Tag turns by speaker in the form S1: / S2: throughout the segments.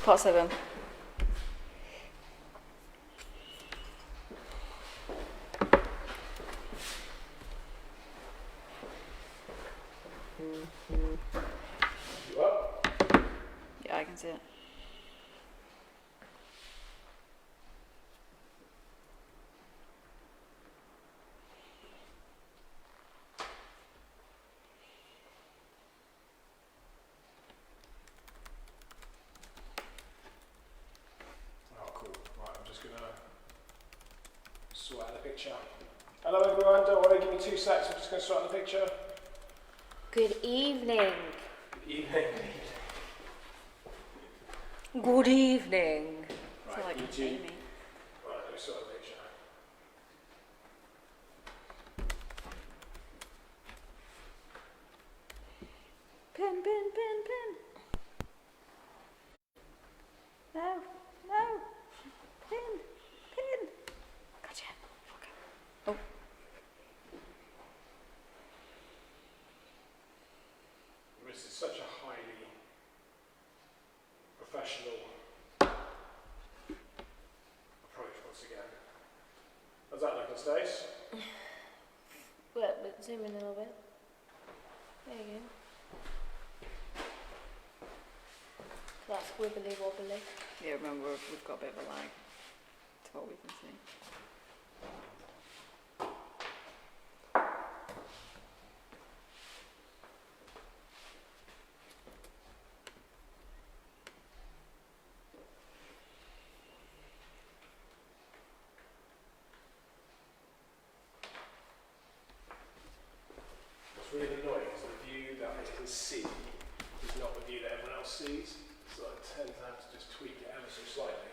S1: Part 7.
S2: You up?
S1: Yeah, I can see it.
S2: Oh, cool. Right, I'm just gonna sort out the picture. Hello everyone, don't worry, give me 2 secs, I'm just gonna sort out the picture.
S3: Good evening.
S2: Good evening.
S1: Good evening.
S2: Right,
S1: It's like
S2: you two.
S1: Amy.
S2: Right, let me sort out the picture.
S1: Pin. No. Pin. Gotcha. Okay. Oh.
S2: This is such a highly professional approach once again. How's that looking, Stace?
S3: But zoom in a little bit. There you go. That's wibbly wobbly.
S1: Yeah, remember, we've got a bit of a lag to what we can see.
S2: What's really annoying is the view that I can see is not the view that everyone else sees, so I tend to have to just tweak it ever so slightly.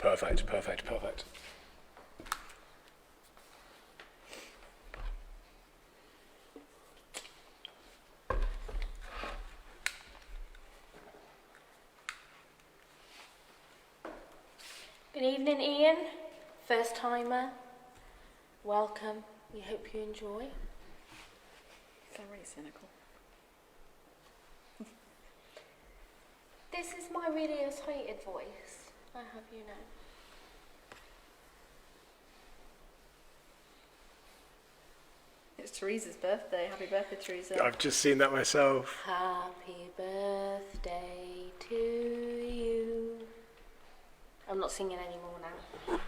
S2: Perfect.
S3: Good evening, Ian. First timer. Welcome. We hope you enjoy.
S1: You sound really cynical.
S3: This is my really excited voice. I have you know.
S1: It's Teresa's birthday. Happy birthday, Teresa.
S2: I've just seen that myself.
S3: Happy birthday to you. I'm not singing anymore now.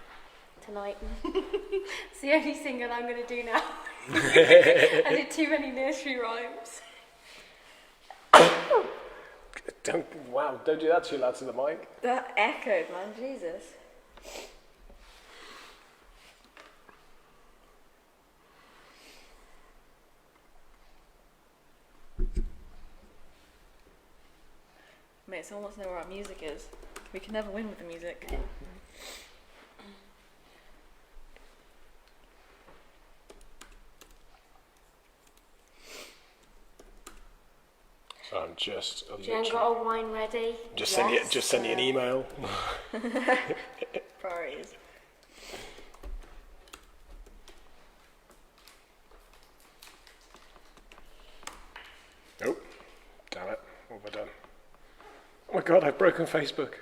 S3: Tonight. It's the only singing I'm going to do now. I did too many nursery rhymes.
S2: Don't do that too loud to the mic.
S1: That echoed, man. Jesus. Mate, someone wants to know where our music is. We can never win with the music.
S2: So I'm just
S3: Jen got a wine ready.
S2: send you an email.
S1: Priorities.
S2: Oh, damn it. What have I done? Oh my god, I've broken Facebook.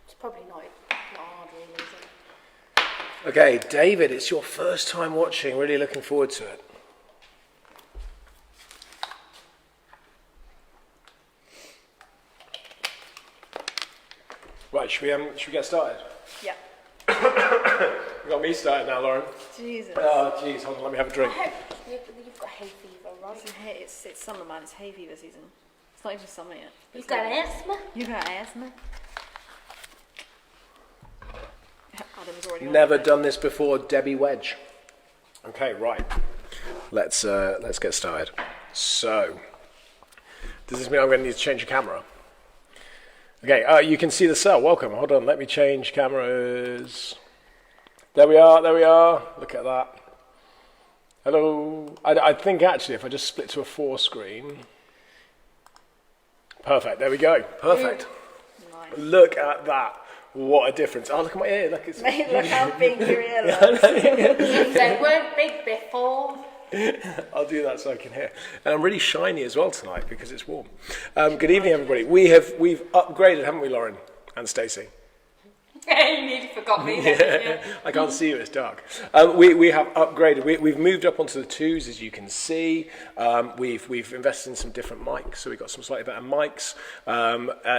S3: It's probably not hard really, is it?
S2: Okay, David, it's your first time watching. Really looking forward to it. Right, should we get started?
S1: Yeah.
S2: You got me started now, Lauren.
S1: Jesus.
S2: Oh, jeez, hold on, let me have a drink.
S3: You've got hay fever, right?
S1: It's summer, man. It's hay fever season. It's not even summer yet.
S3: You've got asthma?
S1: You got asthma? Adam's already on
S2: Never
S1: it.
S2: done this before, Debbie Wedge. Okay, right. Let's get started. So, does this mean I'm going to need to change the camera? Okay, you can see the cell. Welcome. Hold on, let me change cameras. There we are, there we are. Look at that. Hello. I think actually if I just split to a 4 screen. Perfect, there we go. Perfect.
S1: Nice.
S2: Look at that. What a difference. Oh, look at my ear. Look, it's...
S1: Mate, look how big your ear looks.
S3: They weren't big before.
S2: I'll do that so I can hear. And I'm really shiny as well tonight because it's warm. Good evening, everybody. We've upgraded, haven't we, Lauren and Stacey?
S3: You nearly forgot me. Yeah.
S2: I can't see you, it's dark. We have upgraded. We've moved up onto the 2s, as you can see. We've invested in some different mics, so we've got some slightly better mics.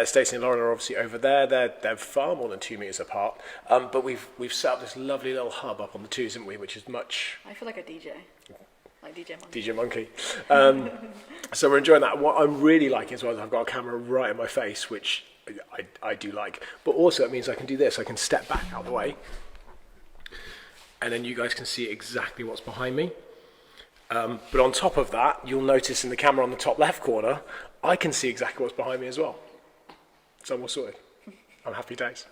S2: Stacey and Lauren are obviously over there. They're far more than 2 meters apart. But we've set up this lovely little hub up on the 2s, haven't we? Which is much...
S1: I feel like a DJ. Like DJ Monkey.
S2: DJ Monkey. So we're enjoying that. What I'm really liking as well is I've got a camera right in my face, which I do like. But also it means I can do this. I can step back out of the way. And then you guys can see exactly what's behind me. But on top of that, you'll notice in the camera on the top left corner, I can see exactly what's behind me as well. So I'm all sorted. I'm happy days.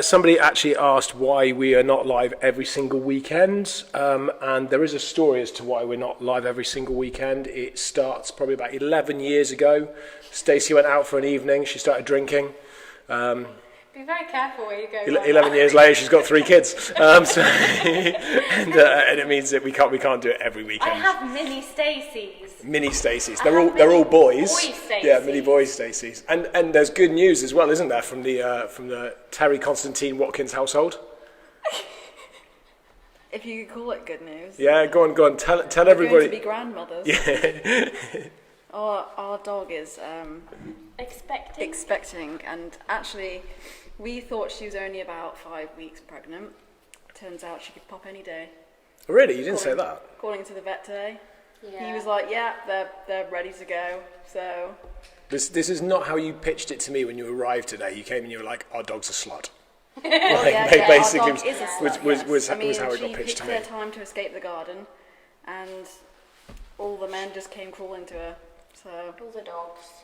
S2: Somebody actually asked why we are not live every single weekend, and there is a story as to why we're not live every single weekend. It starts probably about 11 years ago. Stacey went out for an evening, she started drinking.
S3: Be very careful where you go.
S2: 11 years later, she's got 3 kids. And it means that we can't do it every weekend.
S3: I have mini Stacey's.
S2: Mini Stacey's. They're all boys.
S3: Boy Stacey's.
S2: Yeah, mini boy Stacey's. And there's good news as well, isn't there, from the Terry Constantine Watkins household?
S1: If you could call it good news.
S2: Yeah, go on. Tell
S1: We're
S2: everybody.
S1: going to be grandmothers.
S2: Yeah.
S1: Our dog is expecting, and actually, we thought she was only about 5 weeks pregnant. Turns out she could pop any day.
S2: Really, you didn't say that.
S1: According to the vet today,
S3: Yeah.
S1: he was like, "Yeah, they're ready to go." So
S2: This is not how you pitched it to me when you arrived today. You came and you were like, "Our dog's a slut."
S1: well, yeah,
S2: basically
S1: our dog is a slut,
S2: was
S1: yes.
S2: how it got
S1: she
S2: pitched to
S1: picked
S2: me.
S1: her time to escape the garden, and all the men just came crawling to her. So
S3: All the dogs.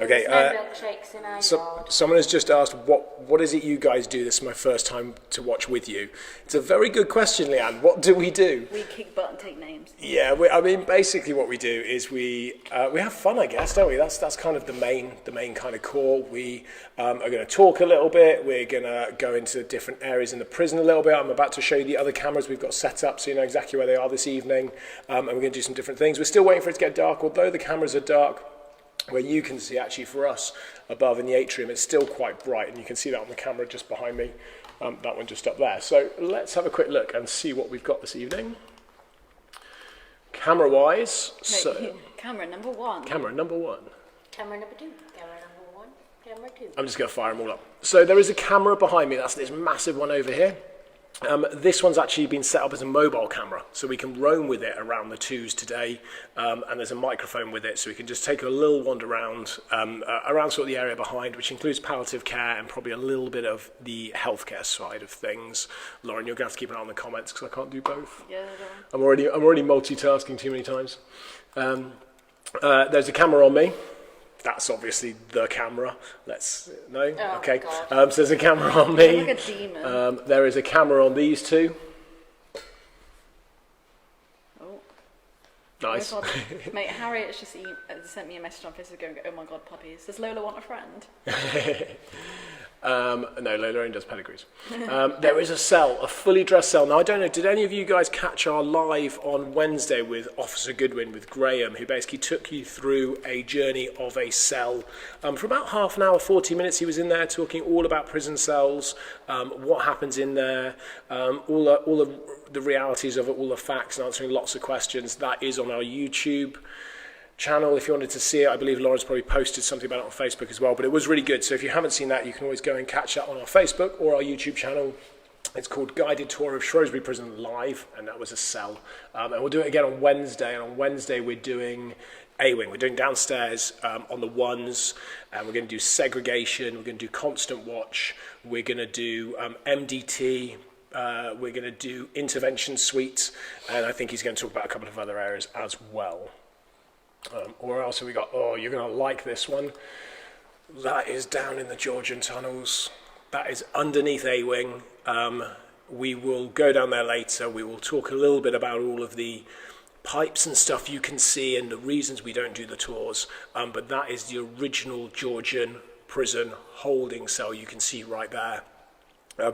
S2: Okay,
S3: There's no milkshakes in our yard.
S2: someone has just asked, what is it you guys do? This is my first time to watch with you. It's a very good question, Leanne. What do we do?
S1: we kick butt and take names.
S2: Yeah, basically what we do is we have fun, I guess, don't we? That's kind of the main kind of core. We are going to talk a little bit. We're going to go into different areas in the prison a little bit. I'm about to show you the other cameras we've got set up so you know exactly where they are this evening. And we're going to do some different things. We're still waiting for it to get dark, although the cameras are dark. Where you can see actually for us above in the atrium, it's still quite bright, and you can see that on the camera just behind me, that one just up there. So let's have a quick look and see what we've got this evening. Camera-wise, so
S1: Camera number 1.
S2: camera number 1.
S3: Camera number 2. Camera number 1. Camera 2.
S2: I'm just going to fire them all up. So there is a camera behind me. That's this massive one over here. This one's actually been set up as a mobile camera, so we can roam with it around the 2s today, and there's a microphone with it, so we can just take a little wander around sort of the area behind, which includes palliative care and probably a little bit of the healthcare side of things. Lauren, you're going to have to keep an eye on the comments because I can't do both.
S1: Yeah.
S2: I'm already multitasking too many times. There's a camera on me. That's obviously the camera. No?
S3: Oh,
S2: okay.
S3: God.
S2: So there's a camera on me.
S1: Like a demon.
S2: There is a camera on these 2.
S1: Oh.
S2: Nice.
S1: Oh my God. Mate, Harriet's just sent me a message on Facebook going, "Oh my God, puppies. Does Lola want a friend?"
S2: No, Lola only does pedigrees. There is a cell, a fully dressed cell. Now, I don't know, did any of you guys catch our live on Wednesday with Officer Goodwin, with Graham, who basically took you through a journey of a cell? For about half an hour, 40 minutes, he was in there talking all about prison cells, what happens in there, all the realities of it, all the facts, and answering lots of questions. That is on our YouTube channel if you wanted to see it. I believe Lauren's probably posted something about it on Facebook as well, but it was really good. So if you haven't seen that, you can always go and catch that on our Facebook or our YouTube channel. It's called Guided Tour of Shrewsbury Prison Live, and that was a cell. And we'll do it again on Wednesday, and on Wednesday we're doing A-Wing. We're doing downstairs on the 1s, and we're going to do segregation, we're going to do constant watch, we're going to do MDT, we're going to do intervention suite, and I think he's going to talk about a couple of other areas as well. Or else have we got, you're going to like this one. That is down in the Georgian tunnels. That is underneath A-Wing. We will go down there later. We will talk a little bit about all of the pipes and stuff you can see and the reasons we don't do the tours. But that is the original Georgian prison holding cell you can see right there.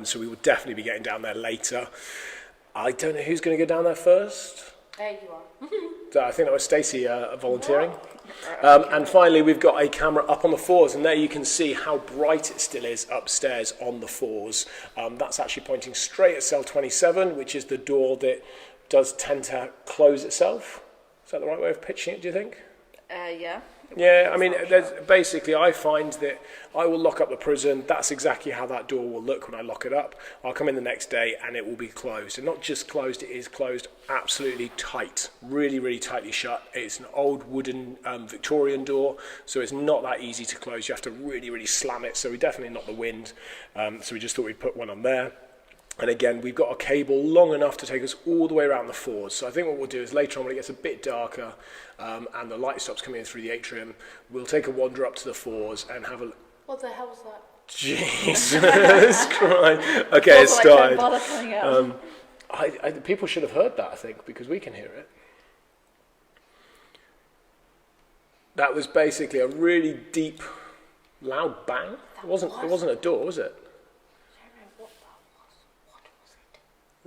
S2: So we will definitely be getting down there later. I don't know who's going to go down there first.
S3: There you are.
S2: I think that was Stacey volunteering. And finally, we've got a camera up on the floors, and there you can see how bright it still is upstairs on the floors. That's actually pointing straight at cell 27, which is the door that does tend to close itself. Is that the right way of pitching it, do you think?
S1: Yeah.
S2: Yeah, I mean, basically, I find that I will lock up the prison. That's exactly how that door will look when I lock it up. I'll come in the next day and it will be closed. And not just closed, it is closed absolutely tight, really, really tightly shut. It's an old wooden Victorian door, so it's not that easy to close. You have to really, really slam it. So we definitely not the wind. So we just thought we'd put one on there. And again, we've got a cable long enough to take us all the way around the floors. So I think what we'll do is later on when it gets a bit darker and the light stops coming in through the atrium, we'll take a wander up to the floors and have a...
S3: What the hell's that?
S2: Jesus Christ. Okay, it started. People should have heard that, I think, because we can hear it. That was basically a really deep, loud bang. It wasn't a door, was it?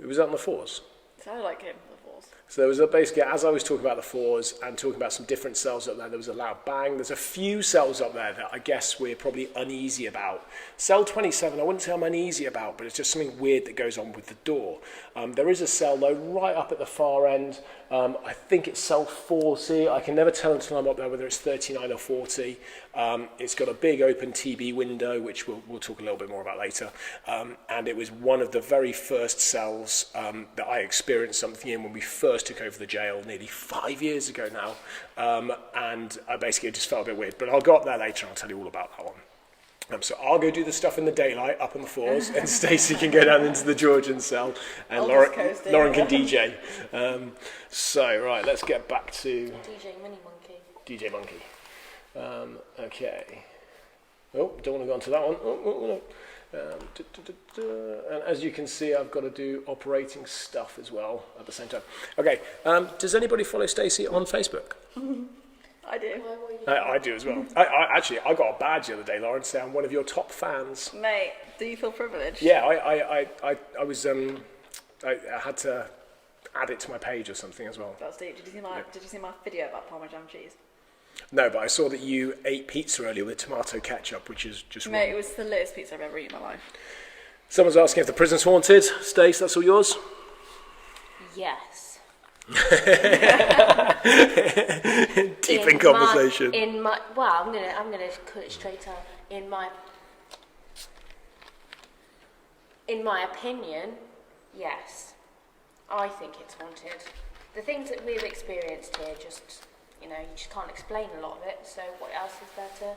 S2: It was on the floors.
S1: It sounded like him, the floors.
S2: So there was basically, as I was talking about the floors and talking about some different cells up there was a loud bang. There's a few cells up there that I guess we're probably uneasy about. Cell 27, I wouldn't say I'm uneasy about, but it's just something weird that goes on with the door. There is a cell, though, right up at the far end. I think it's cell 40. I can never tell until I'm up there whether it's 39 or 40. It's got a big open TB window, which we'll talk a little bit more about later. And it was one of the very first cells that I experienced something in when we first took over the jail nearly 5 years ago now. And I basically just felt a bit weird. But I'll go up there later and I'll tell you all about that one. So I'll go do the stuff in the daylight up on the floors, and Stacey can go down into the Georgian cell, and Lauren can DJ. So, right, let's get back to... DJ Monkey. Okay. Oh, don't want to go on to that one. Oh, no. And as you can see, I've got to do operating stuff as well at the same time. Okay, does anybody follow Stacey on Facebook?
S1: I do.
S2: I do as well. I got a badge the other day, Lauren, saying I'm one of your top fans.
S1: Mate, do you feel privileged?
S2: Yeah, I was I had to add it to my page or something as well.
S1: That's deep. Did you see my video about Parmesan cheese?
S2: No, but I saw that you ate pizza earlier with tomato ketchup, which is just
S1: Mate,
S2: wrong.
S1: it was the latest pizza I've ever eaten in my life.
S2: Someone's asking if the prison's haunted. Stace, that's all yours?
S3: Yes.
S2: Deep in conversation.
S3: I'm gonna cut it straight out. In my opinion, yes. I think it's haunted. The things that we've experienced here, you just can't explain a lot of it. So what else is there to?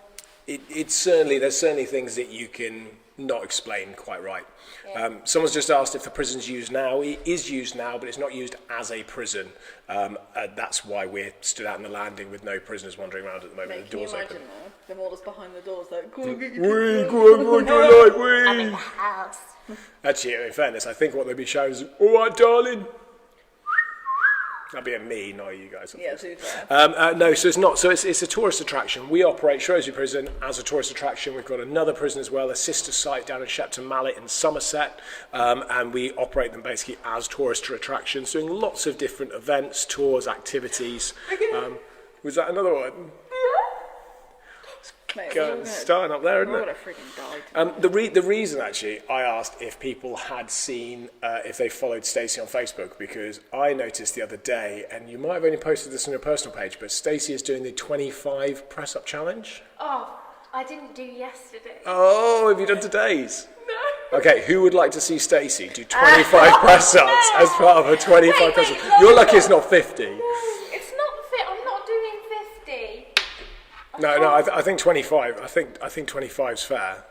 S2: There's certainly things that you can not explain quite right.
S3: Yeah.
S2: Someone's just asked if the prison's used now. It is used now, but it's not used as a prison. That's why we're stood out in the landing with no prisoners wandering around at the moment.
S1: Mate,
S2: The door's
S1: can you
S2: open.
S1: imagine them all just behind the doors like, go on, get your
S3: I'm in the house.
S2: Actually, in fairness, I think what they'd be shouting is, "All right, darling." That'd be a me, not you guys.
S1: Yeah, too fair.
S2: No, so it's not. So it's a tourist attraction. We operate Shrewsbury Prison as a tourist attraction. We've got another prison as well, a sister site down in Shepton Mallet in Somerset, and we operate them basically as tourist attractions, doing lots of different events, tours, activities. Was that another one?
S1: Mate,
S2: Starting up there, isn't
S1: we're
S2: it?
S1: gonna freaking die.
S2: The reason actually I asked if people had seen if they followed Stacey on Facebook, because I noticed the other day, and you might have only posted this on your personal page, but Stacey is doing the 25 press up challenge.
S3: Oh, I didn't do yesterday.
S2: Oh, have you done today's? No. Okay, who would like to see Stacey do 25 press ups as part of her 25 press ups? You're lucky it's not 50.
S3: It's not fit. I'm not doing 50.
S2: No, I think 25. I think 25 is fair.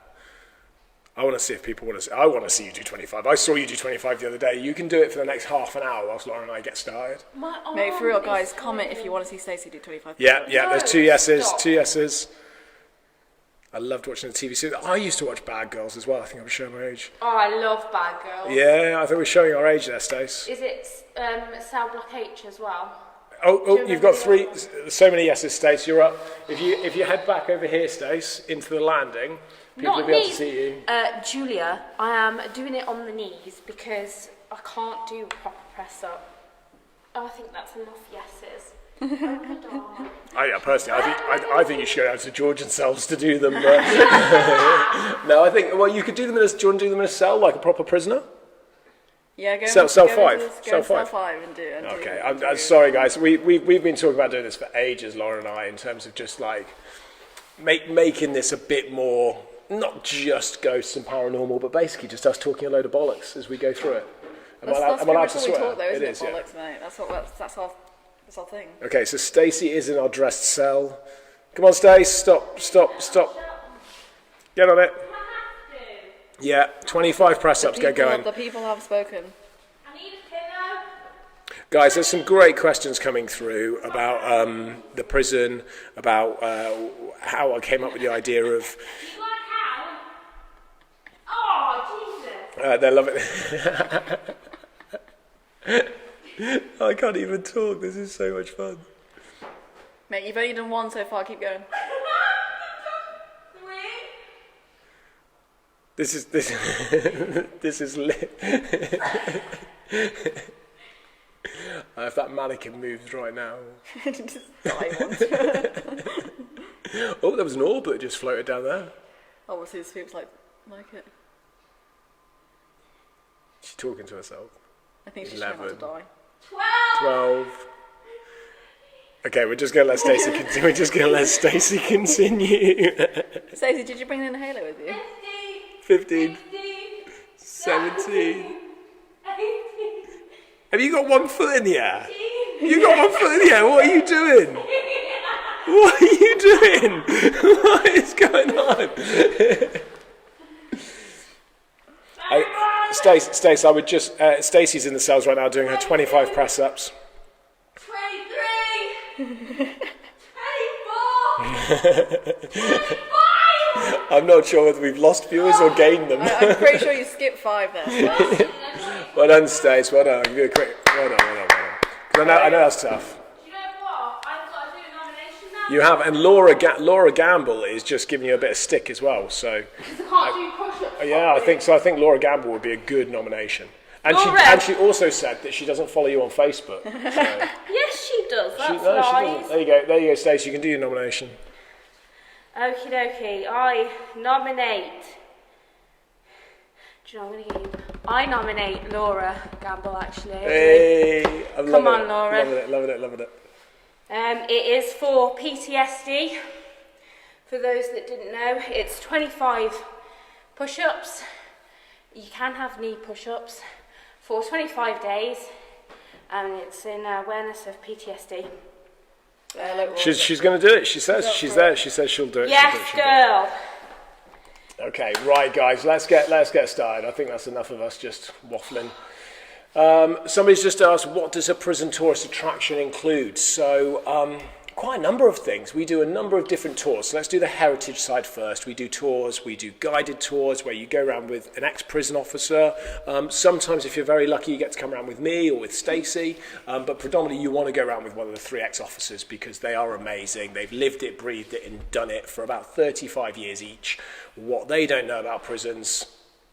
S2: I want to see if people want to see. I want to see you do 25. I saw you do 25 the other day. You can do it for the next half an hour whilst Lauren and I get started.
S1: Mate, for real, guys, comment if you want to see Stacey do 25.
S2: Yeah, there's 2 yeses,
S3: stop.
S2: 2 yeses. I loved watching the TV series. I used to watch Bad Girls as well. I think I'm showing my age.
S3: Oh, I love Bad Girls.
S2: Yeah, I think we're showing our age there, Stace.
S3: Is it Cell Block H as well?
S2: Oh, you've got three. So many yeses, Stace. You're up. If you head back over here, Stace, into the landing, people will be able to see you.
S3: Julia, I am doing it on the knees because I can't do proper press up. Oh, I think that's enough yeses.
S2: Personally, I think you should go out to Georgian cells to do them. No, I think you could do them do you want to do them in a cell like a proper prisoner?
S1: Yeah, go
S2: cell
S1: go
S2: 5.
S1: Go
S2: Cell 5.
S1: 5 and do it.
S2: Okay, I'm sorry, guys. We've been talking about doing this for ages, Laura and I, in terms of just like making this a bit more, not just ghosts and paranormal, but basically just us talking a load of bollocks as we go through it.
S1: That's pretty much what we talk though, isn't it? Bollocks, mate. That's our thing.
S2: Okay, so Stacey is in our dressed cell. Come on, Stace. Stop. Get on it. Yeah, 25 press-ups. Get going.
S1: The people have spoken.
S3: I need a pillow.
S2: Guys, there's some great questions coming through about the prison, about how I came up with the idea of...
S3: You like how? Oh, Jesus.
S2: They're loving it. I can't even talk. This is so much fun.
S1: Mate, you've only done one so far. Keep going.
S2: This is lit. If that mannequin moves right now.
S1: Just die once.
S2: Oh, there was an orb that just floated down there.
S1: Oh, we'll see the swoops like it.
S2: She's talking to herself.
S1: I think she's trying not to die.
S2: 12. Okay, we're just gonna let Stacey continue. We're just gonna let Stacey continue.
S1: Stacey, did you bring the inhaler with you?
S2: 15. 17. Have you got one foot in the air? You got one foot in the air. What are you doing? What are you doing? What is going on? Stace, I would just... Stacey's in the cells right now doing her 25 press-ups.
S3: 23! 24!
S2: I'm not sure whether we've lost viewers or gained them.
S1: I'm pretty sure you skipped 5 there.
S2: Well done, Stace. Well done. I'll give you a quick... Well done. Because I know that's tough.
S3: Do you know what? I've got to do a nomination now.
S2: You have, and Laura Gamble is just giving you a bit of stick as well. So
S3: Because I can't do push-ups.
S2: yeah, I think so. I think Laura Gamble would be a good nomination. And she also said that she doesn't follow you on Facebook. So.
S3: Yes, she does. That's
S2: She doesn't. There you go, Stacey. You can do your nomination.
S3: Okie dokie. I nominate. Do you know what I'm going to give you? I nominate Laura Gamble, actually.
S2: Hey,
S3: Come on, Laura.
S2: Loving it.
S3: It is for PTSD. For those that didn't know, it's 25 push-ups. You can have knee push-ups for 25 days, and it's in awareness of PTSD.
S2: She's going to do it. She says she's there. She says she'll do it.
S3: Yes, girl.
S2: Okay, right, guys. Let's get started. I think that's enough of us just waffling. Somebody's just asked, what does a prison tourist attraction include? So, quite a number of things. We do a number of different tours. So let's do the heritage side first. We do tours. We do guided tours where you go around with an ex-prison officer. Sometimes, if you're very lucky, you get to come around with me or with Stacey. But predominantly, you want to go around with one of the 3 ex-officers because they are amazing. They've lived it, breathed it, and done it for about 35 years each. What they don't know about prisons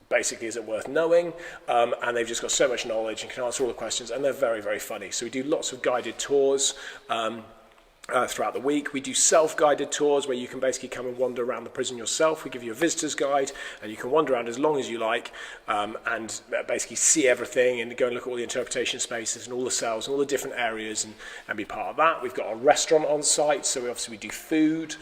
S2: basically isn't worth knowing, and they've just got so much knowledge and can answer all the questions, and they're very, very funny. So we do lots of guided tours throughout the week. We do self-guided tours where you can basically come and wander around the prison yourself. We give you a visitor's guide, and you can wander around as long as you like, and basically see everything and go and look at all the interpretation spaces and all the cells and all the different areas and be part of that. We've got a restaurant on site, so we do food.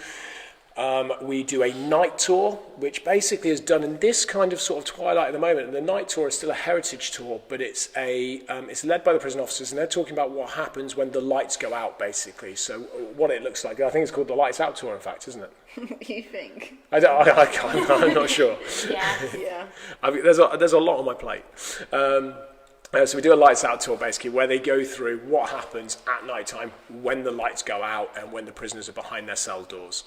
S2: We do a night tour, which basically is done in this kind of sort of twilight at the moment. And the night tour is still a heritage tour, but it's led by the prison officers, and they're talking about what happens when the lights go out, basically. So what it looks like. I think it's called the Lights Out tour, in fact, isn't it?
S1: You think?
S2: I'm not sure.
S3: Yeah.
S1: Yeah.
S2: I mean, there's a lot on my plate. So we do a lights out tour basically where they go through what happens at night time when the lights go out and when the prisoners are behind their cell doors.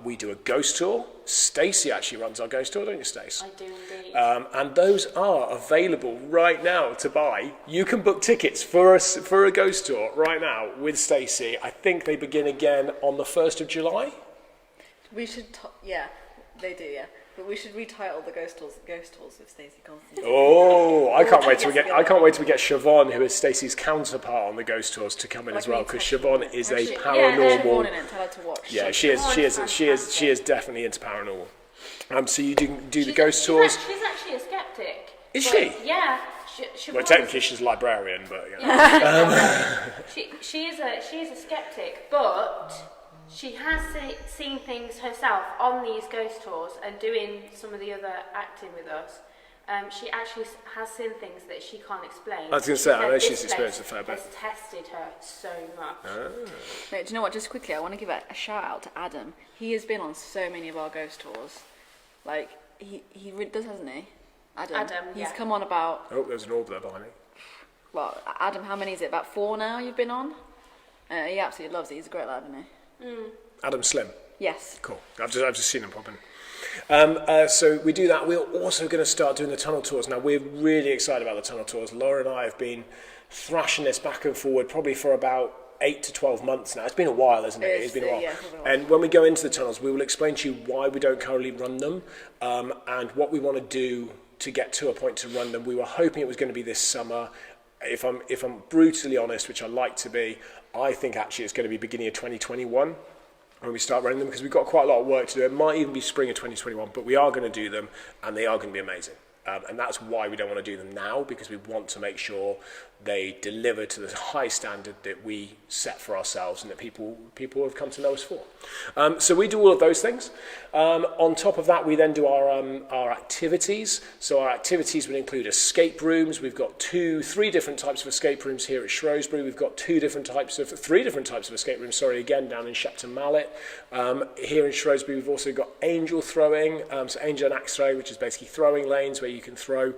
S2: We do a ghost tour. Stacey actually runs our ghost tour, don't you, Stace?
S3: I do indeed.
S2: And those are available right now to buy. You can book tickets for a ghost tour right now with Stacey. I think they begin again on the 1st of July.
S1: We should, yeah, they do, yeah. But we should retitle the ghost tours with Stacey Constantine.
S2: Oh, I can't wait till we get Siobhan, who is Stacey's counterpart on the ghost tours, to come in as well, because Siobhan is a paranormal.
S1: Yeah, tell her to watch.
S2: Yeah, she is definitely into paranormal. So you do the ghost tours.
S3: She's actually a skeptic.
S2: Is she?
S3: Yeah.
S2: Well, technically she's a librarian, but
S3: she is a skeptic, but she has seen things herself on these ghost tours and doing some of the other acting with us. She actually has seen things that she can't explain.
S2: I was going to say, I know she's experienced a fair bit.
S3: Has tested her so much.
S1: Wait, do you know what? Just quickly, I want to give a shout out to Adam. He has been on so many of our ghost tours. Like, he really does, hasn't he? Adam, he's come on about...
S2: Oh, there's an orb there behind me.
S1: Well, Adam, how many is it? About 4 now you've been on? He absolutely loves it. He's a great lad, isn't he?
S2: Adam Slim.
S1: Yes.
S2: Cool. I've just seen him pop in. So we do that. We're also going to start doing the tunnel tours. Now, we're really excited about the tunnel tours. Laura and I have been thrashing this back and forward probably for about 8 to 12 months now. It's been a while, hasn't it? It's been a while. Yeah, and when we go into the tunnels, we will explain to you why we don't currently run them and what we want to do to get to a point to run them. We were hoping it was going to be this summer. If I'm brutally honest, which I like to be, I think actually it's going to be beginning of 2021 when we start running them, because we've got quite a lot of work to do. It might even be spring of 2021, but we are going to do them, and they are going to be amazing. And that's why we don't want to do them now, because we want to make sure they deliver to the high standard that we set for ourselves and that people have come to know us for. So we do all of those things. On top of that, we then do our activities. So our activities would include escape rooms. We've got 3 different types of escape rooms here at Shrewsbury. We've got 3 different types of escape rooms, again, down in Shepton Mallet. Here in Shrewsbury, we've also got angel throwing, so angel and axe throwing, which is basically throwing lanes where you can throw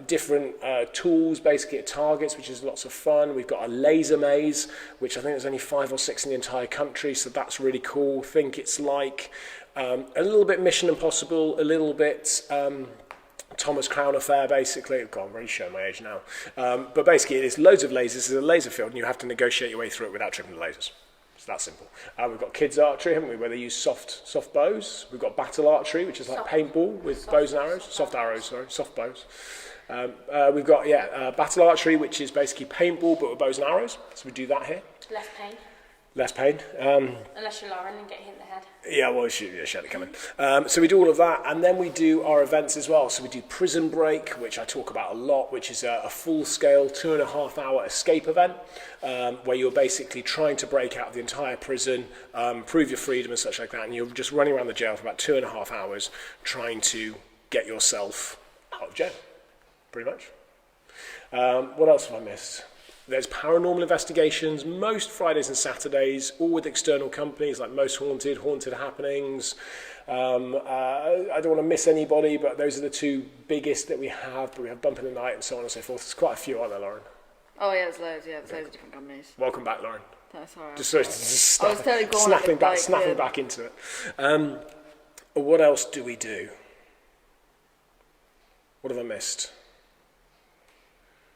S2: different tools basically at targets, which is lots of fun. We've got a laser maze, which I think there's only 5 or 6 in the entire country, so that's really cool. I think it's like a little bit Mission Impossible, a little bit Thomas Crown Affair, basically. God, I'm really showing my age now. But basically, it is loads of lasers. It's a laser field, and you have to negotiate your way through it without tripping the lasers. It's that simple. We've got kids archery, haven't we, where they use soft bows. We've got battle archery, which is like paintball with bows and arrows. Soft bows. We've got, battle archery, which is basically paintball, but with bows and arrows. So we do that here. Less pain.
S3: Unless you're Lauren and get hit in the head.
S2: Yeah, well, she had it coming. So we do all of that, and then we do our events as well. So we do Prison Break, which I talk about a lot, which is a full-scale 2.5-hour escape event, where you're basically trying to break out of the entire prison, prove your freedom and such like that, and you're just running around the jail for about 2.5 hours trying to get yourself out of jail, pretty much. What else have I missed? There's paranormal investigations, most Fridays and Saturdays, all with external companies like Most Haunted, Haunted Happenings. I don't want to miss anybody, but those are the 2 biggest that we have. But we have Bump in the Night and so on and so forth. There's quite a few, aren't there, Lauren?
S1: Oh yeah, there's loads. Yeah, there's loads of different companies.
S2: Welcome back, Lauren.
S1: That's all right.
S2: Just snapping back into it. What else do we do? What have I missed?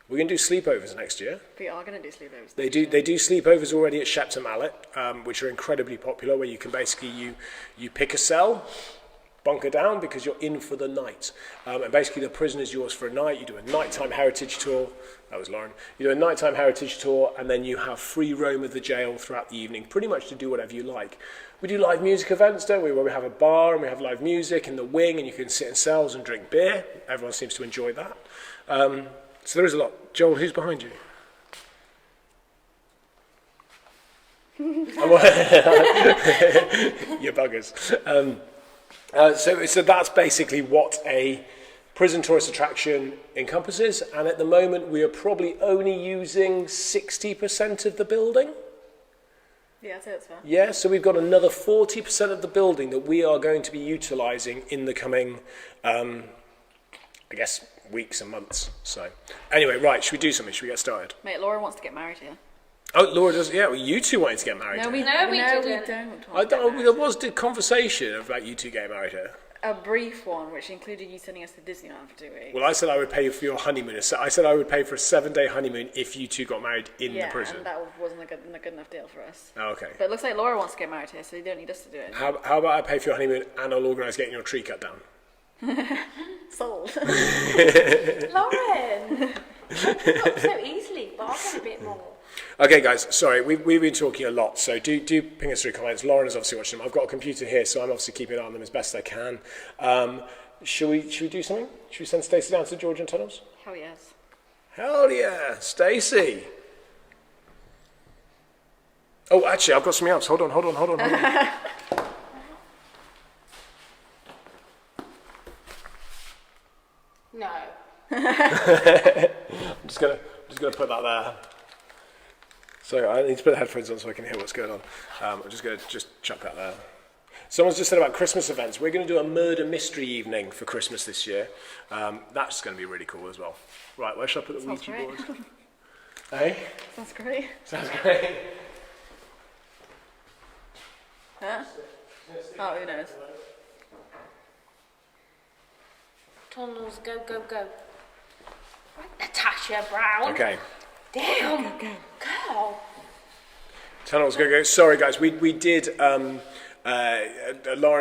S2: We're going to do sleepovers next year.
S1: We are going to do sleepovers.
S2: They do sleepovers already at Shepton Mallet, which are incredibly popular, where you can basically, you pick a cell, bunker down because you're in for the night. And basically the prison is yours for a night. You do a nighttime heritage tour. That was Lauren. You do a nighttime heritage tour, and then you have free roam of the jail throughout the evening, pretty much to do whatever you like. We do live music events, don't we, where we have a bar and we have live music in the wing, and you can sit in cells and drink beer. Everyone seems to enjoy that. So there is a lot. Joel, who's behind you? You buggers. So that's basically what a prison tourist attraction encompasses, and at the moment we are probably only using 60% of the building.
S1: Yeah, I'd say that's fair.
S2: Yeah, so we've got another 40% of the building that we are going to be utilising in the coming, weeks and months. So, anyway, right, should we do something? Should we get started?
S1: Mate, Laura wants to get married here.
S2: Oh, Laura does. Yeah, well, you two wanted to get married.
S1: No,
S2: here.
S1: we don't.
S2: There was the conversation about you two getting married here.
S1: A brief one, which included you sending us to Disneyland for 2 weeks.
S2: Well, I said I would pay for your honeymoon. I said I would pay for a 7-day honeymoon if you two got married in the prison.
S1: And that wasn't a good enough deal for us.
S2: Oh, okay.
S1: But it looks like Laura wants to get married here, so you don't need us to do it.
S2: How about I pay for your honeymoon and I'll organise getting your tree cut down?
S1: Sold.
S3: Lauren! Not so easily, bargain a bit more.
S2: Okay, guys, sorry, we've been talking a lot, so do ping us through comments. Lauren is obviously watching them. I've got a computer here, so I'm obviously keeping an eye on them as best I can. Should we do something? Should we send Stacey down to the Georgian tunnels?
S1: Hell yes.
S2: Hell yeah, Stacey. Oh, actually, I've got something else. Hold on.
S3: No.
S2: I'm just gonna put that there. So I need to put the headphones on so I can hear what's going on. I'm just going to chuck that there. Someone's just said about Christmas events. We're going to do a murder mystery evening for Christmas this year. That's going to be really cool as well. Right, where should I put the Ouija board? Hey?
S1: Sounds great.
S2: Sounds great.
S1: Huh? Oh, who knows?
S3: Tunnels, go. Natasha Brown.
S2: Okay.
S3: Damn.
S1: Go.
S3: Girl.
S2: Tunnels, go. Sorry, guys. We did... Lauren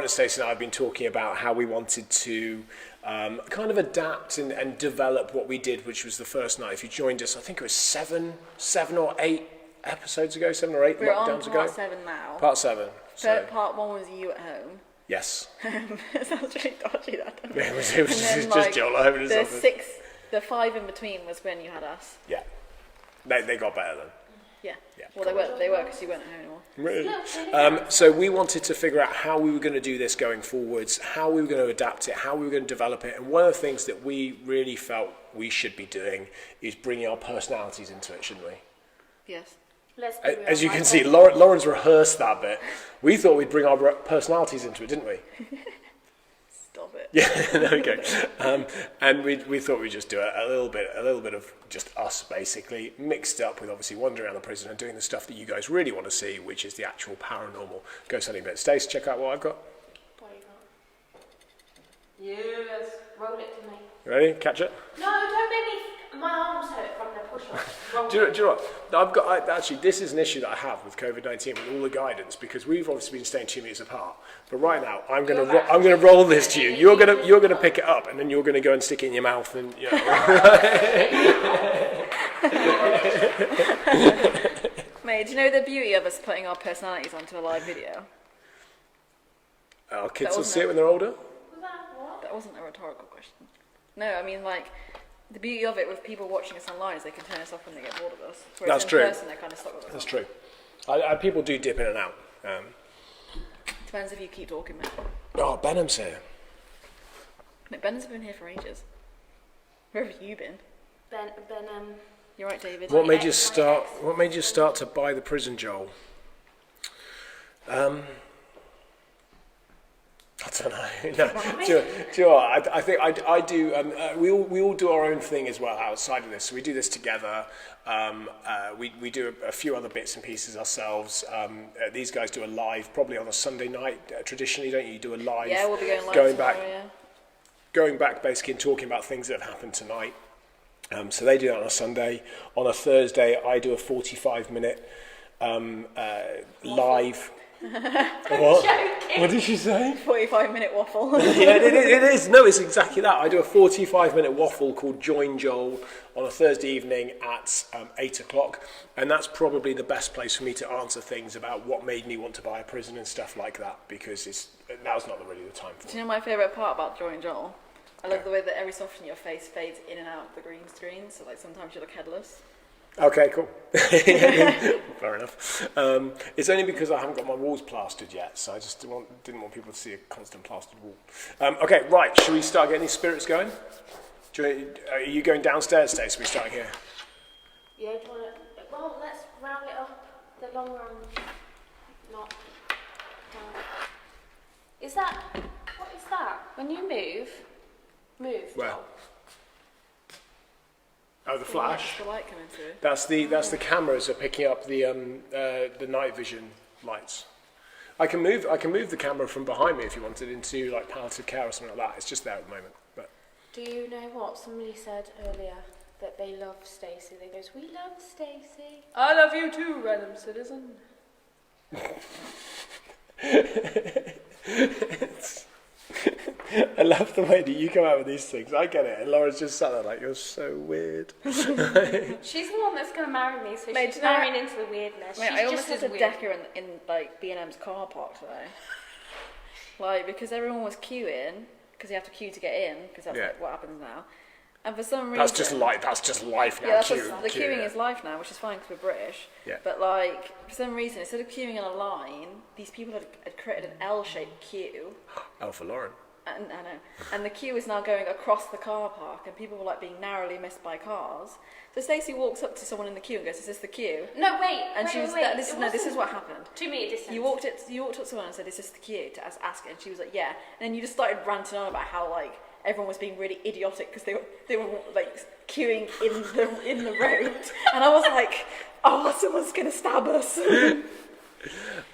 S2: and Stacey and I have been talking about how we wanted to kind of adapt and develop what we did, which was the first night. If you joined us, I think it was seven or eight episodes ago, 7 or 8
S1: We're
S2: lockdowns
S1: on
S2: ago.
S1: part 7 now.
S2: Part 7. So.
S1: Part 1 was you at home.
S2: Yes.
S1: It sounds really dodgy, that, doesn't
S2: It
S1: it?
S2: was
S1: And
S2: just
S1: then, like,
S2: Joel over his office.
S1: The 5 in between was when you had us.
S2: Yeah. They got better then.
S1: Yeah.
S2: Yeah.
S1: Well, they were because you weren't at home anymore.
S2: Really? So we wanted to figure out how we were going to do this going forwards, how we were going to adapt it, how we were going to develop it. And one of the things that we really felt we should be doing is bringing our personalities into it, shouldn't we?
S1: Yes.
S3: Let's do it.
S2: As you can see, Lauren's rehearsed that bit. We thought we'd bring our personalities into it, didn't we?
S1: Stop it.
S2: Yeah, there we go. And we thought we'd just do a little bit of just us, basically, mixed up with obviously wandering around the prison and doing the stuff that you guys really want to see, which is the actual paranormal ghost hunting bit. Stace, check out what I've got.
S3: What you got? Yes. Roll it to me.
S2: You ready? Catch it?
S3: No, don't make me. My arms hurt from the push-up.
S2: Do you know what? Actually, this is an issue that I have with COVID-19 with all the guidance, because we've obviously been staying 2 meters apart. But right now, I'm going to roll this to you. You're going to pick it up, and then you're going to go and stick it in your mouth, and you know.
S1: Mate, do you know the beauty of us putting our personalities onto a live video?
S2: Our kids will see it when they're older.
S3: Was that what?
S1: That wasn't a rhetorical question. No, I mean, like, the beauty of it with people watching us online is they can turn us off when they get bored of us. Whereas
S2: That's
S1: in
S2: true.
S1: person, they're kind of stuck with us.
S2: That's true. People do dip in and out.
S1: Depends if you keep talking, mate.
S2: Oh, Benham's here.
S1: Mate, Ben's been here for ages. Where have you been?
S3: Ben,
S1: You're right, David.
S2: What made you start to buy the prison, Joel? I don't know. No. Do you know what? I think I do. We all do our own thing as well outside of this. So we do this together. We do a few other bits and pieces ourselves. These guys do a live, probably on a Sunday night. Traditionally, don't you? You do a live.
S1: Yeah, we'll be going live
S2: Going back basically and talking about things that have happened tonight. So they do that on a Sunday. On a Thursday, I do a 45-minute live. What? What did she say?
S1: 45-minute waffle.
S2: Yeah, it is. No, it's exactly that. I do a 45-minute waffle called Join Joel on a Thursday evening at 8 o'clock. And that's probably the best place for me to answer things about what made me want to buy a prison and stuff like that, because now's not really the time for it.
S1: Do you know my favourite part about Joy and Joel? I love the way that every so often your face fades in and out of the green screen, so like sometimes you look headless.
S2: Okay, cool. Fair enough. It's only because I haven't got my walls plastered yet, so I just didn't want people to see a constant plastered wall. Okay, right, should we start getting these spirits going? Are you going downstairs, Stacey? We starting here?
S3: Yeah, do you want to... Well, let's round it up. The long round. Not down. Is that... What is that? When you move...
S2: Where? Oh, the flash.
S1: The light coming through.
S2: That's the cameras are picking up the night vision lights. I can move the camera from behind me if you wanted into like palliative care or something like that. It's just there at the moment. But
S3: do you know what somebody said earlier? That they love Stacey. They goes, we love Stacey. I love you too, random citizen.
S2: I love the way that you come out with these things. I get it. And Laura's just sat there like, you're so weird.
S3: She's the one that's going to marry me, so she's marrying into the weirdness.
S1: Mate,
S3: she's
S1: I almost
S3: just
S1: had
S3: as
S1: a decker in like B&M's car park today. Like, because everyone was queuing, because you have to queue to get in, because that's like what happens now. And for some reason...
S2: That's just life now.
S1: Yeah, the queuing is life now, which is fine because we're British.
S2: Yeah.
S1: But like, for some reason, instead of queuing in a line, these people had created an L-shaped queue.
S2: L for Lauren.
S1: And I know. And the queue is now going across the car park, and people were like being narrowly missed by cars. So Stacey walks up to someone in the queue and goes, "Is this the queue?"
S3: No, wait.
S1: And she was
S3: wait.
S1: This is what happened.
S3: 2 metre distance.
S1: You walked up to someone and said, "Is this the queue?" to ask it, and she was like, "Yeah." And then you just started ranting on about how like everyone was being really idiotic because they were like queuing in the road, and I was like, "Oh, someone's gonna stab us."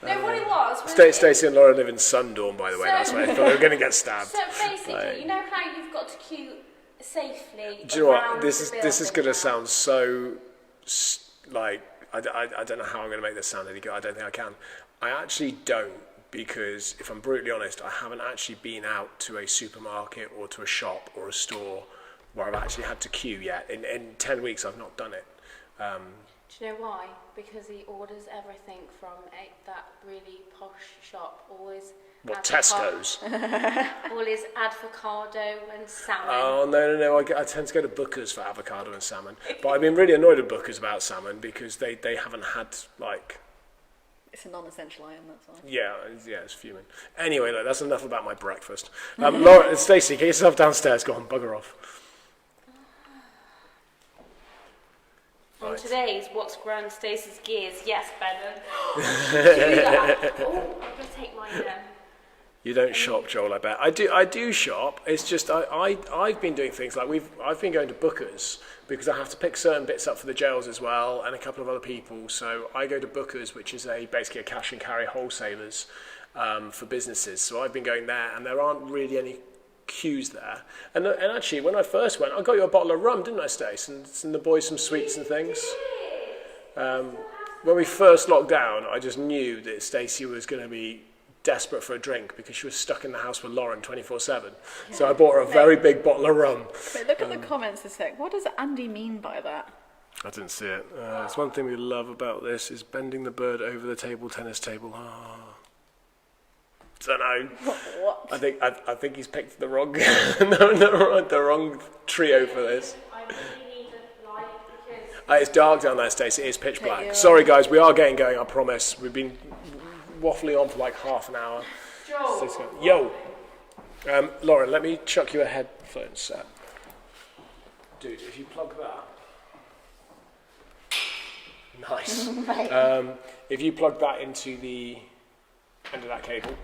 S3: No, what it was
S2: Stacey and Lauren live in Sundawn, by the way. That's why I thought they were going to get stabbed.
S3: So basically, you know how you've got to queue safely.
S2: Do you know what? This is going to sound so like I don't know how I'm going to make this sound any good. I don't think I can. I actually don't, because if I'm brutally honest, I haven't actually been out to a supermarket or to a shop or a store where I've actually had to queue yet. In 10 weeks, I've not done it.
S3: Do you know why? Because he orders everything from that really posh shop. Always.
S2: What, Tesco's?
S3: Always avocado and salmon.
S2: Oh, no. I tend to go to Booker's for avocado and salmon. But I've been really annoyed at Booker's about salmon because they haven't had, like...
S1: It's a non-essential item, that's all.
S2: Yeah, it's fuming. Anyway, look, that's enough about my breakfast. Laura, Stacey, get yourself downstairs. Go on, bugger off.
S3: On today's What's Ground Stacey's Gears, yes, Brennan. Oh, I'm going to take mine then.
S2: You don't shop, Joel, I bet. I do shop. It's just I've been doing things like I've been going to Booker's because I have to pick certain bits up for the jails as well, and a couple of other people. So I go to Booker's, which is basically a cash and carry wholesalers for businesses. So I've been going there, and there aren't really any queues there. And actually, when I first went, I got you a bottle of rum, didn't I, Stace? And the boys some sweets and things. When we first locked down, I just knew that Stacey was going to be desperate for a drink because she was stuck in the house with Lauren 24/7. Yeah. So I bought her a very big bottle of rum.
S1: But look at the comments a sec. What does Andy mean by that?
S2: I didn't see it. It's one thing we love about this is bending the bird over the tennis table. Don't know.
S1: What?
S2: I think he's picked the wrong the wrong trio for this.
S3: I really need a light because
S2: it's dark down there, Stacey. It is pitch black. Sorry, guys. We are getting going. I promise. We've been waffling on for like half an hour. Yo. Lauren, let me chuck you a headphone set. Dude, if you plug that. Nice. If you plug that into the end of that cable.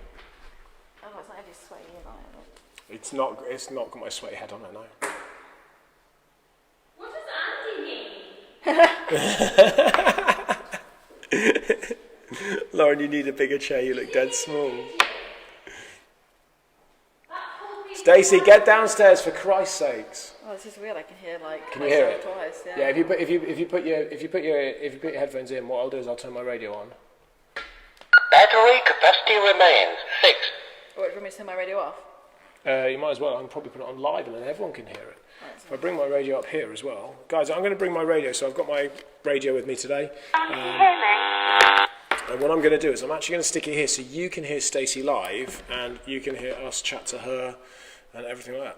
S1: Oh, it's not really sweaty,
S2: It's not got my sweaty head on it, no.
S3: What does Andy mean?
S2: Lauren, you need a bigger chair, you look dead small. Stacey, get downstairs for Christ's sakes.
S1: Oh, this is weird. I can hear
S2: Can you hear it?
S1: Twice. Yeah.
S2: Yeah. If you put your headphones in, what I'll do is I'll turn my radio on.
S4: Battery capacity remains 6.
S1: Oh, do you want me to turn my radio off?
S2: You might as well. I can probably put it on live and then everyone can hear it. Right, if I bring my radio up here as well, guys, I'm going to bring my radio. So I've got my radio with me today. And what I'm going to do is I'm actually going to stick it here so you can hear Stacey live and you can hear us chat to her and everything like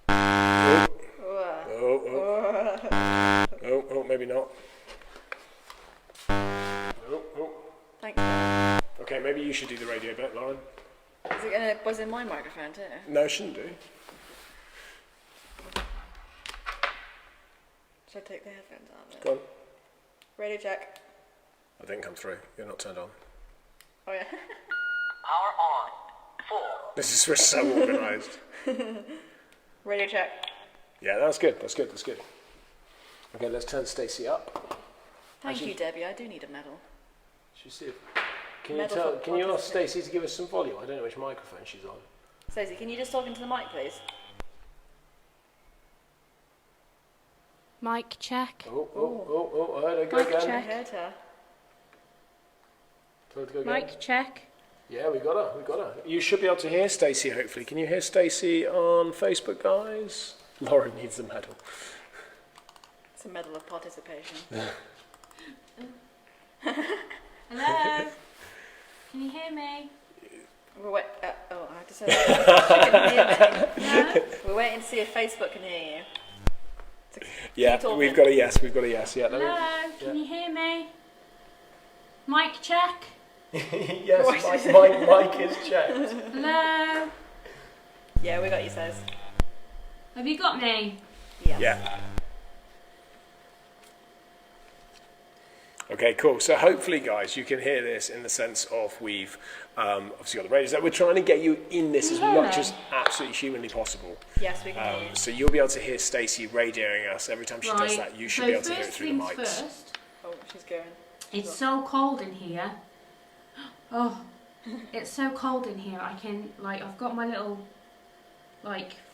S2: that. Oh, maybe not.
S1: Thanks.
S2: Okay, maybe you should do the radio bit, Lauren.
S1: Is it going to buzz in my microphone too?
S2: No, it shouldn't do.
S1: Should I take the headphones out?
S2: Go on.
S1: Radio check.
S2: I didn't come through. You're not turned on.
S1: Oh yeah.
S4: Power on. 4.
S2: This is so organised.
S1: Radio check.
S2: Yeah, that's good. Okay, let's turn Stacey up.
S1: Thank you, Debbie. I do need a medal.
S2: Should we see if, can
S1: Medal for
S2: you ask Stacey to give us some volume? I don't know which microphone she's on.
S1: Stacey, can you just talk into the mic, please?
S3: Mic check.
S2: I heard her go
S3: Mic
S2: again.
S3: check.
S1: I heard her.
S2: Told her to go again.
S3: Mic check.
S2: Yeah, we got her. You should be able to hear Stacey, hopefully. Can you hear Stacey on Facebook, guys? Lauren needs a medal.
S1: It's a medal of participation.
S3: Hello. Can you hear me?
S1: I have to say that. She can hear me.
S3: No.
S1: We're waiting to see if Facebook can hear you.
S2: Yeah,
S1: talking.
S2: we've got a yes. Yeah,
S3: Hello. Can you hear me? Mic check.
S2: yes, my mic is checked.
S3: Hello.
S1: Yeah, we got you, Says.
S3: Have you got me?
S1: Yes.
S2: Yeah. Okay, cool. So hopefully, guys, you can hear this in the sense of we've obviously got the radios. That we're trying to get you in this as much as absolutely humanly possible.
S1: Yes, we can hear you.
S2: So you'll be able to hear Stacey radioing us every time she does that. You should be able to hear it through the mics.
S3: First,
S1: Oh, she's going.
S3: it's so cold in here. Oh, it's so cold in here. I've got my little,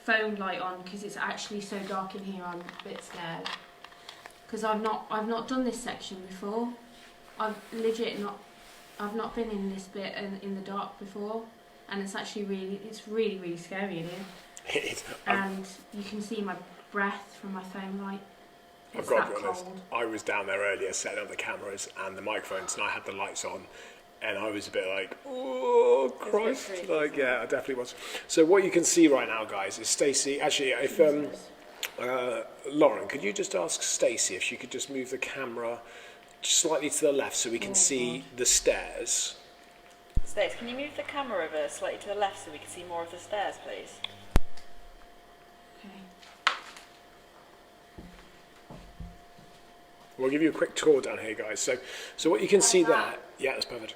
S3: phone light on because it's actually so dark in here. I'm a bit scared because I've not done this section before. I've not been in this bit in the dark before, and it's actually really scary in here. And you can see my breath from my phone light. It's
S2: I've got
S3: that
S2: to be honest,
S3: cold.
S2: I was down there earlier setting up the cameras and the microphones, and I had the lights on, and I was a bit like, oh Christ, yeah, I definitely was. So what you can see right now, guys, is Stacey. Actually, if Lauren, could you just ask Stacey if she could just move the camera slightly to the left so we can see the stairs?
S1: Stace, can you move the camera over slightly to the left so we can see more of the stairs, please?
S3: Okay.
S2: We'll give you a quick tour down here, guys. So what you can see there, yeah, that's perfect.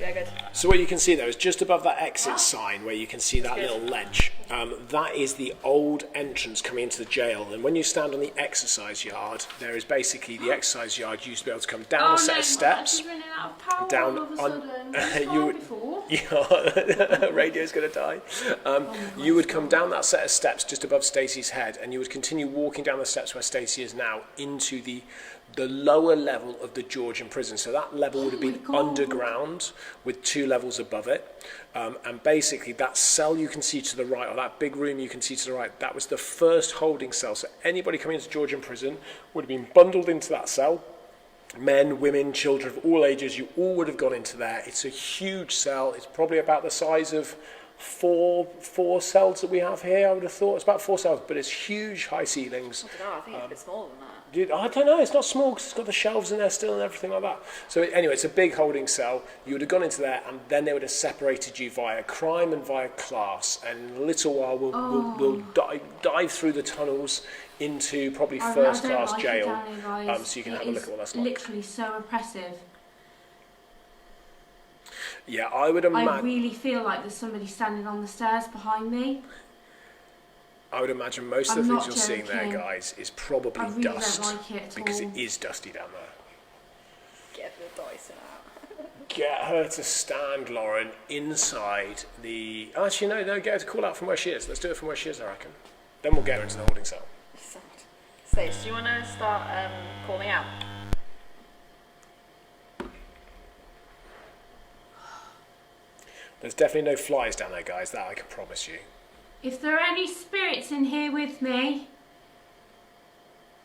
S1: Yeah, good.
S2: So what you can see there is just above that exit sign where you can see that little ledge. That is the old entrance coming into the jail. And when you stand on the exercise yard, there is basically the exise yard. You used to be able to come down a set of steps.
S3: Running out of power
S2: Down
S3: all of a
S2: on-
S3: sudden.
S2: you would-
S3: Before.
S2: Yeah, radio's going to die. You would come down that set of steps just above Stacey's head, and you would continue walking down the steps where Stacey is now into the lower level of the Georgian prison. So that level would have been underground with 2 levels above it. And basically that cell you can see to the right, or that big room you can see to the right, that was the first holding cell. So anybody coming into Georgian prison would have been bundled into that cell. Men, women, children of all ages, you all would have gone into there. It's a huge cell. It's probably about the size of four cells that we have here, I would have thought. It's about 4 cells, but it's huge, high ceilings.
S1: I don't know, I think it's a bit smaller than that.
S2: Dude, I don't know, it's not small because it's got the shelves in there still and everything like that. So anyway, it's a big holding cell. You would have gone into there, and then they would have separated you via crime and via class. And in a little while, we'll dive through the tunnels into probably first-class jail, so you can have a look at what that's like.
S3: Literally so oppressive.
S2: Yeah, I would imagine.
S3: I really feel like there's somebody standing on the stairs behind me.
S2: I would imagine most of
S3: I'm
S2: the
S3: not
S2: things you're seeing there,
S3: joking.
S2: guys, is probably
S3: I really
S2: dust,
S3: don't like it at
S2: because
S3: all.
S2: it is dusty down there.
S1: Get the Dyson out.
S2: Get her to stand, Lauren, inside the... Actually, no, get her to call out from where she is. Let's do it from where she is, I reckon. Then we'll get her into the holding cell.
S1: Stace, do you want to start calling out?
S2: There's definitely no flies down there, guys. That I can promise you.
S3: If there are any spirits in here with me,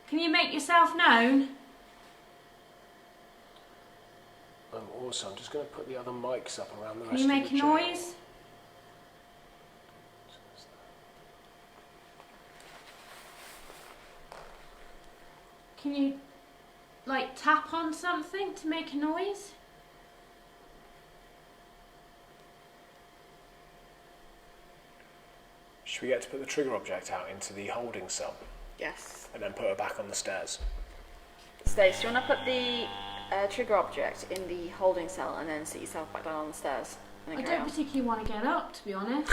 S3: can you make yourself known?
S2: Also, I'm just going to put the other mics up around the rest
S3: Can you
S2: of
S3: make
S2: the
S3: a
S2: jail.
S3: noise? Can you, tap on something to make a noise?
S2: Should we get to put the trigger object out into the holding cell
S1: Yes.
S2: and then put her back on the stairs?
S1: Stace, do you want to put the trigger object in the holding cell and then sit yourself back down on the stairs? And
S3: I
S1: then carry
S3: don't
S1: on?
S3: particularly want to get up, to be honest.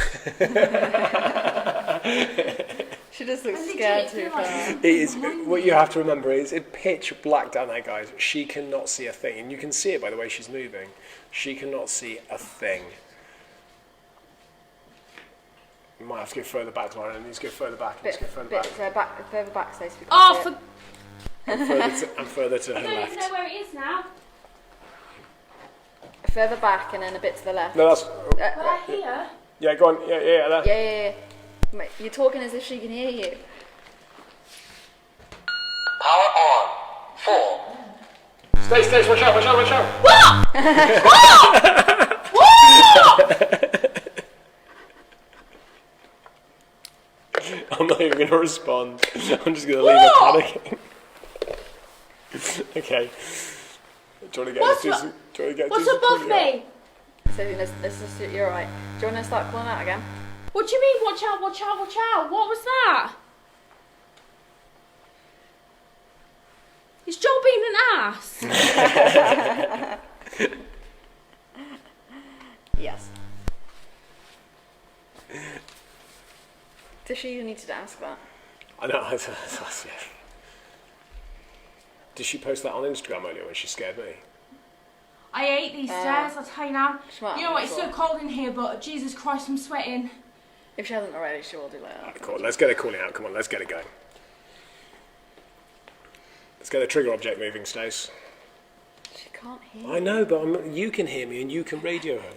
S1: She just looks
S3: I legit
S1: scared
S3: feel
S1: too
S3: like
S1: far.
S2: It is, what you have to remember is it's pitch black down there, guys. She cannot see a thing. And you can see it by the way she's moving. She cannot see a thing. You might have to go further back, Lauren. It needs to go further back. It needs to go further back.
S1: Further back, Stacey. we can't
S3: Oh,
S1: see it.
S2: And further to
S3: I
S2: her
S3: don't even know
S2: left.
S3: where it is now.
S1: Further back and then a bit to the left.
S2: No, that's...
S3: But here.
S2: Yeah, go on. Yeah, there.
S1: Yeah. Mate, you're talking as if she can hear you.
S4: Power on. 4.
S2: Stay, watch out. I'm not even going to respond. I'm just going to leave her panicking. Okay. Do you want to get
S3: What's above me?
S1: So you're right. Do you want to start calling out again?
S3: What do you mean? Watch out! What was that? Is Joel being an ass?
S1: Yes. Does she even need to ask that?
S2: I know. Yeah. Did she post that on Instagram earlier when she scared me?
S3: I hate these stairs, I'll tell you now. You know what, it's so
S1: sure.
S3: cold in here, but Jesus Christ, I'm sweating.
S1: If she hasn't already, she will do later.
S2: Alright, cool. Let's get her calling out. Come on, let's get it going. Let's get the trigger object moving, Stace.
S1: She can't hear.
S2: I know, but you can hear me and you can radio her.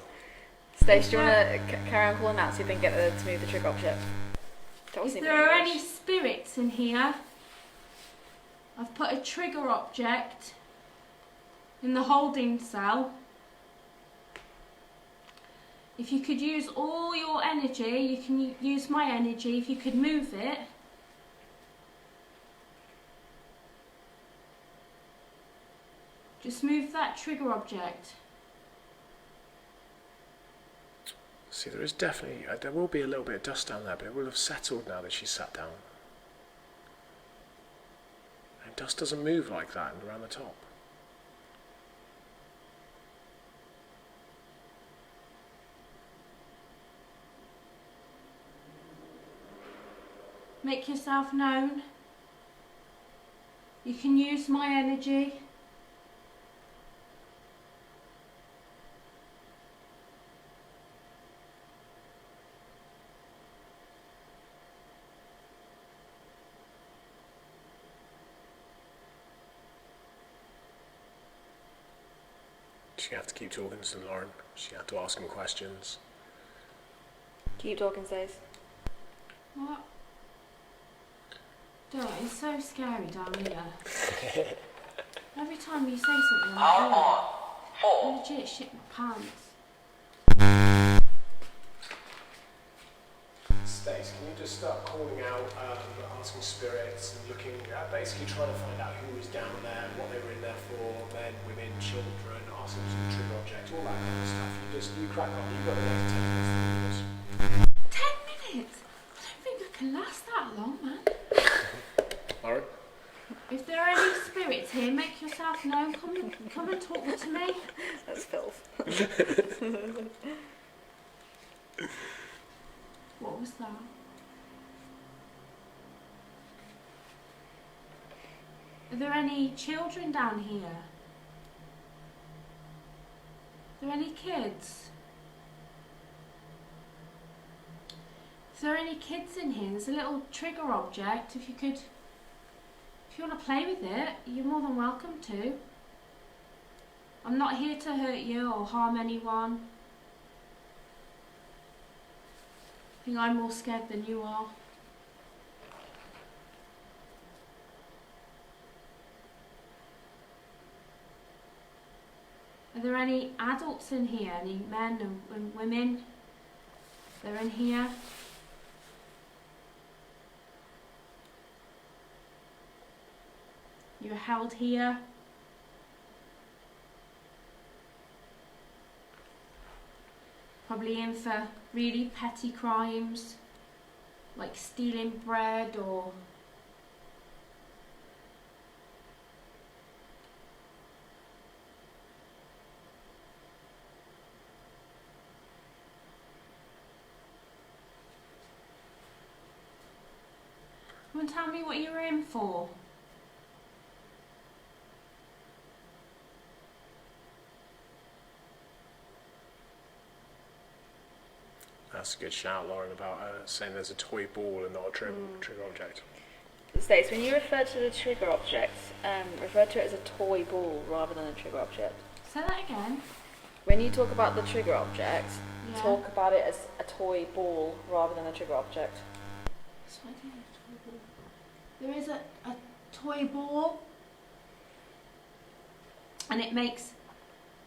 S1: Stace, do you want to carry on calling out so you can get her to move the trigger object? That
S3: If
S1: wasn't
S3: there
S1: even
S3: are
S1: English.
S3: any spirits in here, I've put a trigger object in the holding cell. If you could use all your energy, you can use my energy. If you could move it, just move that trigger object.
S2: See, there is definitely, there will be a little bit of dust down there, but it will have settled now that she's sat down. And dust doesn't move like that and around the top.
S3: Make yourself known. You can use my energy.
S2: She have to keep talking to Lauren. She had to ask him questions.
S1: Keep talking, Stace.
S3: What? Dude, it's so scary down here. Every time you say something,
S4: Power
S3: I
S4: on. 4.
S3: legit shit my pants.
S2: Stace, can you just start calling out, asking spirits and looking at basically trying to find out who was down there, what they were in there for, men, women, children, asking for the trigger object, all that kind of stuff. You crack on, you've got the next 10 minutes to do this.
S3: 10 minutes? I don't think I can last that long, man.
S2: Lauren?
S3: If there are any spirits here, make yourself known. Come and talk to me.
S1: That's filth.
S3: What was that? Are there any children down here? Are there any kids? Is there any kids in here? There's a little trigger object. If you want to play with it, you're more than welcome to. I'm not here to hurt you or harm anyone. I think I'm more scared than you are. Are there any adults in here? Any men and women? They're in here. You're held here. Probably in for really petty crimes, like stealing bread or tell me what you were in for?
S2: That's a good shout, Lauren, about saying there's a toy ball and not a trigger object.
S1: Stace, when you refer to the trigger object, refer to it as a toy ball rather than a trigger object.
S3: Say that again.
S1: When you talk about the trigger object,
S3: Yeah.
S1: talk about it as a toy ball rather than a trigger object.
S3: So I think it's a toy ball. There is a toy ball, and it makes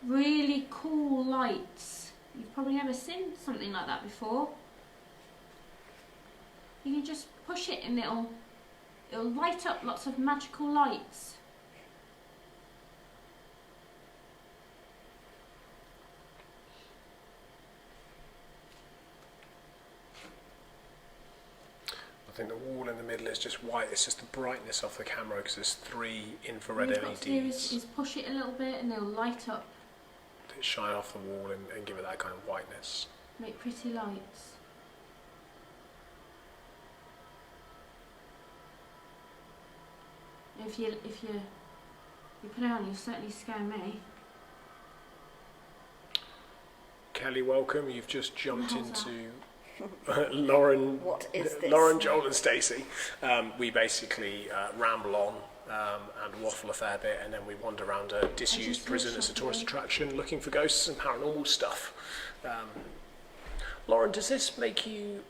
S3: really cool lights. You've probably never seen something like that before. You can just push it and it'll light up lots of magical lights.
S2: I think the wall in the middle is just white. It's just the brightness off the camera because there's 3 infrared
S3: All you've got to do
S2: LEDs
S3: is push it a little bit and it'll light up,
S2: that shine off the wall and give it that kind of whiteness.
S3: make pretty lights. If you put it on, you'll certainly scare me.
S2: Kelly, welcome. You've just jumped
S3: How's
S2: into Lauren.
S1: What is this?
S2: Lauren, Joel, and Stacey. We basically ramble on and waffle a fair bit, and then we wander around a disused
S3: just
S2: prison
S3: love
S2: as a tourist
S3: shopping.
S2: attraction, looking for ghosts and paranormal stuff. Lauren, does this make you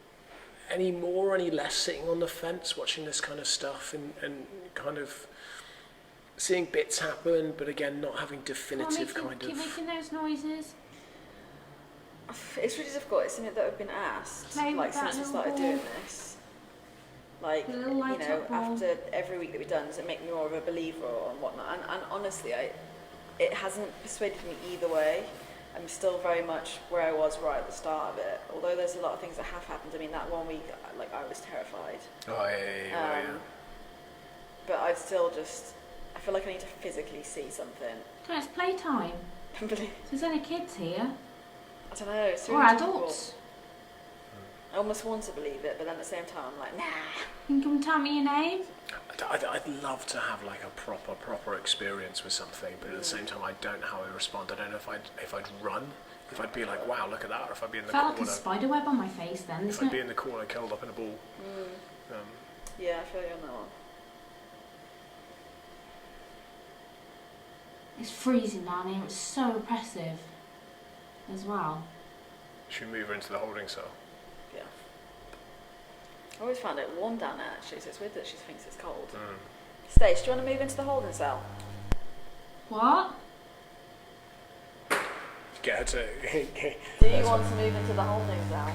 S2: any more or any less sitting on the fence watching this kind of stuff and kind of seeing bits happen, but again not having definitive
S3: Keep making those noises.
S1: It's really difficult. It's something that I've been asked
S3: Play with
S1: like
S3: that
S1: since we
S3: little
S1: started
S3: ball.
S1: doing this. Like,
S3: The
S1: you
S3: little light
S1: know,
S3: up ball.
S1: after every week that we've done, does it make me more of a believer and whatnot? And honestly, it hasn't persuaded me either way. I'm still very much where I was right at the start of it. Although there's a lot of things that have happened. I mean, that one week, like, I was terrified.
S2: Oh, yeah.
S1: But I still I feel like I need to physically see something.
S3: No, it's playtime. There's only kids here.
S1: I don't know. It's
S3: Or
S1: really difficult.
S3: adults.
S1: I almost want to believe it, but then at the same time, I'm like, nah.
S3: You can come tell me your name.
S2: I'd love to have like a proper experience with something, but at the same time, I don't know how I respond. I don't know if I'd run, if I'd be like, wow, look at that, or if I'd be in the
S3: Felt like
S2: corner.
S3: a spider web on my face then,
S2: If
S3: isn't
S2: I'd be
S3: it?
S2: in the corner curled up in a ball.
S1: Yeah, I feel you on that one.
S3: It's freezing down here. It's so oppressive as well.
S2: Should we move her into the holding cell?
S1: Yeah. I always found it warm down there actually, so it's weird that she thinks it's cold. Stace, do you want to move into the holding cell?
S3: What?
S2: Get her to.
S1: Do you want to move into the holding cell?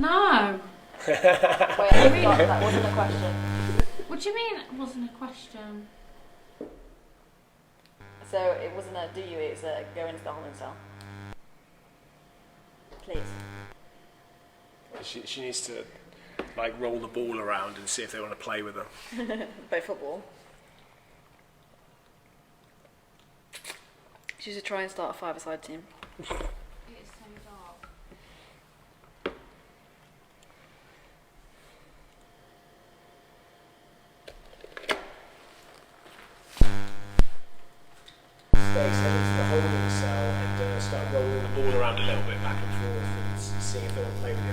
S3: No.
S1: Wait, I forgot, that wasn't a question.
S3: What do you mean it wasn't a question?
S1: So it wasn't a do you, it's a go into the holding cell. Please.
S2: She needs to like roll the ball around and see if they want to play with her.
S1: By football. She should try and start a 5-a-side team.
S3: It's so dark.
S2: Stace head into the holding cell and start rolling the ball around a little bit back and forth and seeing if they want to play with you.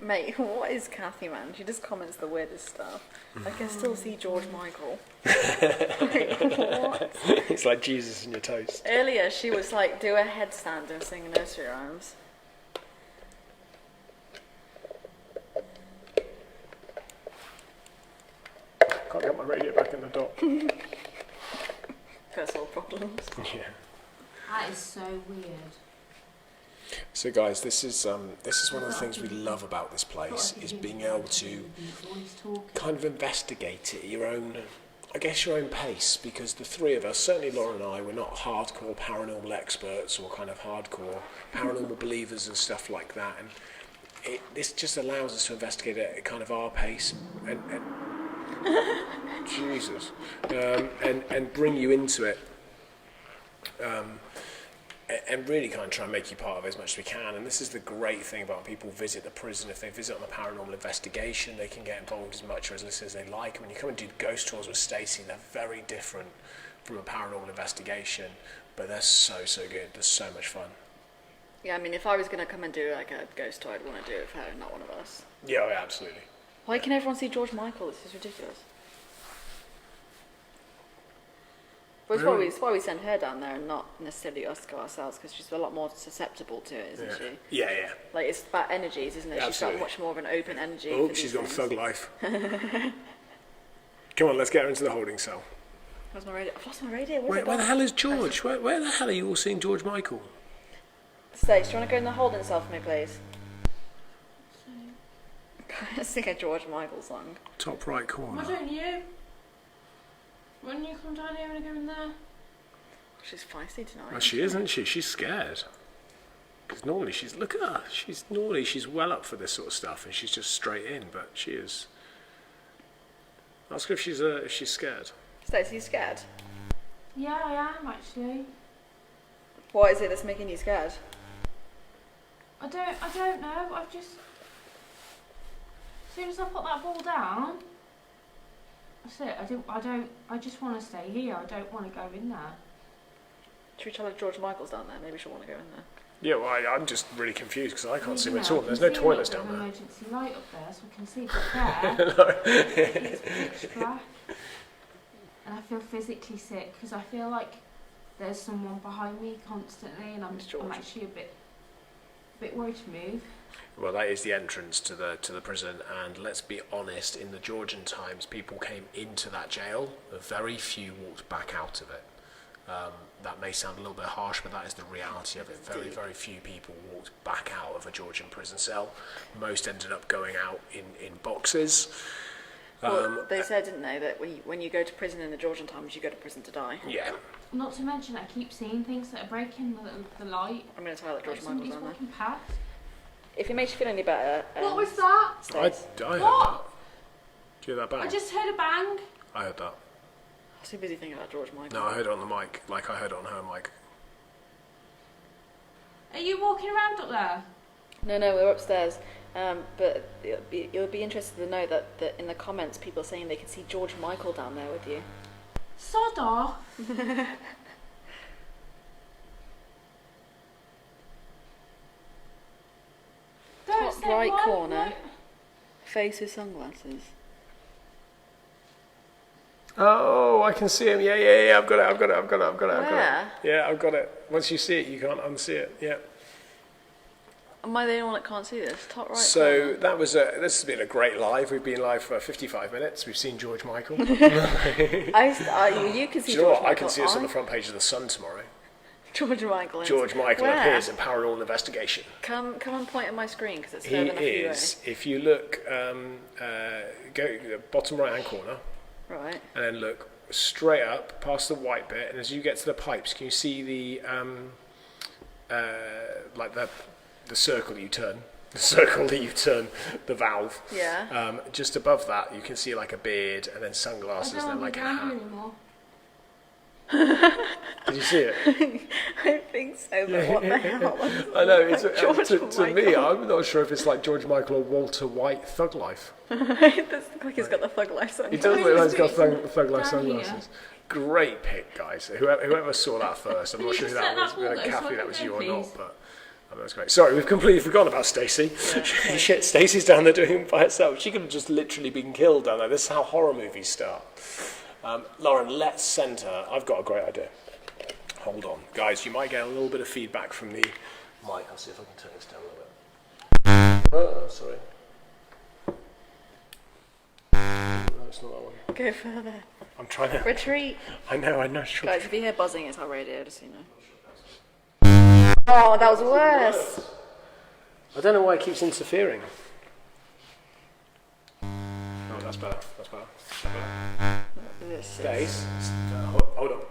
S1: Mate, what is Kathy, man? She just comments the weirdest stuff. I can still see George Michael. Like, what?
S2: It's like Jesus in your toast.
S1: Earlier, she was like, do a headstand and sing nursery rhymes.
S2: Can't get my radio back in the dock.
S1: First world problems.
S2: Yeah.
S3: That is so weird.
S2: So guys, this is one of the things we love about this place is being able to kind of investigate it at your own, I guess your own pace, because the three of us, certainly Lauren and I, we're not hardcore paranormal experts or kind of hardcore paranormal believers and stuff like that, and this just allows us to investigate it at kind of our pace and Jesus, and bring you into it. and really kind of try and make you part of it as much as we can. And this is the great thing about when people visit the prison. If they visit on the paranormal investigation, they can get involved as much or as little as they like. When you come and do ghost tours with Stacey, they're very different from a paranormal investigation, but they're so good. They're so much fun.
S1: Yeah, I mean, if I was going to come and do like a ghost tour, I'd want to do it with her, not one of us.
S2: Yeah, absolutely.
S1: Why can everyone see George Michael? This is ridiculous. Well, it's why we send her down there and not necessarily us go ourselves, because she's a lot more susceptible to it, isn't she?
S2: Yeah.
S1: Like, it's about energies, isn't it?
S2: Absolutely.
S1: She's got much more of an open energy.
S2: Oh, she's got thug life. Come on, let's get her into the holding cell.
S1: Where's my radio? I've lost my radio.
S2: Where the hell is George? Where the hell are you all seeing George Michael?
S1: Stace, do you want to go in the holding cell for me, please? Let's sing a George Michael song.
S2: Top right corner.
S3: Why don't you? Why don't you come down here and go in there?
S1: She's feisty tonight.
S2: Well, she isn't she? She's scared. Because normally look at her. She's well up for this sort of stuff, and she's just straight in. But she is. Ask her if she's scared.
S1: Stace, are you scared?
S3: Yeah, I am actually.
S1: What is it that's making you scared?
S3: I don't know. I've just. As soon as I put that ball down, that's it. I just want to stay here. I don't want to go in there.
S1: Should we tell her George Michael's down there? Maybe she'll want to go in there.
S2: Yeah, well, I'm just really confused because I can't see him at
S3: I
S2: all.
S3: can
S2: There's no
S3: see
S2: toilets
S3: a
S2: down there.
S3: emergency light up there, so I can see. But there, it's pitch black, and I feel physically sick because I feel like there's someone behind me constantly, and I'm actually a bit worried to move.
S2: Well, that is the entrance to the prison, and let's be honest, in the Georgian times, people came into that jail. Very few walked back out of it. That may sound a little bit harsh, but that is the reality of it. Very, very few people walked back out of a Georgian prison cell. Most ended up going out in boxes.
S1: Well, they said, didn't they, that when you go to prison in the Georgian times, you go to prison to die.
S2: Yeah.
S3: Not to mention, I keep seeing things that are breaking the light.
S1: I'm going to tell that George Michael's down there.
S3: Walking past.
S1: If it makes you feel any better...
S3: What was that?
S2: I heard that. Do you hear that bang?
S3: I just heard a bang.
S2: I heard that.
S1: I was too busy thinking about George Michael.
S2: No, I heard it on the mic, like I heard it on her mic.
S3: Are you walking around up there?
S1: No, we're upstairs. But you'll be interested to know that in the comments, people are saying they can see George Michael down there with you.
S3: Sod off.
S1: Top right corner, face with sunglasses.
S2: Oh, I can see him. Yeah. I've got it.
S1: Where?
S2: Yeah, I've got it. Once you see it, you can't unsee it. Yeah.
S1: Am I the only one that can't see this? Top right
S2: So
S1: corner.
S2: this has been a great live. We've been live for 55 minutes. We've seen George Michael.
S1: You can see
S2: Do you know
S1: George
S2: what?
S1: Michael.
S2: I can see us on the front page of the Sun tomorrow.
S1: George Michael.
S2: George Michael
S1: Where?
S2: appears in Paranormal Investigation.
S1: Come and point at my screen because it's
S2: He
S1: further enough
S2: is. If you look, go bottom right hand corner,
S1: right.
S2: and then look straight up past the white bit, and as you get to the pipes, can you see the like the circle that you turn? The circle that you turn the valve.
S1: Yeah.
S2: Just above that, you can see like a beard, and then sunglasses,
S3: I
S2: and then
S3: don't
S2: like a
S3: want to be
S2: hat.
S3: around anymore.
S2: Did you see it?
S1: I think so, but what the hell?
S2: I know. It's,
S1: George
S2: to me,
S1: Michael.
S2: I'm not sure if it's like George Michael or Walter White Thug Life.
S1: It does look like he's got the thug life on.
S2: He does look like he's got thug life
S3: Down here.
S2: sunglasses. Great pick, guys. Whoever saw that first, I'm
S3: Can
S2: not
S3: you
S2: sure who
S3: just
S2: that
S3: let
S2: was.
S3: that ball go so
S2: Kathy,
S3: I
S2: that
S3: can
S2: was
S3: go,
S2: you or not,
S3: please?
S2: but that was great. Sorry, we've completely forgotten about Stacey. Shit, Stacey's down there doing it by herself. She could have just literally been killed down there. This is how horror movies start. Lauren, let's send her. I've got a great idea. Hold on. Guys, you might get a little bit of feedback from the mic. I'll see if I can turn this down a little bit. Oh, sorry. No, it's not that one.
S1: Go further.
S2: I'm trying to...
S1: Retreat.
S2: I know. Sure.
S1: Guys, if you hear buzzing, it's our radio, just so you know. Oh, that was worse.
S2: I don't know why it keeps interfering. Oh, that's better.
S1: This is...
S2: Stace. Hold on.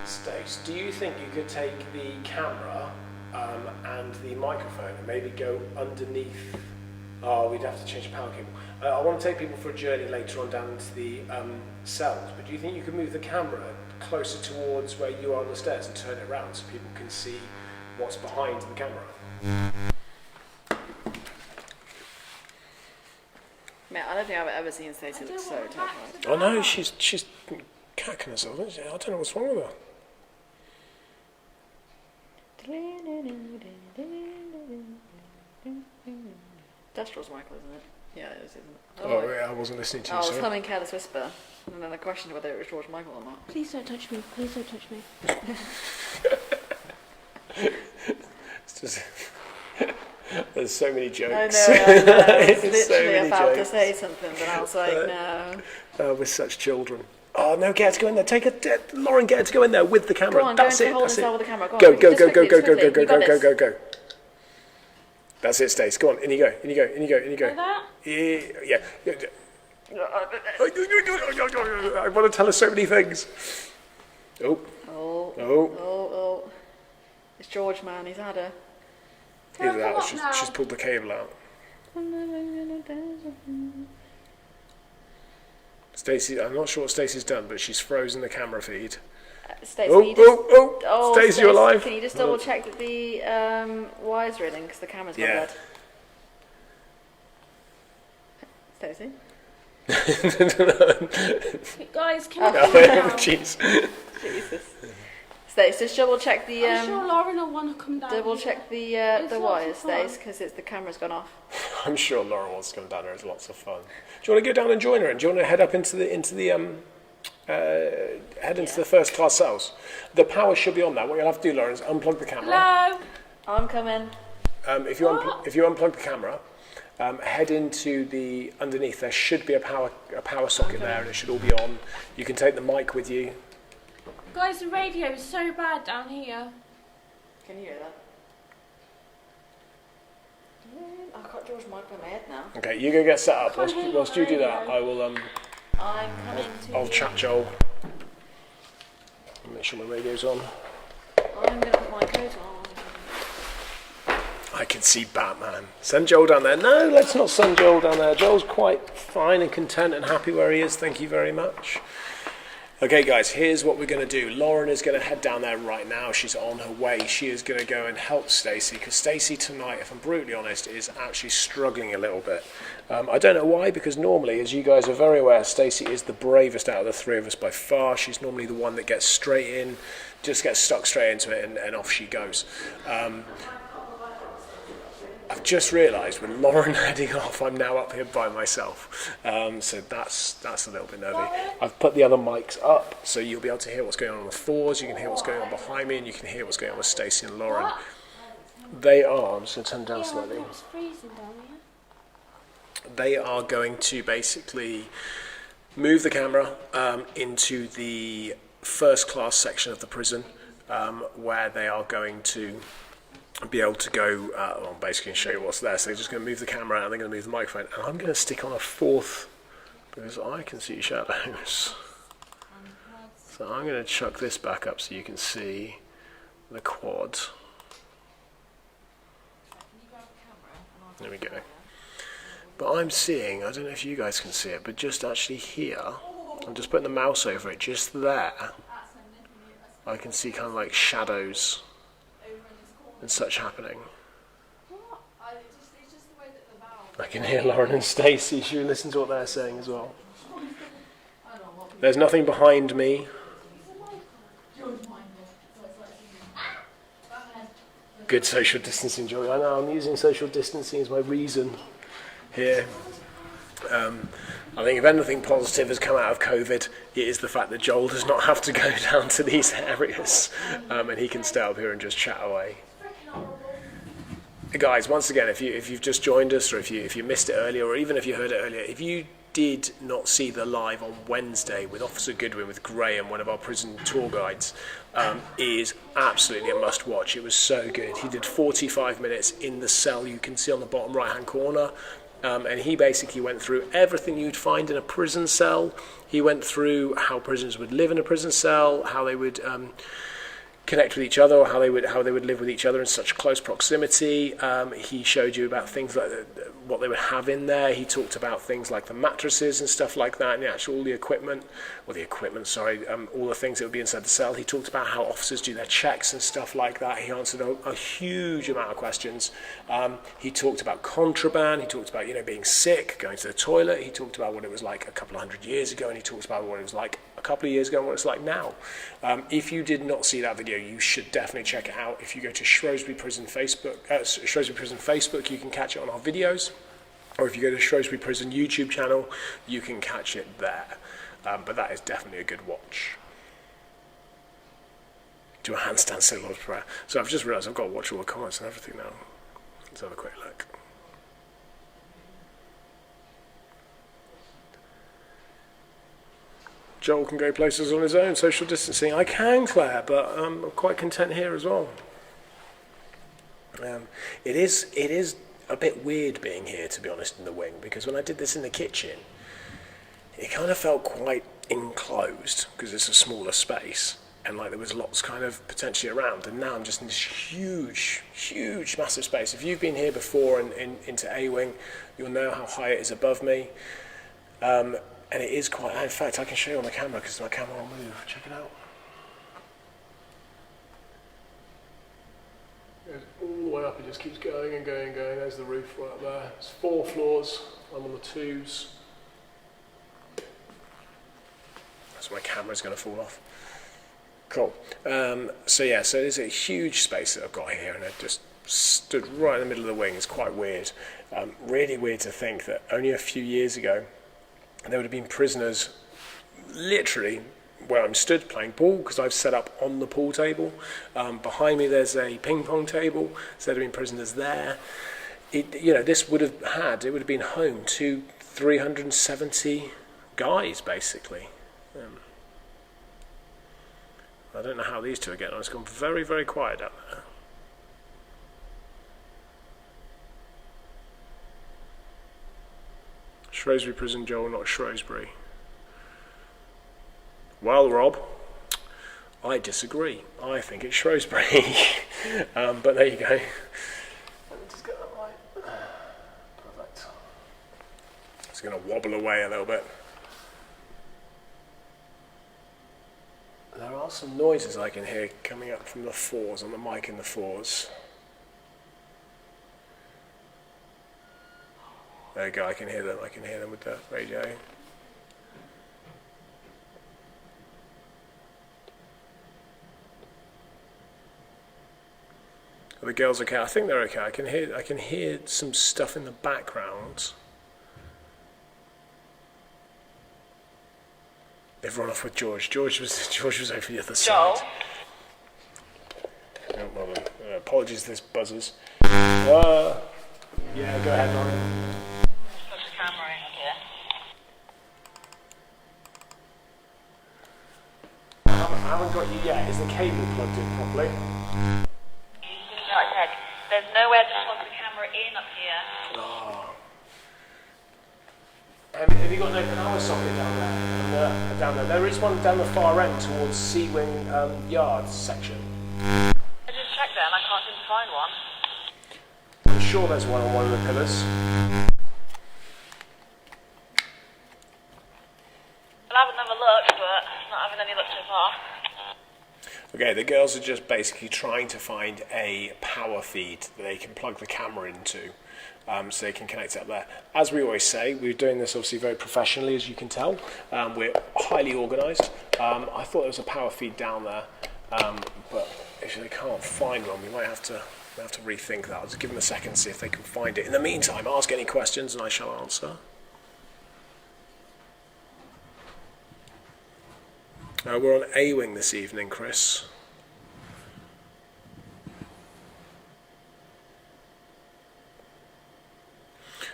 S2: Stace, do you think you could take the camera and the microphone and maybe go underneath? Oh, we'd have to change the power cable. I want to take people for a journey later on down into the cells, but do you think you could move the camera closer towards where you are on the stairs and turn it around so people can see what's behind the camera?
S1: Man, I don't think I've ever seen Stacey look so terrified.
S2: Oh no, she's cacking herself, isn't she? I don't know what's wrong with her.
S1: That's George Michael, isn't it? Yeah, it is, isn't it?
S2: Oh, yeah, I wasn't listening to you.
S1: I was
S2: sorry.
S1: humming Careless Whisper, and then I questioned whether it was George Michael or not.
S3: Please don't touch me. Please don't touch me.
S2: It's just there's so many jokes.
S1: I know.
S2: It's
S1: Literally
S2: so many
S1: about
S2: jokes.
S1: to say something, but I was like, no.
S2: We're such children. Oh no, get her to go in there. Lauren, get her to go in there with the camera.
S1: Go on,
S2: That's
S1: go
S2: it.
S1: into hold
S2: That's
S1: and start
S2: it.
S1: with the camera. Go on,
S2: Go.
S1: just quickly, just quickly. You got this.
S2: Go. That's it, Stace. Go on, in you go.
S3: Like that?
S2: Yeah. I want to tell her so many things. Oh.
S1: It's George, man. He's had her.
S2: Either that or
S3: Come on
S2: she's
S3: now.
S2: pulled the cable out. Stacey, I'm not sure what Stacey's done, but she's frozen the camera feed.
S1: Stacey, can you just...
S2: Stacey, you're alive.
S1: Can you just double check that the wire's reading because the camera's gone dead? Stacey?
S3: Guys, can I come down?
S2: Jeez.
S1: Jesus. Stace, just double check the
S3: I'm sure Lauren will want to come down.
S1: double
S3: here.
S1: check the
S3: It's
S1: wires,
S3: lots of fun.
S1: Stace, because the camera's gone off.
S2: I'm sure Lauren wants to come down there. It's lots of fun. Do you want to go down and join her? And do you want to head up into the first class cells? The power should be on that. What you'll have to do, Lauren, is unplug the camera.
S3: Hello.
S1: I'm coming.
S2: If you unplug the camera, head into the underneath. There should be a power socket there, and it should all be on. You can take the mic with you.
S3: Guys, the radio is so bad down here.
S1: Can you hear that? I've got George Michael in my head now.
S2: Okay, you go get set up.
S3: Can't hear
S2: Whilst you do that,
S3: radio.
S2: I will
S1: I'm coming to
S2: I'll
S1: you.
S2: chat Joel. Make sure my radio's on.
S1: I'm going to put my coat on.
S2: I can see Batman. Send Joel down there. No, let's not send Joel down there. Joel's quite fine and content and happy where he is. Thank you very much. Okay, guys, here's what we're going to do. Lauren is going to head down there right now. She's on her way. She is going to go and help Stacey because Stacey tonight, if I'm brutally honest, is actually struggling a little bit. I don't know why, because normally, as you guys are very aware, Stacey is the bravest out of the three of us by far. She's normally the one that gets straight in, just gets stuck straight into it, and off she goes. I've just realised with Lauren heading off, I'm now up here by myself. So that's a little bit nervy. I've put the other mics up, so you'll be able to hear what's going on the fours. You can hear what's going on behind me, and you can hear what's going on with Stacey and Lauren. They are. I'm just going to turn down slightly.
S3: It's freezing down here.
S2: They are going to basically move the camera into the first class section of the prison, where they are going to be able to go, basically show you what's there. So they're just going to move the camera out and they're going to move the microphone. And I'm going to stick on a fourth because I can see shadows. So I'm going to chuck this back up so you can see the quad. There we go. But I'm seeing, I don't know if you guys can see it, but just actually here, I'm just putting the mouse over it, just there, I can see kind of like shadows and such happening. I can hear Lauren and Stacey. Should we listen to what they're saying as well? There's nothing behind me. Good social distancing, Joey. I know I'm using social distancing as my reason here. I think if anything positive has come out of COVID, it is the fact that Joel does not have to go down to these areas and he can stay up here and just chat away. Guys, once again, if you've just joined us, or if you missed it earlier, or even if you heard it earlier, if you did not see the live on Wednesday with Officer Goodwin, with Graham, one of our prison tour guides, is absolutely a must watch. It was so good. He did 45 minutes in the cell, you can see on the bottom right hand corner, and he basically went through everything you'd find in a prison cell. He went through how prisoners would live in a prison cell, how they would connect with each other, or how they would live with each other in such close proximity. He showed you about things like what they would have in there. He talked about things like the mattresses and stuff like that, and all the equipment, all the things that would be inside the cell. He talked about how officers do their checks and stuff like that. He answered a huge amount of questions. He talked about contraband. He talked about being sick, going to the toilet. He talked about what it was like a couple of 100 years ago, and he talked about what it was like a couple of years ago and what it's like now. If you did not see that video, you should definitely check it out. If you go to Shrewsbury Prison Facebook, you can catch it on our videos. Or if you go to Shrewsbury Prison YouTube channel, you can catch it there. But that is definitely a good watch. Do a handstand sit Lord's Prayer. So I've just realised I've got to watch all the comments and everything now. Let's have a quick look. Joel can go places on his own, social distancing. I can, Claire, but I'm quite content here as well. It is a bit weird being here, to be honest, in the wing, because when I did this in the kitchen, it kind of felt quite enclosed because it's a smaller space, and like there was lots kind of potentially around, and now I'm just in this huge, massive space. If you've been here before and into A-wing, you'll know how high it is above me. And it is quite, in fact, I can show you on the camera because my camera will move. Check it out. It goes all the way up, it just keeps going and going and going. There's the roof right up there. It's 4 floors, I'm on the 2s. So my camera's going to fall off. Cool. So there's a huge space that I've got here, and it just stood right in the middle of the wing. It's quite weird. Really weird to think that only a few years ago, there would have been prisoners literally where I'm stood playing pool, because I've set up on the pool table. Behind me there's a ping pong table, so there'd have been prisoners there. This would have been home to 370 guys, basically. I don't know how these two are getting on. It's gone very, very quiet out there. Shrewsbury Prison, Joel, not Shrewsbury. Well, Rob, I disagree. I think it's Shrewsbury. But there you go. Let me just get that right. Perfect. It's going to wobble away a little bit. There are some noises I can hear coming up from the 4s, on the mic in the 4s. There you go, I can hear them with the radio. Are the girls okay? I think they're okay. I can hear some stuff in the background. They've run off with George. George was over the other side. No problem. Apologies, this buzzes. Yeah, go ahead, Lauren.
S5: Put the camera in here.
S2: I haven't got you yet. Is the cable plugged in properly?
S5: Like I said, there's nowhere to plug the camera in up here.
S2: Oh. Have you got no power socket down there? Down there. There is one down the far end towards C-Wing Yard section.
S5: I just checked there and I can't seem to find one.
S2: I'm sure there's one on one of the pillars.
S5: I'll have another look, but not having any luck so far.
S2: Okay, the girls are just basically trying to find a power feed that they can plug the camera into, so they can connect it up there. As we always say, we're doing this obviously very professionally, as you can tell. We're highly organised. I thought there was a power feed down there, but if they can't find one, we might have to rethink that. I'll just give them a second, see if they can find it. In the meantime, ask any questions and I shall answer. We're on A-Wing this evening, Chris.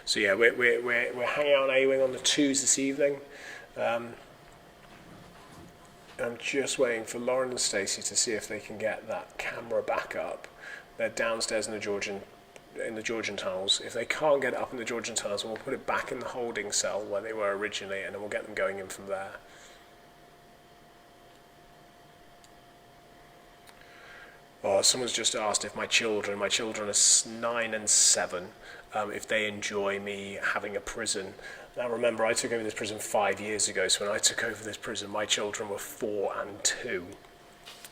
S2: So yeah, we're hanging out on A-Wing on the 2s this evening. I'm just waiting for Lauren and Stacey to see if they can get that camera back up. They're downstairs in the Georgian tunnels. If they can't get it up in the Georgian tunnels, we'll put it back in the holding cell where they were originally, and then we'll get them going in from there. Oh, someone's just asked if my children are 9 and 7, if they enjoy me having a prison. Now remember, I took over this prison 5 years ago, so when I took over this prison, my children were 4 and 2.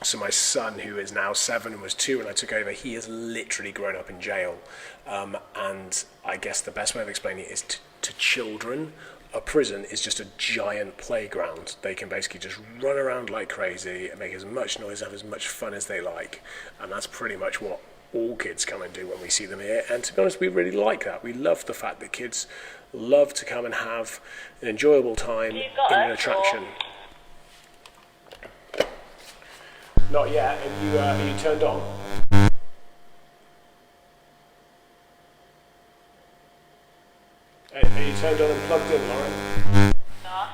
S2: So my son, who is now 7 and was 2 when I took over, he has literally grown up in jail. And I guess the best way of explaining it is to children, a prison is just a giant playground. They can basically just run around like crazy and make as much noise, have as much fun as they like. And that's pretty much what all kids come and do when we see them here. And to be honest, we really like that. We love the fact that kids love to come and have an enjoyable time in an attraction. Not yet. Are you turned on? Are you turned on and plugged in, Lauren?
S5: No.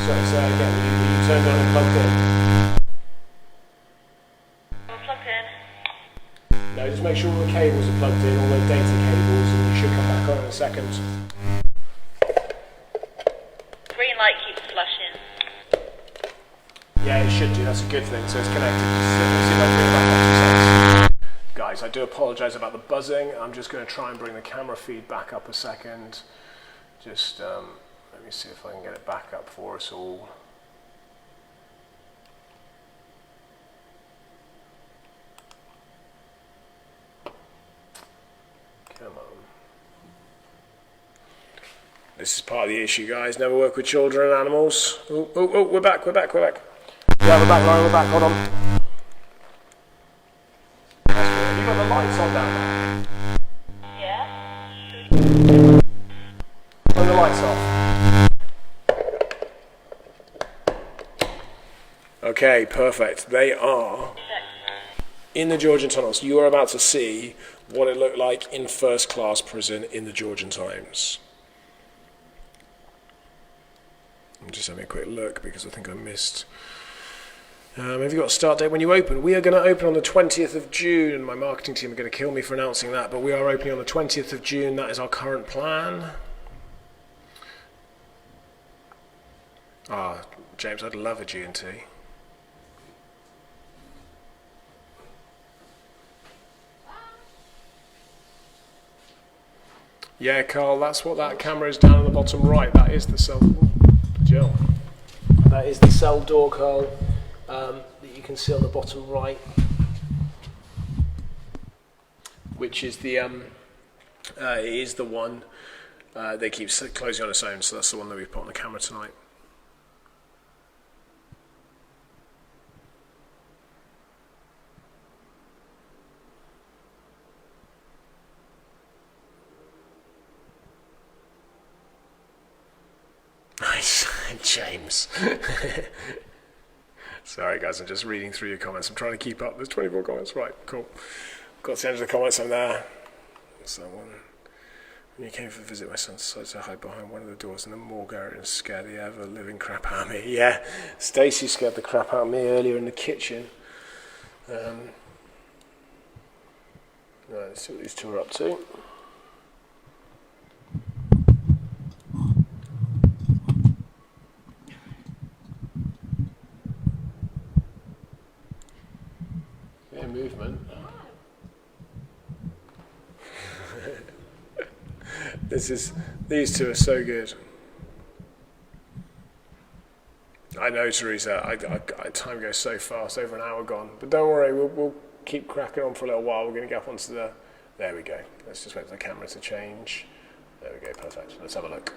S2: Sorry, say that again. Are you turned on and plugged in?
S5: We're plugged in.
S2: No, just make sure all the cables are plugged in, all the data cables, and you should come back on in a second.
S5: Green light keeps flashing.
S2: Yeah, it should do. That's a good thing. So it's connected. Let's see if I can bring it back up 2 seconds. Guys, I do apologise about the buzzing. I'm just going to try and bring the camera feed back up a second. Just let me see if I can get it back up for us all. Come on. This is part of the issue, guys. Never work with children and animals. Oh, we're back. Yeah, we're back, Lauren, we're back. Hold on. Have you got the lights on down there?
S5: Yeah.
S2: Turn the lights off. Okay, perfect. They are in the Georgian tunnels. You are about to see what it looked like in first class prison in the Georgian times. I'm just having a quick look because I think I missed. Have you got a start date when you open? We are going to open on the 20th of June. My marketing team are going to kill me for announcing that, but we are opening on the 20th of June. That is our current plan. James, I'd love a G&T. Yeah, Carl, that's what that camera is down on the bottom right. That is the cell. Jill. That is the cell door, Carl, that you can see on the bottom right, which is the it is the one they keep closing on its own. So that's the one that we've put on the camera tonight. Nice, James. Sorry guys, I'm just reading through your comments. I'm trying to keep up. There's 24 comments. Right, cool. Got to the end of the comments. I'm there. What's that one? When you came for a visit, my son decided to hide behind one of the doors in the morgue area and scare the ever-living crap out of me. Yeah, Stacey scared the crap out of me earlier in the kitchen. Right, let's see what these two are up to. Movement. These two are so good. I know, Teresa. Time goes so fast, over an hour gone. But don't worry, we'll keep cracking on for a little while. We're going to get up onto the. There we go. Let's just wait for the camera to change. There we go. Perfect. Let's have a look.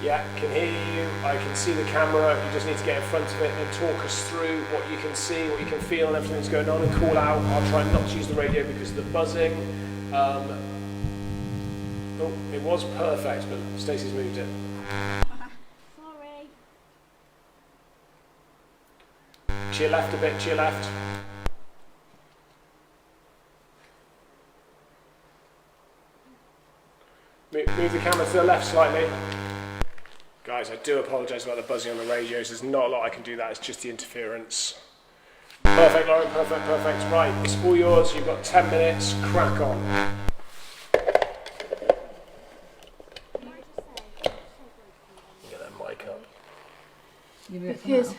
S2: Yeah, can hear you, I can see the camera, you just need to get in front of it and talk us through what you can see, what you can feel and everything that's going on and call out. I'll try not to use the radio because of the buzzing. It was perfect, but Stacey's moved it.
S3: Sorry.
S2: To your left a bit, to your left. Move the camera to the left slightly. Guys, I do apologise about the buzzing on the radios. There's not a lot I can do that. It's just the interference. Perfect, Lauren, perfect. Right, it's all yours. You've got 10 minutes. Crack on. Get that mic up.
S3: Because.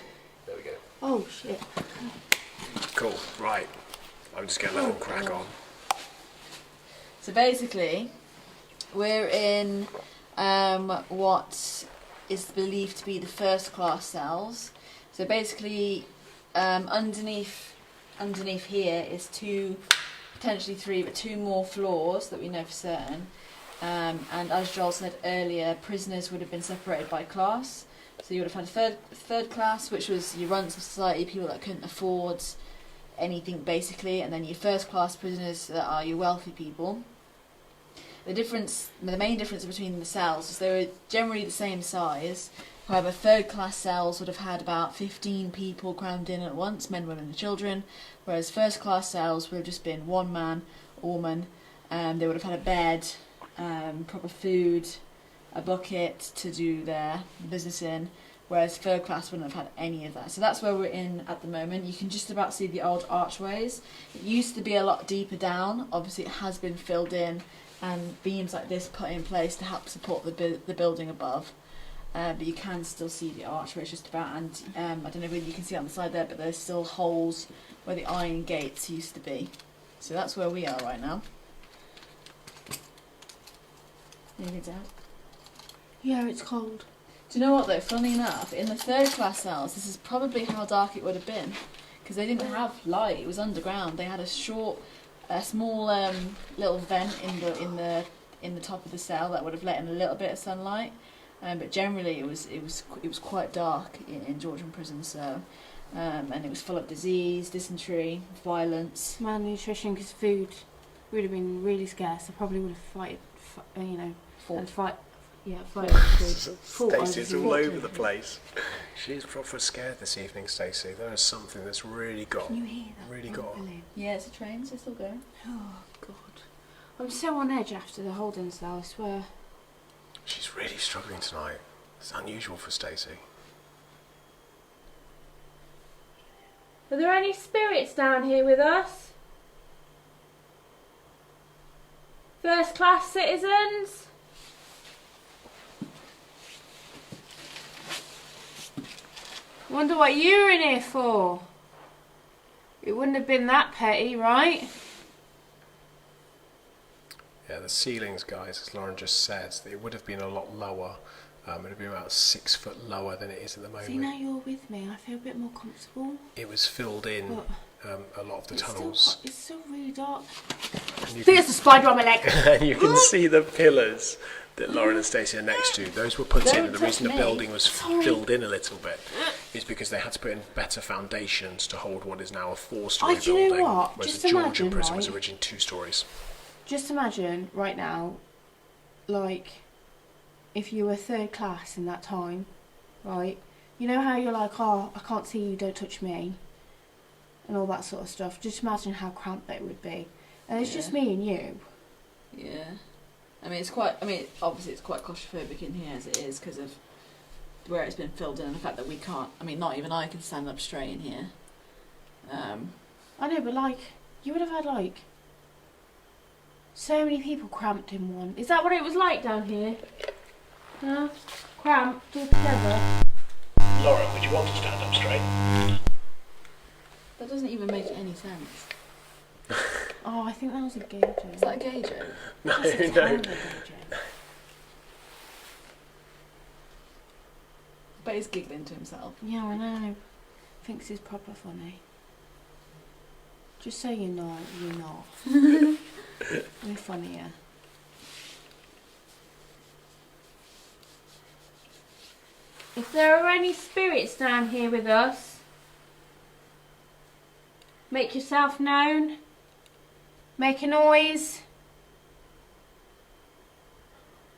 S2: There we go.
S3: Oh shit.
S2: Cool, right. I'm just going to let them crack on.
S1: So basically, we're in what is believed to be the first class cells. So basically, underneath here is potentially three, but two more floors that we know for certain. And as Joel said earlier, prisoners would have been separated by class. So you would have had a third class, which was your runs of society, people that couldn't afford anything basically, and then your first class prisoners that are your wealthy people. The main difference between the cells is they were generally the same size. However, third class cells would have had about 15 people crammed in at once, men, women and children, whereas first class cells would have just been one man or woman. They would have had a bed, proper food, a bucket to do their business in, whereas third class wouldn't have had any of that. So that's where we're in at the moment. You can just about see the old archways. It used to be a lot deeper down. Obviously it has been filled in and beams like this put in place to help support the building above. But you can still see the archways just about, and I don't know whether you can see on the side there, but there's still holes where the iron gates used to be. So that's where we are right now. Anything to add?
S3: Yeah, it's cold.
S1: Do you know what though, funny enough, in the third class cells, this is probably how dark it would have been, because they didn't have light, it was underground. They had a small little vent in the top of the cell that would have let in a little bit of sunlight, but generally it was quite dark in Georgian prison. So and it was full of disease, dysentery, violence,
S3: Malnutrition, because food would have been really scarce. I probably would have fight. Yeah, fight food.
S2: Stacey's all over the place. She's proper scared this evening, Stacey. There is something that's really got.
S3: Can you hear that?
S2: Really got.
S1: Yeah, it's a train, so it's still going.
S3: Oh God, I'm so on edge after the holding cell. I swear.
S2: She's really struggling tonight. It's unusual for Stacey.
S3: Are there any spirits down here with us? First class citizens? Wonder what you were in here for. It wouldn't have been that petty, right?
S2: Yeah, the ceilings, guys, as Lauren just said, it would have been a lot lower. It would have been about 6 foot lower than it is at the moment.
S3: See, now you're with me, I feel a bit more comfortable.
S2: It was filled in a lot of the tunnels.
S3: It's still really dark.
S2: There's
S3: a spider on my leg.
S2: And you can see the pillars that Lauren and Stacey are next to. Those were put in, and the reason the building was filled in a little bit is because they had to put in better foundations to hold what is now a 4-storey
S3: do you know
S2: building,
S3: what?
S2: whereas
S3: Just
S2: the Georgian
S3: imagine,
S2: prison was
S3: right?
S2: originally 2 stories.
S3: Just imagine right now, like, if you were third class in that time, right? You know how you're like, oh, I can't see you, don't touch me, and all that sort of stuff. Just imagine how cramped it would be. And it's just me and you.
S1: Yeah. Obviously it's quite claustrophobic in here as it is because of where it's been filled in and the fact that we can't, not even I can stand up straight in here.
S3: I know, but like, you would have had like so many people cramped in one. Is that what it was like down here? Huh? Cramped all together?
S2: Lauren, would you want to stand up straight?
S1: That doesn't even make any sense.
S3: Oh, I think that was a gay joke.
S1: Is that a gay joke?
S2: No,
S3: That's a
S2: no.
S3: terrible gay joke.
S1: But he's giggling to himself.
S3: Yeah, I know. Thinks he's proper funny. Just so you know, you're not. We're funnier. If there are any spirits down here with us, make yourself known. Make a noise.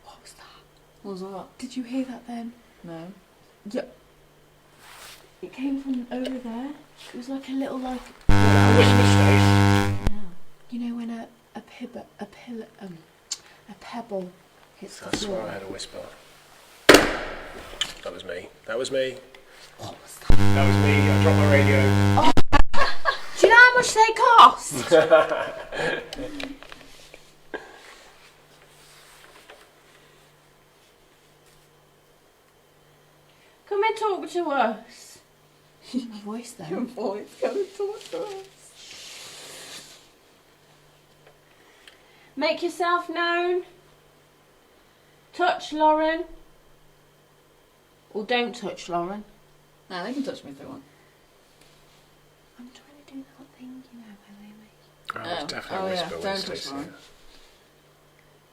S3: What was that?
S1: What was that?
S3: Did you hear that then?
S1: No.
S3: Yeah. It came from over there. It was like a little like.
S2: Whisper
S3: You know when a pebble hits the
S2: That's
S3: floor.
S2: where I had a whisper. That was me. That was me.
S3: What was that?
S2: That was me. I dropped my radio.
S3: say cost? Come and talk to us. My voice though.
S1: Your voice, come and talk to us.
S3: Make yourself known. Touch Lauren. Or don't touch Lauren.
S1: Nah, they can touch me if they want.
S3: I'm trying to do that thing, you know, where they make.
S2: Oh, it's definitely
S1: yeah,
S2: whisper
S1: don't
S2: when
S1: touch
S2: Stacey.
S1: Lauren.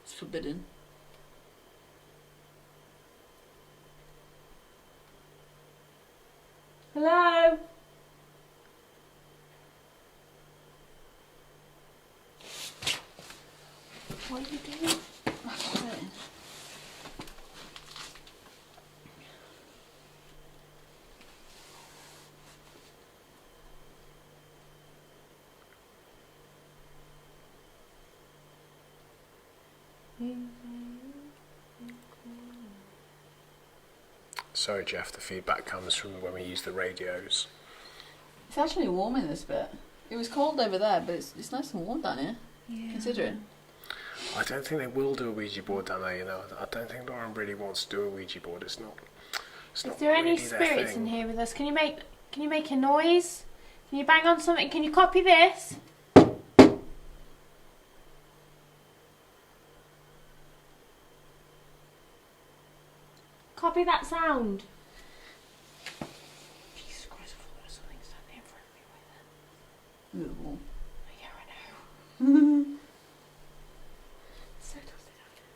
S1: It's forbidden.
S3: Hello? What are you doing?
S2: Sorry, Jeff, the feedback comes from when we use the radios.
S1: It's actually warm in this bit. It was cold over there, but it's nice and warm down here.
S3: Yeah.
S1: Considering.
S2: I don't think they will do a Ouija board down there, you know. I don't think Lauren really wants to do a Ouija board. It's not
S3: Is there any
S2: really their
S3: spirits
S2: thing.
S3: in here with us? Can you make a noise? Can you bang on something? Can you copy this? Copy that sound. Jesus Christ, I thought there was something standing in front of me right then.
S1: Ooh.
S3: Yeah, I know. So dusty down here.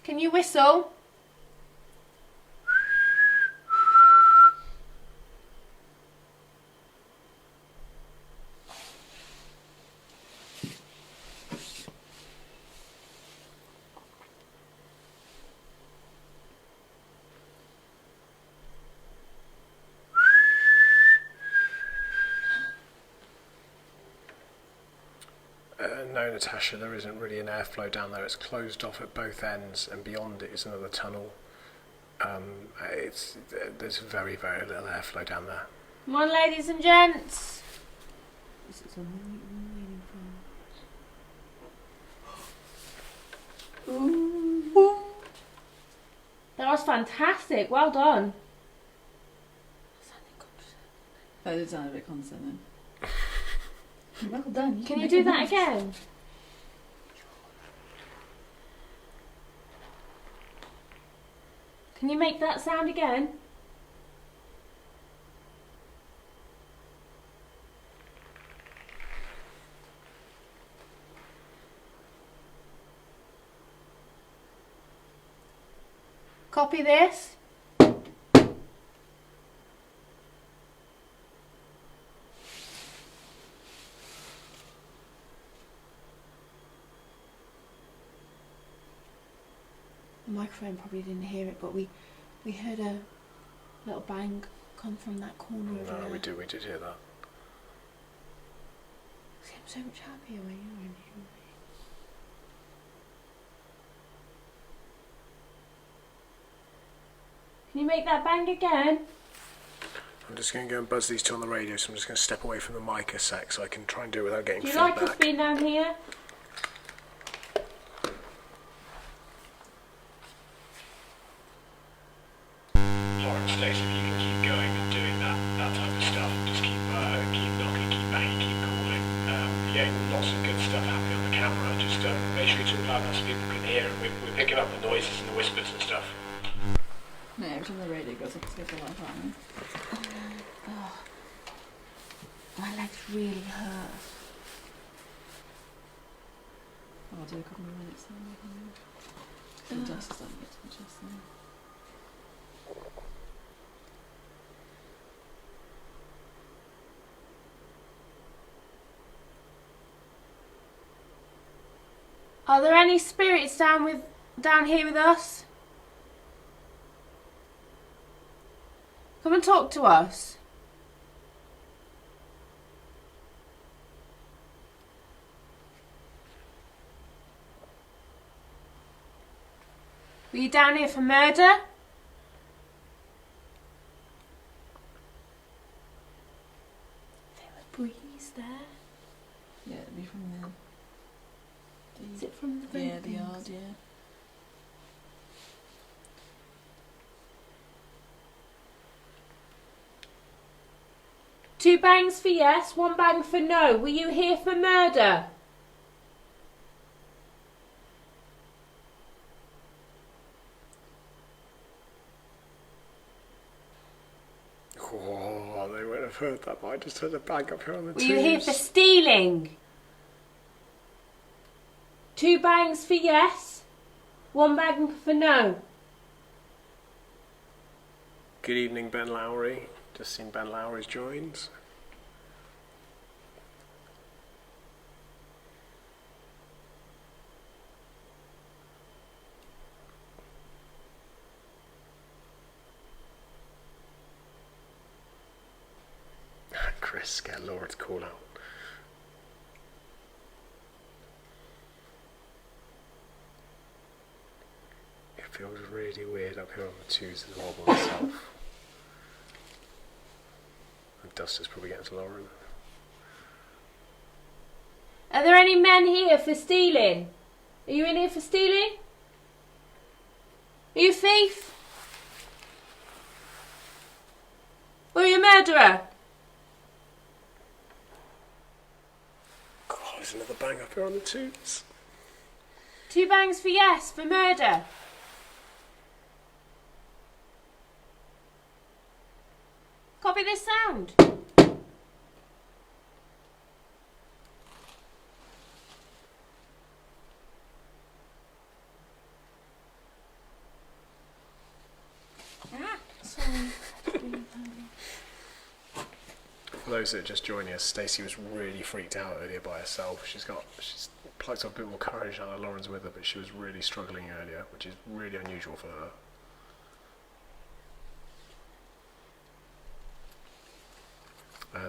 S3: Can you whistle?
S2: No, Natasha, there isn't really an airflow down there. It's closed off at both ends, and beyond it is another tunnel. There's very, very little airflow down there.
S3: Come on, ladies and gents. This is That was fantastic. Well done.
S1: That did sound a bit concerning. Well done.
S3: Can you do that again? Can you make that sound again? Copy this. The microphone probably didn't hear it, but we heard a little bang come from that corner over there.
S2: No, we did hear that.
S3: See, I'm so much happier when you're in here. Can you make that bang again?
S2: I'm just going to go and buzz these two on the radio, so I'm just going to step away from the mic a sec so I can try and do it without getting
S3: Do you
S2: feedback.
S3: like us being down here?
S2: Lauren, Stacey, if you can keep going and doing that type of stuff, just keep knocking, keep banging, keep calling. Yeah, lots of good stuff happening on the camera. Just make sure you talk loud enough so people can hear, and we're picking up the noises and the whispers and stuff.
S1: No, every time the radio goes up, it's going to like that.
S3: Oh, my legs really hurt.
S1: I'll do a couple more minutes then. The dust is starting to get to my chest now.
S3: Are there any spirits down here with us? Come and talk to us. Were you down here for murder? Is it from the
S1: Yeah, the yard, yeah.
S3: Two bangs for yes, one bang for no. Were you here for murder?
S2: Oh, they wouldn't have heard that, but I just heard a bang up here on the
S3: Were you here for stealing? Two bangs for yes, one bang for no.
S2: Good evening, Ben Lowry. Just seen Ben Lowry's joined. Chris, get Laura to call out. It feels really weird up here on the twos as well by myself. And dust is probably getting to Lauren.
S3: Are there any men here for stealing? Are you in here for stealing? Are you a thief? Or are you a murderer?
S2: God, there's another bang up here on the twos.
S3: Two bangs for yes, for murder. Copy this sound.
S2: For those that are just joining us, Stacey was really freaked out earlier by herself. She's plucked up a bit more courage now that Lauren's with her, but she was really struggling earlier, which is really unusual for her.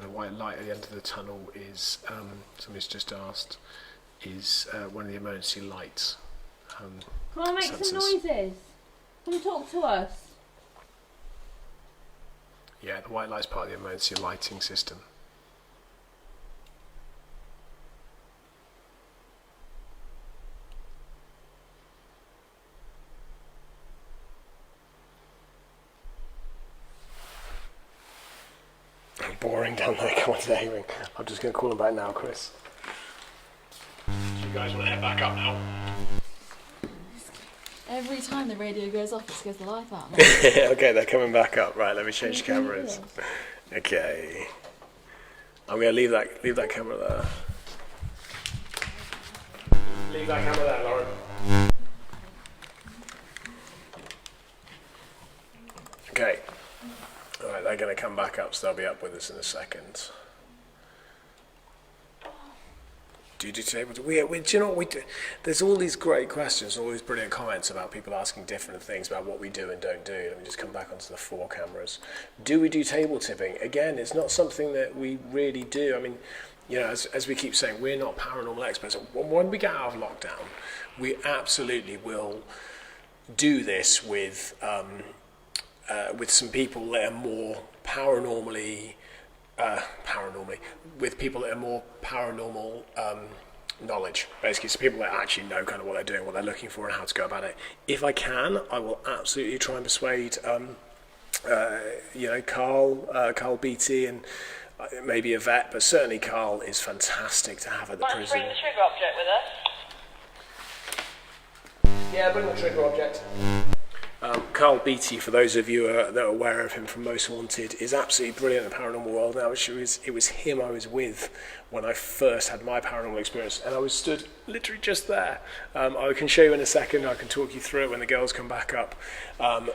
S2: The white light at the end of the tunnel is, somebody's just asked, is one of the emergency lights.
S3: Come on, make
S2: sensors.
S3: some noises. Come talk to us.
S2: Yeah, the white light's part of the emergency lighting system. Boring down there, come on, saving. I'm just going to call him back now, Chris. Do you guys want to head back up now?
S1: Every time the radio goes off, it scares the life out of me.
S2: Okay, they're coming back up. Right, let me change cameras. Okay. I'm going to leave that camera there. Leave that camera there, Lauren. Okay. Alright, they're going to come back up, so they'll be up with us in a second. Do you do table? Do you know what we do? There's all these great questions, all these brilliant comments about people asking different things about what we do and don't do. Let me just come back onto the 4 cameras. Do we do table tipping? Again, it's not something that we really do. I mean, you know, as we keep saying, we're not paranormal experts. When we get out of lockdown, we absolutely will do this with some people that are more with people that are more paranormal knowledge, basically, so people that actually know kind of what they're doing, what they're looking for, and how to go about it. If I can, I will absolutely try and persuade, Carl Beatty, and maybe a vet, but certainly Carl is fantastic to have at the prison.
S5: Bring the trigger object with us.
S2: Yeah, bring the trigger object. Carl Beatty, for those of you that are aware of him from Most Wanted, is absolutely brilliant in the paranormal world. Now, it was him I was with when I first had my paranormal experience, and I was stood literally just there. I can show you in a second. I can talk you through it when the girls come back up.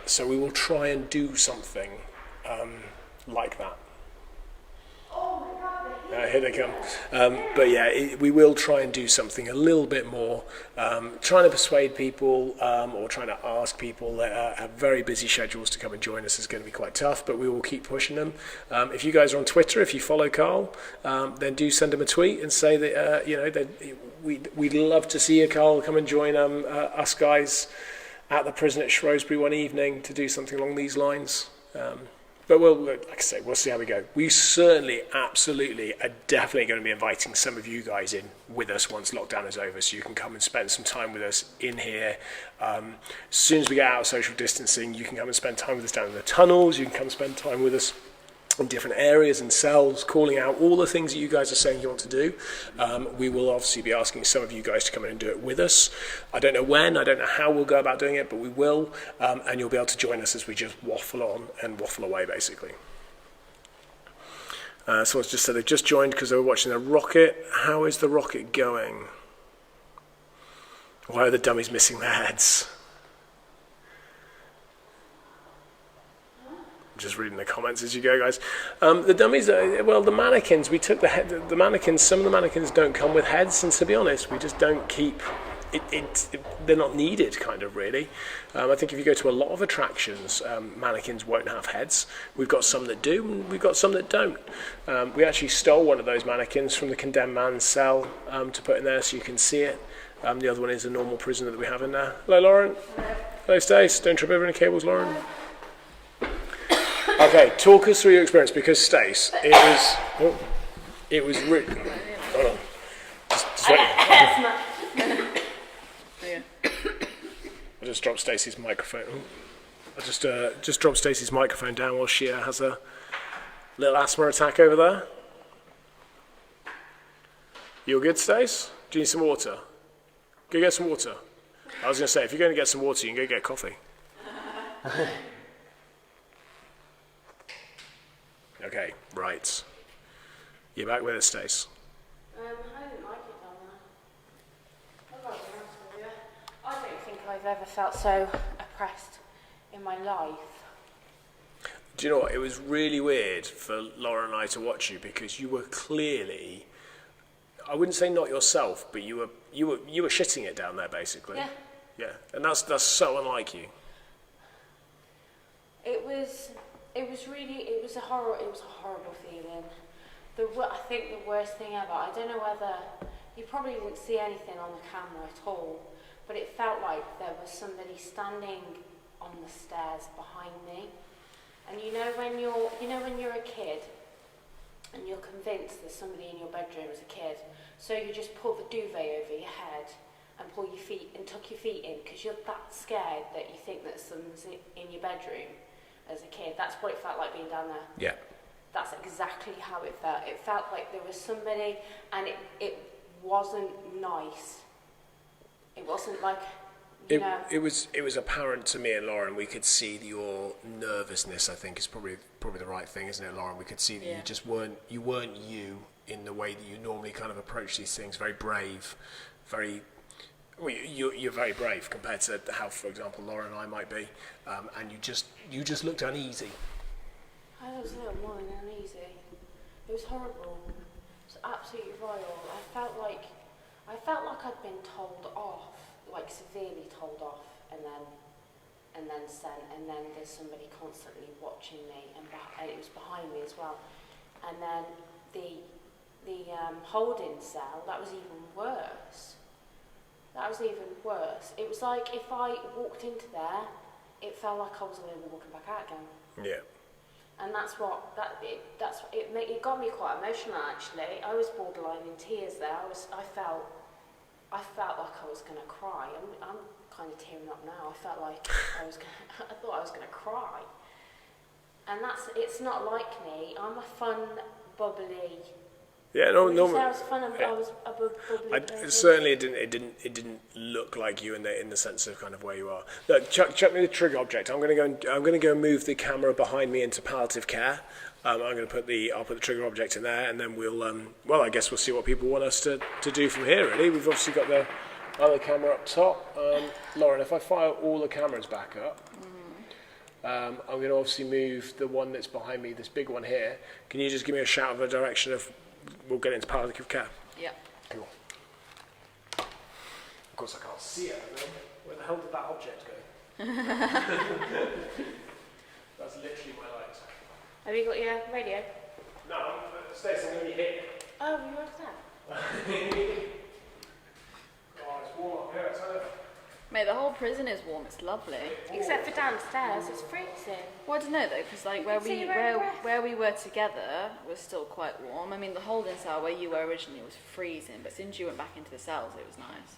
S2: So we will try and do something like that. Here they come. But yeah, we will try and do something a little bit more. Trying to persuade people or trying to ask people that have very busy schedules to come and join us is going to be quite tough, but we will keep pushing them. If you guys are on Twitter, if you follow Carl, then do send him a tweet and say that, we'd love to see you, Carl, come and join us guys at the prison at Shrewsbury one evening to do something along these lines. But like I say, we'll see how we go. We certainly, absolutely, are definitely going to be inviting some of you guys in with us once lockdown is over, so you can come and spend some time with us in here. As soon as we get out of social distancing, you can come and spend time with us down in the tunnels. You can come spend time with us in different areas and cells, calling out all the things that you guys are saying you want to do. We will obviously be asking some of you guys to come in and do it with us. I don't know when, I don't know how we'll go about doing it, but we will, and you'll be able to join us as we just waffle on and waffle away, basically. Someone's just said they've just joined because they were watching the rocket. How is the rocket going? Why are the dummies missing their heads? Just reading the comments as you go, guys. The dummies, the mannequins, we took the mannequins, some of the mannequins don't come with heads, and to be honest, we just don't keep, they're not needed, kind of, really. I think if you go to a lot of attractions, mannequins won't have heads. We've got some that do, and we've got some that don't. We actually stole one of those mannequins from the condemned man's cell to put in there so you can see it. The other one is a normal prisoner that we have in there. Hello, Lauren. Hello, Stace. Don't trip over any cables, Lauren. Okay, talk us through your experience, because Stace, it was really. Hold on. Just wait. I just dropped Stacey's microphone. I just dropped Stacey's microphone down while she has a little asthma attack over there. You all good, Stace? Do you need some water? Go get some water. I was going to say, if you're going to get some water, you can go get coffee. Okay, right. You're back with us, Stace.
S3: I didn't like it down there. I've got to be honest with you. I don't think I've ever felt so oppressed in my life.
S2: Do you know what? It was really weird for Laura and I to watch you, because you were clearly, I wouldn't say not yourself, but you were shitting it down there, basically.
S3: Yeah.
S2: Yeah, and that's so unlike you.
S3: It was a horrible feeling. I think the worst thing ever, I don't know whether, you probably didn't see anything on the camera at all, but it felt like there was somebody standing on the stairs behind me. And you know when you're a kid and you're convinced there's somebody in your bedroom as a kid, so you just pull the duvet over your head and pull your feet and tuck your feet in because you're that scared that you think that someone's in your bedroom. As a kid, that's what it felt like being down there.
S2: Yeah.
S3: That's exactly how it felt. It felt like there was somebody, and it wasn't nice. It wasn't like, you know.
S2: It was apparent to me and Lauren. We could see your nervousness. I think is probably the right thing, isn't it, Lauren? We could see that you just weren't you in the way that you normally kind of approach these things. Very brave, very. Well, you're very brave compared to how, for example, Laura and I might be, and you just looked uneasy.
S3: I was a little more than uneasy. It was horrible. It was absolutely vile. I felt like I'd been told off, like severely told off, and then sent, and then there's somebody constantly watching me, and it was behind me as well, and then the holding cell, that was even worse. That was even worse. It was like if I walked into there, it felt like I was going to be walking back out again.
S2: Yeah.
S3: And it got me quite emotional, actually. I was borderline in tears there. I felt like I was going to cry. I'm kind of tearing up now. I felt like I thought I was going to cry. And it's not like me. I'm a fun, bubbly.
S2: Yeah, no.
S3: I was fun. I was a bubbly person.
S2: Certainly, it didn't look like you in the sense of kind of where you are. Look, chuck me the trigger object. I'm going to go move the camera behind me into palliative care. I'll put the trigger object in there, and then we'll I guess we'll see what people want us to do from here. Really, we've obviously got the other camera up top. Lauren, if I fire all the cameras back up. I'm going to obviously move the one that's behind me, this big one here. Can you just give me a shout of the direction of? We'll get into palliative care.
S1: Yeah.
S2: Cool. Of course, I can't see it. Where the hell did that object go? That's literally my light.
S3: Have you got your radio?
S2: No, Stacey, I'm going to be here.
S3: Oh, you wrote that?
S2: Oh, it's warm up here, I tell you.
S1: Mate, the whole prison is warm. It's lovely.
S3: Except for downstairs, it's freezing.
S1: Well, I don't know though, because like where we were together was still quite warm. I mean, the holding cell where you were originally was freezing, but since you went back into the cells, it was nice.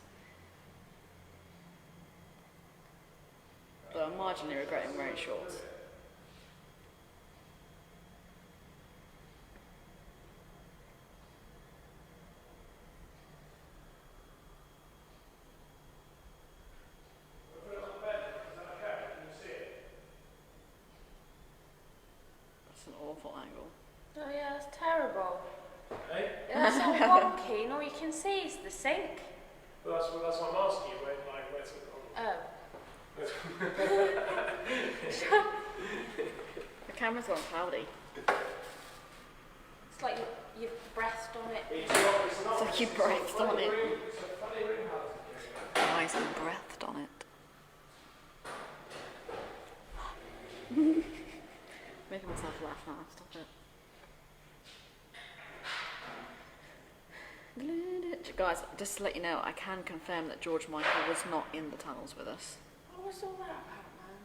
S1: But I'm marginally regretting wearing shorts. That's an awful angle.
S3: Oh yeah, that's terrible.
S2: Hey?
S3: Yeah, that's all wonky, and all you can see is the sink.
S2: Well, that's what I'm asking you. Where's the
S3: Oh.
S1: The camera's gone cloudy.
S3: It's like you've breathed on it.
S2: It's not.
S1: So you breathed on it.
S2: It's a funny room.
S1: Nice and breathed on it. Making myself laugh now, stop it. Guys, just to let you know, I can confirm that George Michael was not in the tunnels with us.
S3: What was all that about, man?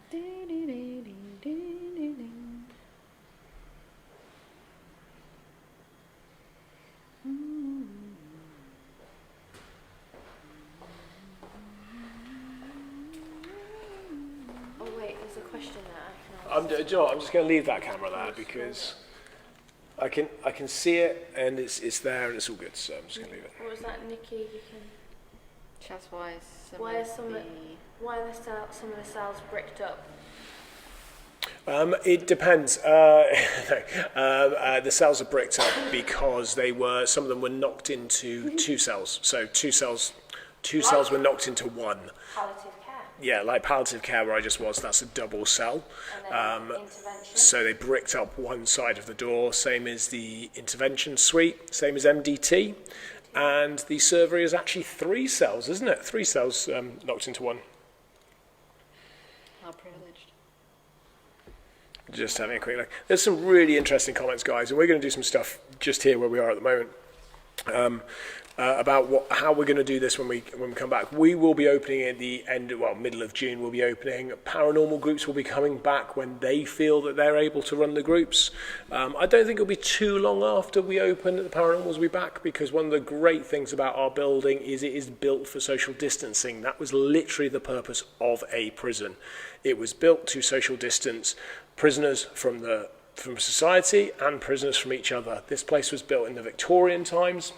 S3: Oh wait, there's a question there.
S2: I'm just going to leave that camera there because I can see it and it's there and it's all good. So I'm just going to leave it.
S3: What was that, Nikki? You can.
S1: Chest-wise,
S3: Why are some of the cells bricked up?
S2: It depends. The cells are bricked up because some of them were knocked into two cells. So two cells were knocked into one.
S3: Palliative care.
S2: Yeah, like palliative care where I just was, that's a double cell.
S3: And then intervention.
S2: So they bricked up one side of the door, same as the intervention suite, same as MDT. And the surgery is actually 3 cells, isn't it? 3 cells knocked into one.
S1: How privileged.
S2: Just having a quick look. There's some really interesting comments, guys, and we're going to do some stuff just here where we are at the moment. About how we're going to do this when we come back. We will be opening at the middle of June. We'll be opening. Paranormal groups will be coming back when they feel that they're able to run the groups. I don't think it'll be too long after we open that the paranormals will be back, because one of the great things about our building is it is built for social distancing. That was literally the purpose of a prison. It was built to social distance prisoners from society and prisoners from each other. This place was built in the Victorian times,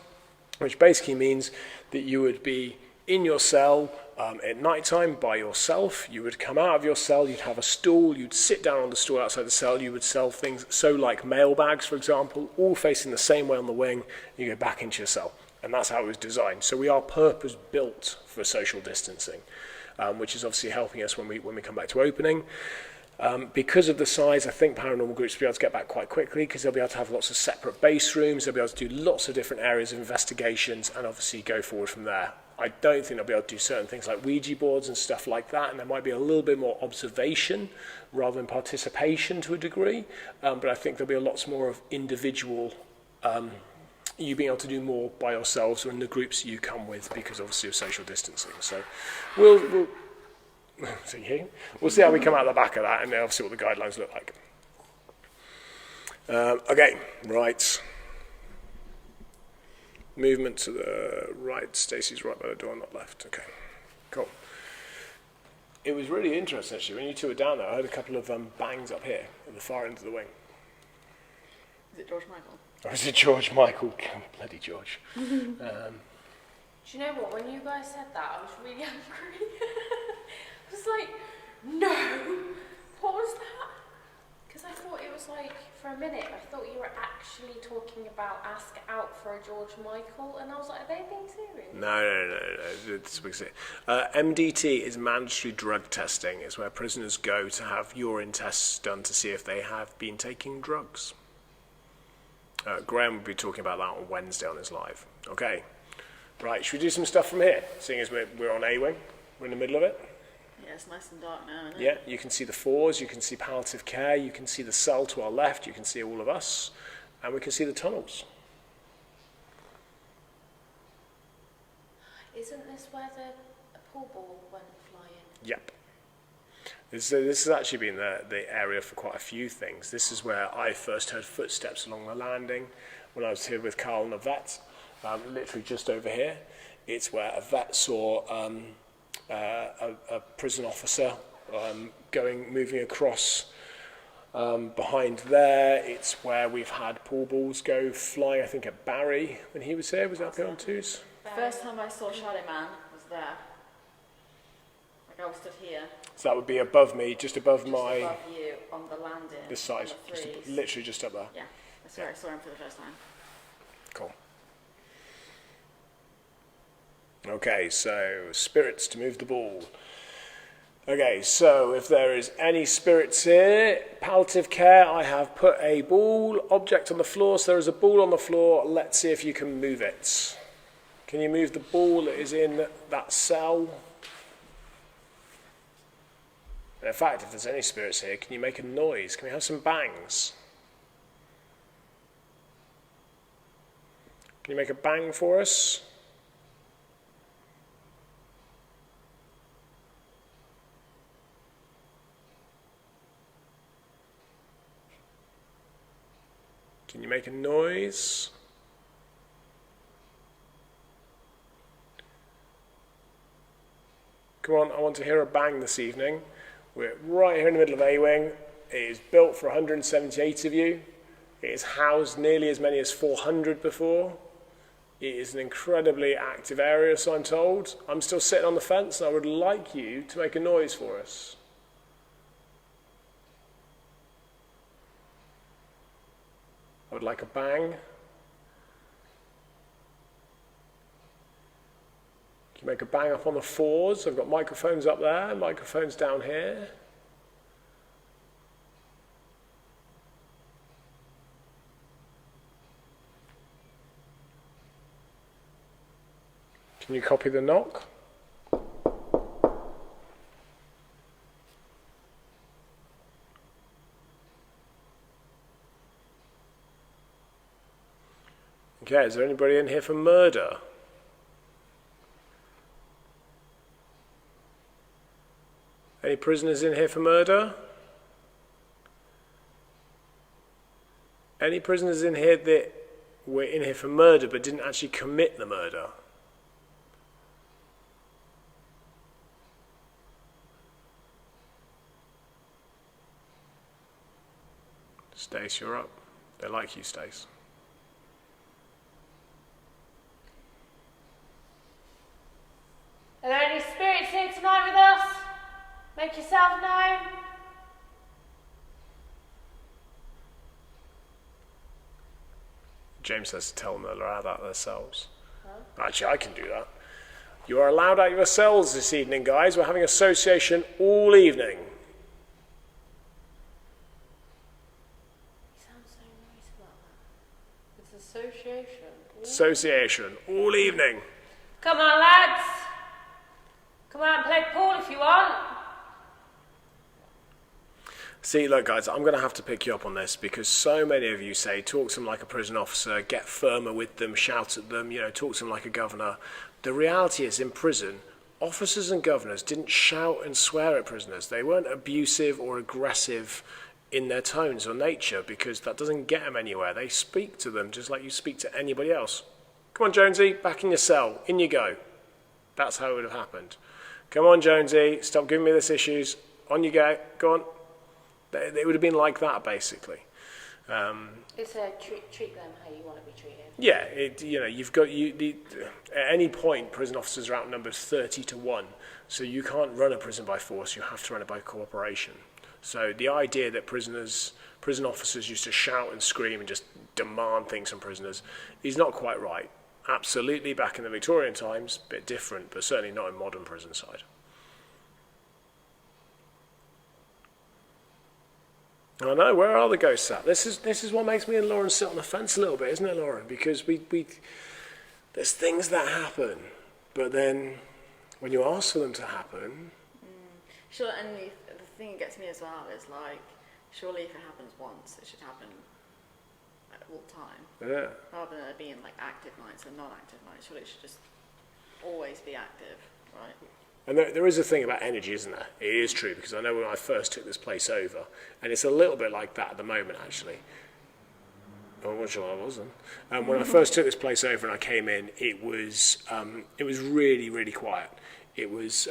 S2: which basically means that you would be in your cell at night time by yourself. You would come out of your cell, you'd have a stool, you'd sit down on the stool outside the cell, you would sell things, so like mail bags, for example, all facing the same way on the wing, you go back into your cell. And that's how it was designed. So we are purpose-built for social distancing, which is obviously helping us when we come back to opening. Because of the size, I think paranormal groups will be able to get back quite quickly, because they'll be able to have lots of separate base rooms, they'll be able to do lots of different areas of investigations and obviously go forward from there. I don't think they'll be able to do certain things like Ouija boards and stuff like that, and there might be a little bit more observation rather than participation to a degree, but I think there'll be lots more of individual, you being able to do more by yourselves or in the groups you come with, because obviously of social distancing. So we'll see how we come out the back of that, and then obviously what the guidelines look like. Okay, right. Movement to the right. Stacey's right by the door, not left. Okay, cool. It was really interesting, actually. When you two were down there, I heard a couple of bangs up here at the far end of the wing.
S1: Is it George Michael?
S2: Or is it George Michael? Bloody George.
S3: Do you know what? When you guys said that, I was really angry. I was like, no! What was that? Because I thought it was like, for a minute, I thought you were actually talking about ask out for a George Michael, and I was like, are they being serious?
S2: No. MDT is mandatory drug testing. It's where prisoners go to have urine tests done to see if they have been taking drugs. Graham will be talking about that on Wednesday on his live. Okay. Right, should we do some stuff from here, seeing as we're on A-Wing? We're in the middle of it.
S1: Yeah, it's nice and dark now, isn't it?
S2: Yeah, you can see the floors, you can see palliative care, you can see the cell to our left, you can see all of us, and we can see the tunnels.
S3: Isn't this where the pool ball went flying?
S2: Yep. This has actually been the area for quite a few things. This is where I first heard footsteps along the landing when I was here with Carl and a vet, literally just over here. It's where a vet saw a prison officer moving across behind there. It's where we've had pool balls go flying, I think at Barry when he was here. Was that up on twos?
S1: The first time I saw Shadow Man was there. Like I was stood here.
S2: So that would be above me, just above
S1: Just
S2: my...
S1: above you on the landing.
S2: This side,
S1: on the threes.
S2: literally just up there.
S1: Yeah, that's where I saw him for the first time.
S2: Cool. Okay, so spirits to move the ball. Okay, so if there is any spirits here, palliative care, I have put a ball object on the floor. So there is a ball on the floor. Let's see if you can move it. Can you move the ball that is in that cell? In fact, if there's any spirits here, can you make a noise? Can we have some bangs? Can you make a bang for us? Can you make a noise? Come on, I want to hear a bang this evening. We're right here in the middle of A-Wing. It is built for 178 of you. It has housed nearly as many as 400 before. It is an incredibly active area, so I'm told. I'm still sitting on the fence, and I would like you to make a noise for us. I would like a bang. Can you make a bang up on the fours? I've got microphones up there, microphones down here. Can you copy the knock? Okay, is there anybody in here for murder? Any prisoners in here for murder? Any prisoners in here that were in here for murder but didn't actually commit the murder? Stace, you're up. They like you, Stace.
S3: Are there any spirits here tonight with us? Make yourself known.
S2: James says to tell them they're allowed out of their cells. Huh? Actually, I can do that. You are allowed out of your cells this evening, guys. We're having association all evening.
S3: You sound so nice about that. It's association.
S2: Association all evening.
S3: Come on, lads. Come out and play pool if you want.
S2: See, look, guys, I'm going to have to pick you up on this because so many of you say talk to them like a prison officer, get firmer with them, shout at them, talk to them like a governor. The reality is, in prison, officers and governors didn't shout and swear at prisoners. They weren't abusive or aggressive in their tones or nature because that doesn't get them anywhere. They speak to them just like you speak to anybody else. Come on, Jonesy, back in your cell. In you go. That's how it would have happened. Come on, Jonesy, stop giving me this issues. On you go. Go on. It would have been like that, basically.
S3: It's a treat them how you want to be treated.
S2: Yeah, you've got at any point prison officers are outnumbered 30-1, so you can't run a prison by force. You have to run it by cooperation. So the idea that prison officers used to shout and scream and just demand things from prisoners is not quite right. Absolutely, back in the Victorian times, a bit different, but certainly not in modern prison side. I know, where are the ghosts at? This is what makes me and Lauren sit on the fence a little bit, isn't it, Lauren? Because we there's things that happen, but then when you ask for them to happen...
S1: Sure, and the thing that gets me as well is like, surely if it happens once, it should happen all the time.
S2: Yeah.
S1: Rather than it being like active nights and non-active nights, surely it should just always be active, right?
S2: And there is a thing about energy, isn't there? It is true, because I know when I first took this place over, and it's a little bit like that at the moment, actually. I'm not sure I wasn't. When I first took this place over and I came in, it was really, really quiet. It was,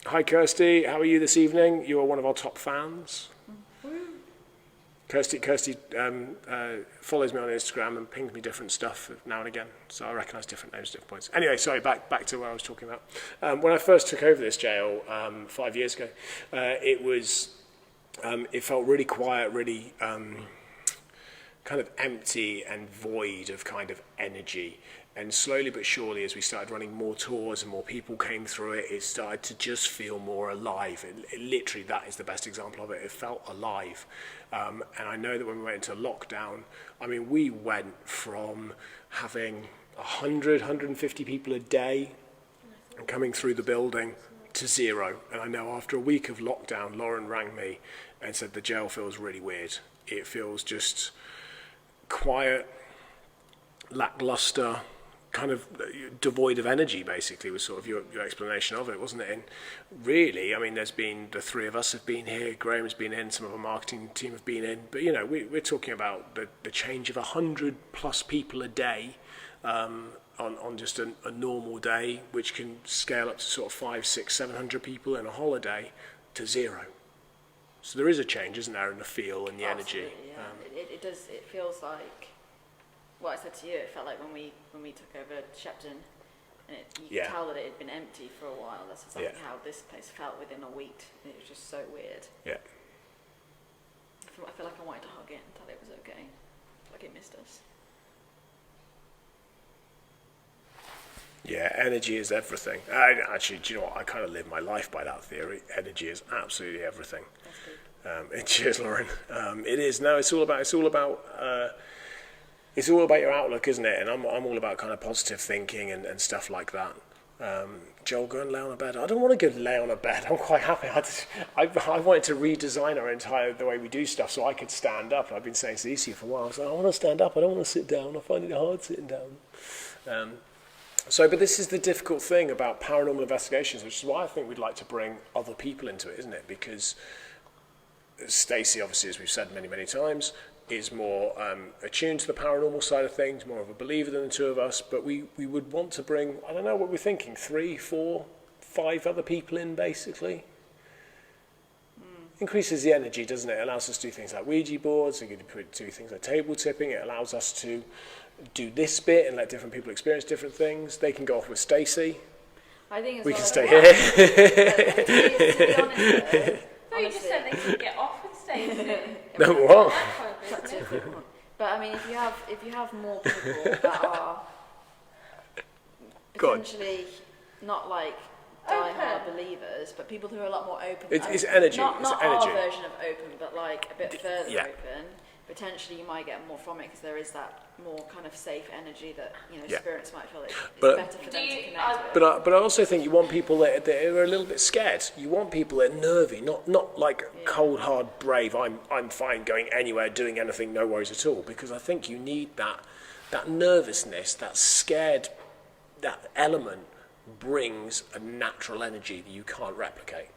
S2: hi Kirsty, how are you this evening? You are one of our top fans. Kirsty follows me on Instagram and pings me different stuff now and again, so I recognise different names, different points. Anyway, sorry, back to where I was talking about. When I first took over this jail 5 years ago, it felt really quiet, really kind of empty and void of kind of energy. And slowly but surely, as we started running more tours and more people came through it, it started to just feel more alive. It literally, that is the best example of it. It felt alive. And I know that when we went into lockdown, I mean, we went from having 100, 150 people a day coming through the building to zero. And I know after a week of lockdown, Lauren rang me and said the jail feels really weird. It feels just quiet, lackluster, kind of devoid of energy, basically, was sort of your explanation of it, wasn't it? And really, I mean, there's been, the three of us have been here, Graham's been in, some of our marketing team have been in, but, you know, we're talking about the change of 100 plus people a day on just a normal day, which can scale up to sort of 500, 600, 700 people in a holiday to zero. So there is a change, isn't there, in the feel and the energy.
S1: Yeah. It does. It feels like what I said to you. It felt like when we took over Shepton, and you could tell that it had been empty for a while. That's exactly how this place felt within a week. It was just so weird.
S2: Yeah.
S1: I feel like I wanted to hug it and tell it was okay. Like it missed us.
S2: Yeah, energy is everything. Actually, do you know what? I kind of live my life by that theory. Energy is absolutely everything. Cheers, Lauren. It is. No, it's all about your outlook, isn't it? And I'm all about kind of positive thinking and stuff like that. Joel, go and lay on a bed. I don't want to go lay on a bed. I'm quite happy. I wanted to redesign the way we do stuff so I could stand up. I've been saying to Stacey for a while, so I want to stand up. I don't want to sit down. I find it hard sitting down. But this is the difficult thing about paranormal investigations, which is why I think we'd like to bring other people into it, isn't it? Because Stacey, obviously, as we've said many, many times, is more attuned to the paranormal side of things, more of a believer than the two of us, but we would want to bring, I don't know what we're thinking, 3, 4, 5 other people in, basically. Increases the energy, doesn't it? It allows us to do things like Ouija boards, it can do things like table tipping, it allows us to do this bit and let different people experience different things. They can go off with Stacey.
S1: I think
S2: we can stay here.
S1: To be honest,
S3: no, you just said they could get off with Stacey.
S2: No, what?
S1: But I mean, if you have more people that are potentially not like die-hard believers, but people who are a lot more open.
S2: It's energy.
S1: Not
S2: it's
S1: our
S2: energy.
S1: version of open, but like a bit further open. Potentially, you might get more from it because there is that more kind of safe energy that spirits might feel it's better for them to connect with.
S2: But I also think you want people that are a little bit scared. You want people that are nervy, not like cold, hard, brave. I'm fine going anywhere, doing anything, no worries at all. Because I think you need that nervousness, that scared, that element brings a natural energy that you can't replicate.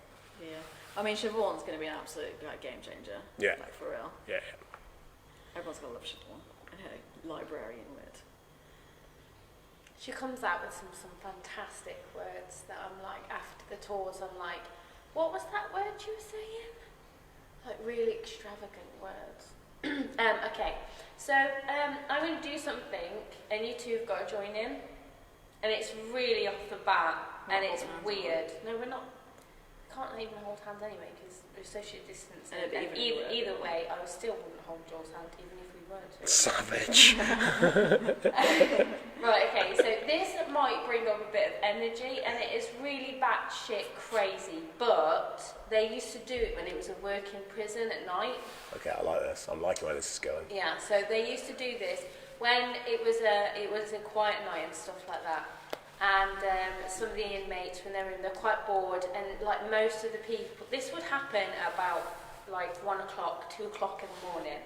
S1: Yeah, I mean, Siobhan's going to be an absolute game changer.
S2: Yeah,
S1: like for real.
S2: Yeah.
S1: Everyone's going to love Siobhan and her librarian wit.
S3: She comes out with some fantastic words that I'm like, after the tours, I'm like, what was that word you were saying? Like really extravagant words. Okay, so I'm going to do something and you two have got to join in. And it's really off the bat and it's weird. No, we're not. Can't even hold hands anyway because we're social distancing. And either way, I still wouldn't hold Joel's hand even if we were to.
S2: Savage.
S3: Right, okay, so this might bring up a bit of energy and it is really batshit crazy, but they used to do it when it was a working prison at night.
S2: Okay, I like this. I'm liking where this is going.
S3: Yeah, so they used to do this when it was a quiet night and stuff like that. And some of the inmates, when they're quite bored, and like most of the people, this would happen at about like 1 o'clock, 2 o'clock in the morning,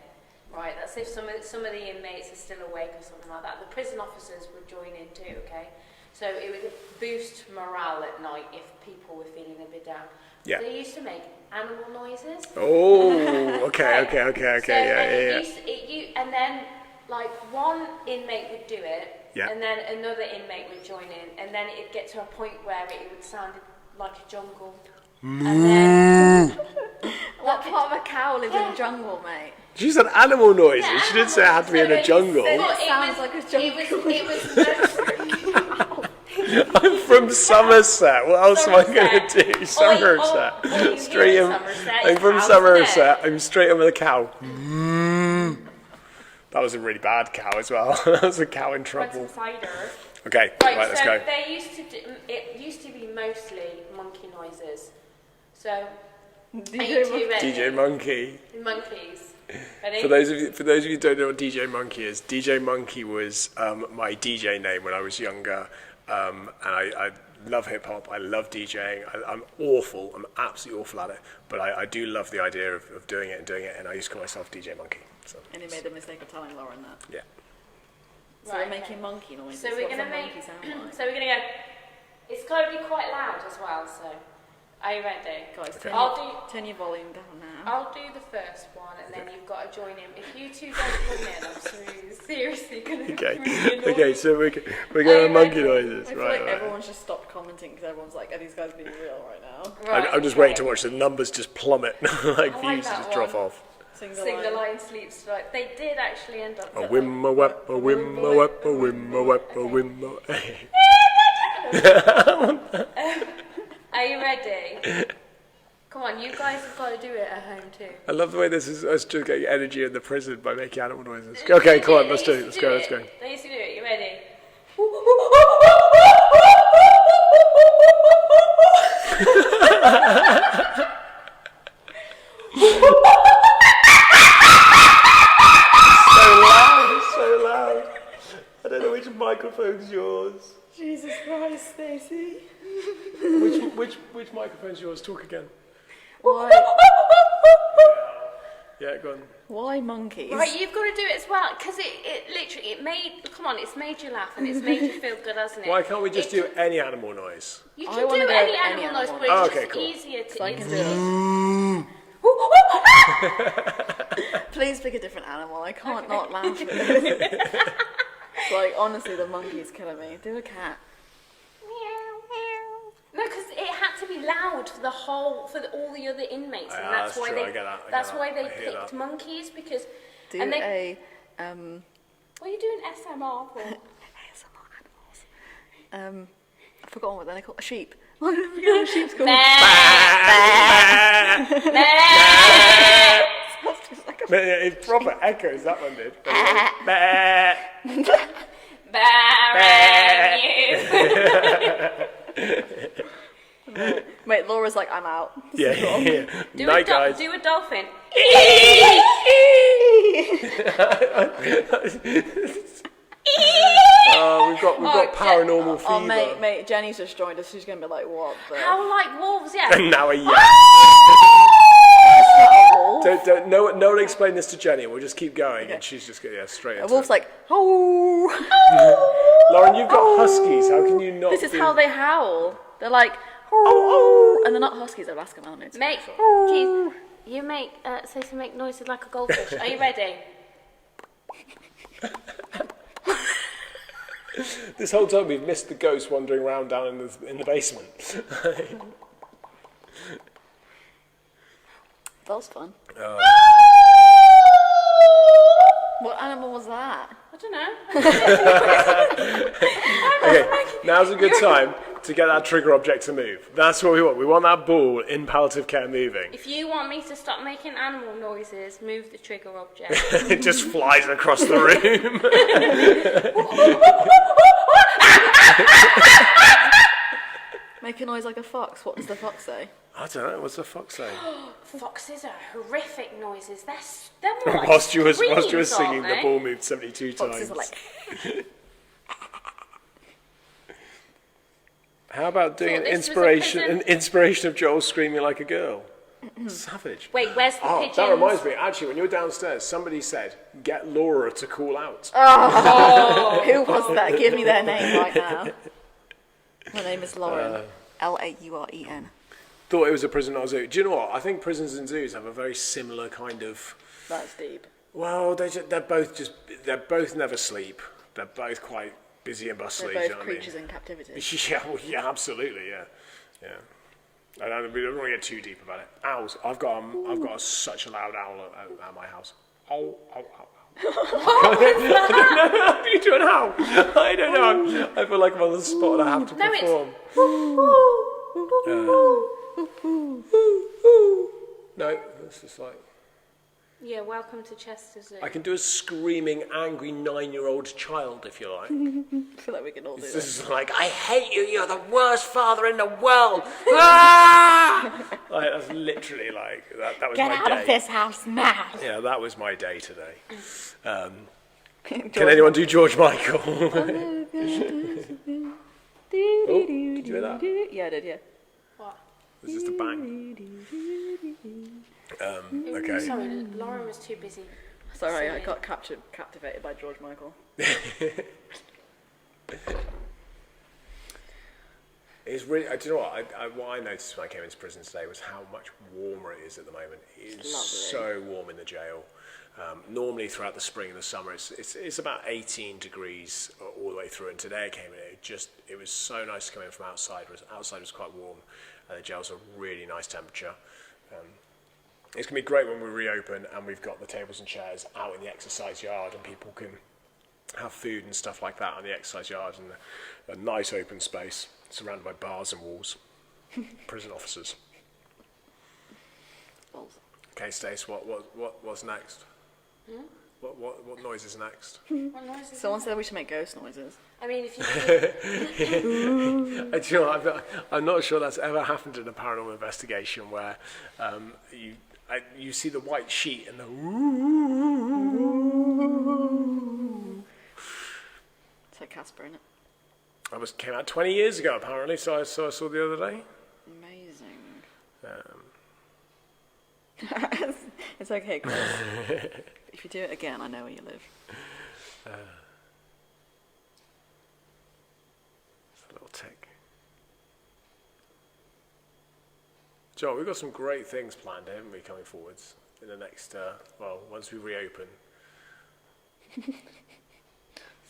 S3: right? That's if some of the inmates are still awake or something like that. The prison officers would join in too, okay? So it would boost morale at night if people were feeling a bit down.
S2: Yeah.
S3: They used to make animal noises.
S2: Oh, okay.
S3: And then, like, one inmate would do it,
S2: Yeah.
S3: and then another inmate would join in, and then it'd get to a point where it would sound like a jungle. And then,
S1: What part of a cow lives in a jungle, mate?
S2: She said animal noises. She didn't say it had to be in a jungle.
S1: It sounds like a jungle.
S3: It was
S2: I'm from Somerset. What else am I going to do? Somerset.
S3: Oi,
S2: Straight
S3: you're
S2: in.
S3: in Somerset,
S2: I'm
S3: it's
S2: from
S3: cows,
S2: Somerset. I'm straight in with a cow. That was a really bad cow as well. That was a cow in trouble.
S3: cider.
S2: Okay, right, let's go.
S3: They used to do, it used to be mostly monkey noises. So,
S2: DJ Monkey.
S3: Monkeys. Ready?
S2: For those of you who don't know what DJ Monkey is, DJ Monkey was my DJ name when I was younger, and I love hip hop. I love DJing. I'm awful. I'm absolutely awful at it, but I do love the idea of doing it, and I used to call myself DJ Monkey. So,
S1: And he made the mistake of telling Lauren that.
S2: yeah.
S1: So we're making monkey noises.
S3: So we're
S1: What does
S3: gonna
S1: a monkey sound like?
S3: So we're gonna go. It's got to be quite loud as well. So, are you ready?
S1: Guys,
S2: Okay.
S1: turn your volume down now.
S3: I'll do the first one, and then you've got to join in. If you two don't join in, I'm seriously gonna.
S2: Okay.
S3: really annoy
S2: Okay.
S3: you.
S2: So we're going monkey noises.
S1: I feel
S2: Right.
S1: like
S2: Right.
S1: everyone's just stopped commenting because everyone's like, are these guys being real right now?
S3: Right,
S2: I'm just waiting to watch the numbers just plummet, like views
S3: that
S2: just drop
S3: one.
S2: off.
S1: Sing
S3: Sing the line, sleep strike. They did actually end up.
S2: A whim a wep, a whim a wep, a whim a wep, a whim a.
S3: Are you ready? Come on, you guys have got to do it at home too.
S2: I love the way this is us just getting energy in the prison by making animal noises. Okay, come on, let's do it. Let's go.
S3: They used to do it. You ready?
S2: So loud. I don't know which microphone's yours.
S1: Jesus Christ, Stacey.
S2: Which microphone's yours? Talk again.
S1: Why?
S2: Yeah, go on.
S1: Why monkeys?
S3: Right, you've got to do it as well, because it literally, it's made you laugh and it's made you feel good, hasn't it?
S2: Why can't we just do any animal noise?
S3: You
S1: I
S3: can
S1: wanna
S3: do
S1: go
S3: any
S1: with any
S3: animal noise,
S1: animal.
S3: but it's
S2: Oh,
S3: just
S2: okay, cool.
S3: easier to...
S1: So I can
S3: it's
S1: do it.
S3: easy.
S1: Please pick a different animal. I can't not laugh at this. Like, honestly, the monkey's killing me. Do a cat.
S3: No, because it had to be loud for all the other inmates, and that's
S2: that's
S3: why
S2: true, I
S3: they
S2: get that, I
S3: that's
S2: get
S3: why
S2: that,
S3: they
S2: I hear
S3: picked
S2: that.
S3: monkeys because.
S1: Do
S3: and they,
S1: a
S3: what are you doing SMR for?
S1: ASMR animals. I've forgotten what they're called. A sheep. I don't forget what a sheep's called.
S2: It proper echoes, that one did.
S1: Wait, Laura's like, I'm out.
S2: Yeah.
S3: Do
S2: Night, guys.
S3: Do a dolphin.
S2: We've got paranormal fever.
S1: Oh, mate, Jenny's just joined us. She's gonna be like, what the?
S3: How like wolves? Yeah.
S2: And now a yeah.
S1: That's not a wolf.
S2: No one explain this to Jenny. We'll just keep going, and she's just going straight
S1: A
S2: into
S1: wolf's
S2: it.
S1: like, oh.
S2: Lauren, you've got huskies. How can you not?
S1: This is
S2: do-
S1: how they howl. They're like, oh, and they're not huskies. They're Alaskan Malamutes.
S3: Make, geez, you make Stacey make noises like a goldfish. Are you ready?
S2: This whole time we've missed the ghost wandering around down in the basement.
S1: That was fun.
S2: Oh.
S1: What animal was that?
S3: I don't know.
S2: Okay, now's a good time to get that trigger object to move. That's what we want. We want that ball in palliative care moving.
S3: If you want me to stop making animal noises, move the trigger object.
S2: It just flies across the room.
S1: Make a noise like a fox. What does the fox say?
S2: I don't know. What's the fox saying?
S3: Foxes are horrific noises. They're more like
S2: Whilst you were
S3: screams,
S2: singing,
S3: aren't
S2: the
S3: they?
S2: ball moved 72
S1: Foxes
S2: times.
S1: are like,
S2: How about doing
S3: Thought
S2: an
S3: this was a prison.
S2: inspiration of Joel screaming like a girl? Savage.
S3: Wait, where's the pigeons?
S2: That reminds me, actually, when you were downstairs, somebody said, get Laura to call out.
S1: who was that? Give me their name right now. My name is Lauren. Lauren.
S2: Thought it was a prison, not a zoo. Do you know what? I think prisons and zoos have a very similar kind of.
S1: That's deep.
S2: Well, they're both never sleep. They're both quite busy and bustly.
S1: They're
S2: do you
S1: both
S2: know
S1: creatures
S2: what
S1: in captivity.
S2: I mean? Yeah, well, yeah, absolutely, yeah. We don't want to get too deep about it. Owls. I've got such a loud owl at my house. Ow, ow, ow. I don't know how do you do an owl. I don't know. I feel like I'm on the spot and I have to perform. No, it's just like.
S3: Yeah, welcome to Chester Zoo.
S2: I can do a screaming, angry 9-year-old child if you like.
S1: I feel like we can all do
S2: This
S1: this.
S2: is like, I hate you. You're the worst father in the world. Ah! Like, that's literally like that was
S3: Get
S2: my
S3: out
S2: day.
S3: of this house now.
S2: Yeah, that was my day today. Can anyone do George Michael? Oh, did you hear that?
S1: Yeah, I did, yeah.
S3: What?
S2: This is the bang. Okay.
S3: Sorry, Lauren was too busy.
S1: Sorry, I got captivated by George Michael.
S2: It's really. Do you know what? What I noticed when I came into prison today was how much warmer it is at the moment. It is so warm in the jail. Normally throughout the spring and the summer, it's about 18 degrees all the way through. And today I came in, it was so nice to come in from outside. Outside was quite warm, and the jail's a really nice temperature. It's going to be great when we reopen and we've got the tables and chairs out in the exercise yard and people can have food and stuff like that on the exercise yard and a nice open space surrounded by bars and walls. Prison officers. Okay, Stace, what's next? What noise is next?
S3: What noise is
S1: Someone said we should make ghost noises.
S3: I mean, if you
S2: Do you know, I'm not sure that's ever happened in a paranormal investigation where you see the white sheet and the
S1: It's like Casper, innit?
S2: That came out 20 years ago apparently, so I saw the other day.
S1: Amazing. It's okay, Chris. If you do it again, I know where you live.
S2: It's a little tick. John, we've got some great things planned, haven't we, coming forwards in the next, once we reopen.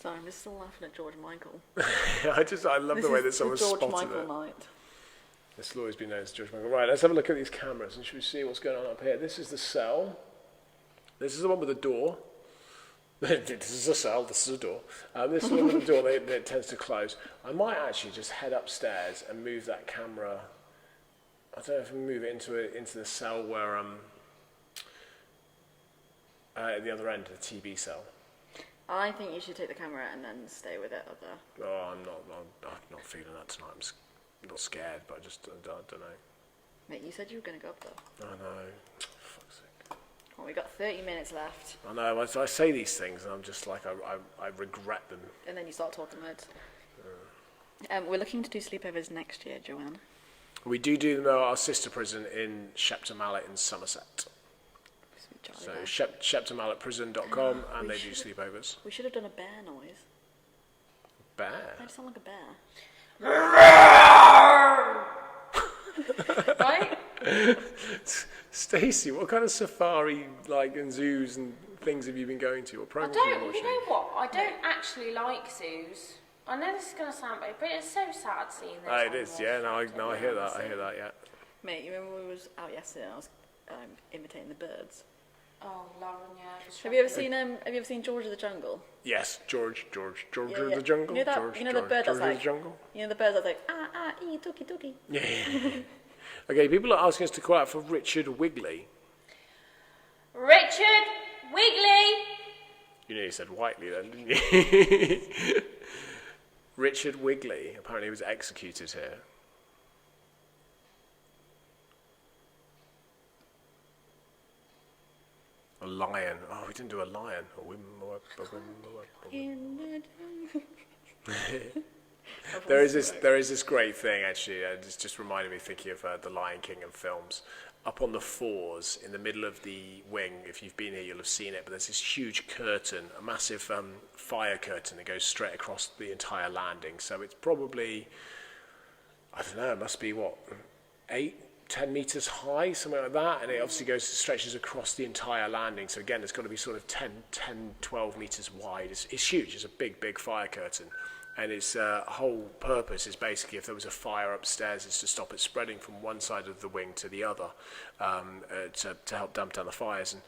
S1: Sorry, I'm just still laughing at George Michael.
S2: I love the way that someone
S1: George
S2: spotted
S1: Michael
S2: it.
S1: night.
S2: This will always be known as George Michael. Right, let's have a look at these cameras and should we see what's going on up here. This is the cell. This is the one with the door. This is a cell, this is a door. This is the one with the door that tends to close. I might actually just head upstairs and move that camera. I don't know if we move it into the cell where at the other end, the TB cell.
S1: I think you should take the camera and then stay with it up there.
S2: Oh, I'm not feeling that tonight. I'm not scared, but I don't know.
S1: Mate, you said you were going to go up there.
S2: I know. Fuck's sake.
S1: Well, we got 30 minutes left.
S2: I know. I say these things, and I'm just like I regret them.
S1: And then you start talking loads. We're looking to do sleepovers next year, Joanne.
S2: We do them at our sister prison in Shepton Mallet in Somerset. So sheptonmalletprison.com, and they do sleepovers.
S1: We should have done a bear noise.
S2: Bear?
S1: I just sound like a bear.
S3: right?
S2: Stacey, what kind of safari and zoos and things have you been going to? What
S3: I
S2: programs have you
S3: don't.
S2: been
S3: You
S2: watching?
S3: know what? I don't actually like zoos. I know this is going to sound bad, but it's so sad seeing this.
S2: Oh, it is. Yeah. No, I hear that. I hear that. Yeah.
S1: Mate, you remember when we was out yesterday and I was imitating the birds?
S3: Oh, Lauren, yeah.
S1: Have you ever seen George of the Jungle?
S2: Yes, George
S1: Yeah,
S2: of
S1: yeah.
S2: the Jungle.
S1: You know that?
S2: George,
S1: you know the bird
S2: George
S1: that's like.
S2: of the Jungle.
S1: You know the bird that's like tuki tuki.
S2: Yeah. Okay, people are asking us to call out for Richard Wigley.
S3: Richard Wigley!
S2: You nearly said Whiteley then, didn't you? Richard Wigley apparently was executed here. A lion. Oh, we didn't do a lion. There is this great thing actually. It's just reminded me thinking of the Lion King and films. Up on the fours in the middle of the wing, if you've been here, you'll have seen it. But there's this huge curtain, a massive fire curtain that goes straight across the entire landing. So it's probably I don't know, it must be what, 8-10 meters high, something like that, and it obviously stretches across the entire landing. So again, it's got to be sort of 10-12 meters wide. It's huge. It's a big fire curtain, and its whole purpose is basically, if there was a fire upstairs, is to stop it spreading from one side of the wing to the other, to help damp down the fires. And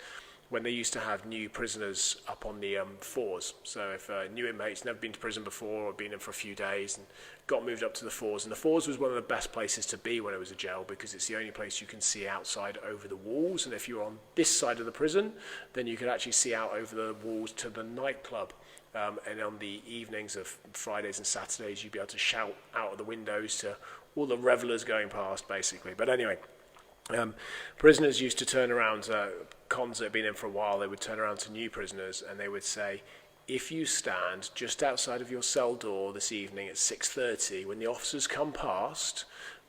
S2: when they used to have new prisoners up on the fours, so if new inmates never been to prison before or been in for a few days and got moved up to the fours, and the fours was one of the best places to be when it was a jail, because it's the only place you can see outside over the walls, and if you're on this side of the prison, then you could actually see out over the walls to the nightclub. And on the evenings of Fridays and Saturdays, you'd be able to shout out of the windows to all the revellers going past, basically. But anyway, prisoners used to turn around, cons that had been in for a while, they would turn around to new prisoners and they would say, if you stand just outside of your cell door this evening at 6:30, when the officers come past,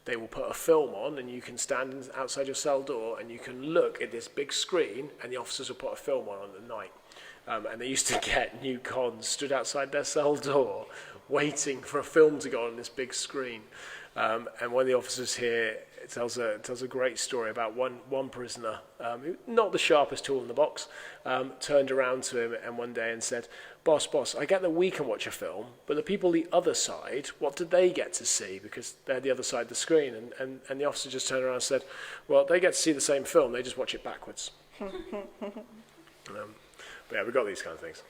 S2: they will put a film on and you can stand outside your cell door and you can look at this big screen and the officers will put a film on at night. And they used to get new cons stood outside their cell door waiting for a film to go on this big screen. And one of the officers here tells a great story about one prisoner, who, not the sharpest tool in the box, turned around to him and one day and said, Boss, I get that we can watch a film, but the people the other side, what did they get to see? Because they're the other side of the screen. And the officer just turned around and said, well, they get to see the same film, they just watch it backwards. But yeah, we've got these kind of things.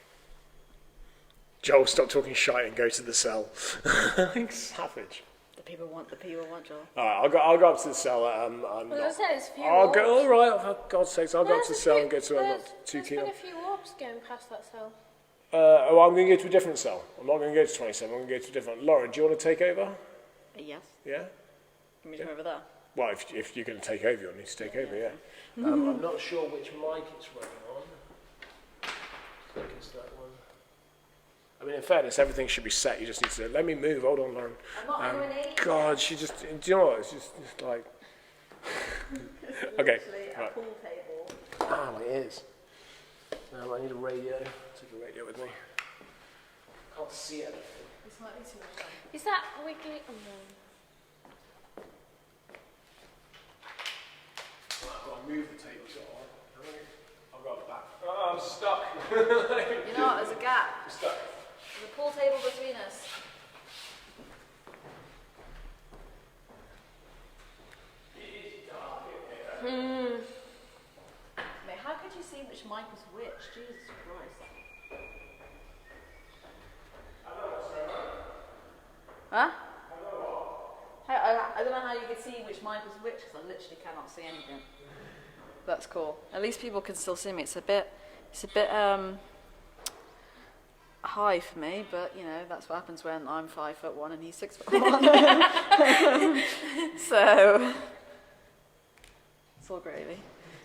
S2: Joel, stop talking shite and go to the cell. Savage.
S1: The people want Joel.
S2: All right, I'll go up to the cell. I'll go. All right, for God's sakes, I'll go up to the cell and go to. I'm not too keen.
S3: There's been a few orbs going past that cell.
S2: I'm going to go to a different cell. I'm not going to go to 27. I'm going to go to a different. Lauren, do you want to take over?
S1: Yes.
S2: Yeah.
S1: Can we come over there?
S2: Well, if you're going to take over, you'll need to take over. Yeah. I'm not sure which mic it's running on. I think it's that one. I mean, in fairness, everything should be set. You just need to let me move. Hold on, Lauren.
S1: I'm not doing it.
S2: God, she just. Do you know what? It's just like. Okay.
S1: A pool table.
S2: Ah, my ears. I need a radio. Take a radio with me. Can't see anything.
S1: This might be too much.
S3: Is that wiggly? Oh no.
S2: I've got to move the table. I've got it back. Oh, I'm stuck.
S1: You know what? There's a gap.
S2: I'm stuck.
S1: There's a pool table between us. Mate, how could you see which mic was which? Jesus Christ. Huh? I don't know how you could see which mic was which because I literally cannot see anything. That's cool. At least people can still see me. It's a bit high for me, but you know that's what happens when I'm 5'1" and he's 6'1". So it's all gravy,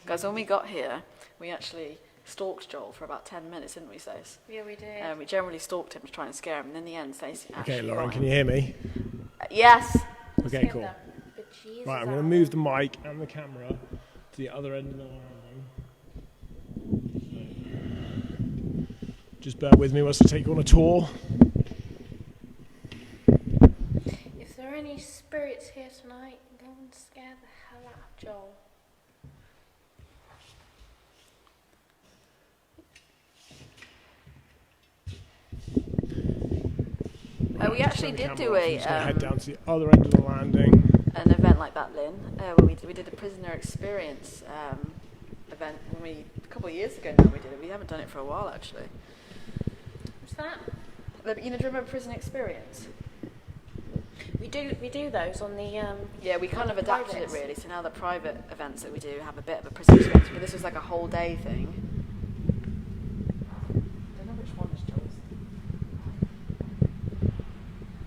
S1: guys. When we got here, we actually stalked Joel for about 10 minutes, didn't we, Stace?
S3: Yeah, we did.
S1: We generally stalked him to try and scare him, and in the end, Stacey
S2: Okay,
S1: actually
S2: Lauren,
S1: got
S2: can
S1: him.
S2: you hear me?
S1: Yes.
S2: Okay, cool. Right, I'm going to move the mic and the camera to the other end of the landing. Just bear with me whilst I take you on a tour.
S3: If there are any spirits here tonight, go and scare the hell out of Joel.
S1: We actually did do
S2: head down to the other end of the landing.
S1: an event like that, Lynn, where we did a prisoner experience event a couple of years ago now. We did it. We haven't done it for a while actually.
S3: What's that?
S1: Do you remember prison experience?
S3: We do those on the
S1: Yeah, we kind of adapted
S3: privates.
S1: it really. So now the private events that we do have a bit of a prison experience, but this was like a whole day thing. I don't know which one is Joel's.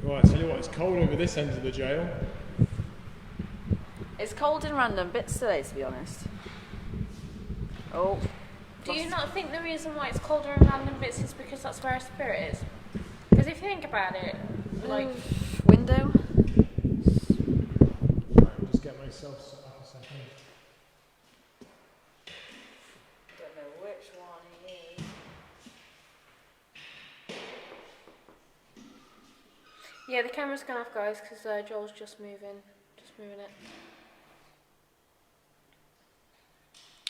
S2: Right, tell you what, it's cold over this end of the jail.
S1: It's cold in random bits today, to be honest. Oh.
S3: Do you not think the reason why it's colder in random bits is because that's where a spirit is? Because if you think about it, like
S1: Window?
S2: Right, just get myself set up a second.
S1: Don't know which one he is.
S3: Yeah, the camera's gone off, guys, because Joel's just moving it.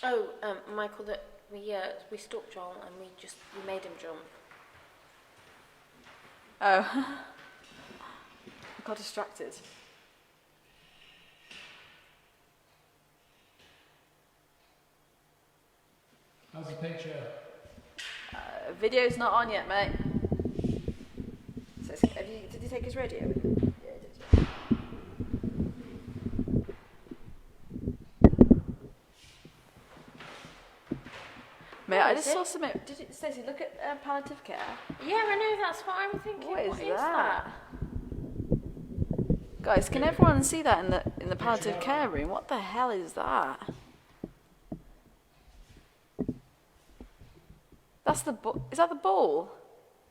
S3: Oh, Michael, that we stalked Joel and we made him jump.
S1: Oh. I got distracted.
S2: How's the picture?
S1: Video's not on yet, mate. So did you take his radio? Yeah, he did. Yeah. Mate, I just saw something. Did you, Stacey, look at palliative care?
S3: Yeah, I know, that's what I'm thinking.
S1: What is that? Guys, can everyone see that in the palliative care room? What the hell is that? That's the is that the ball?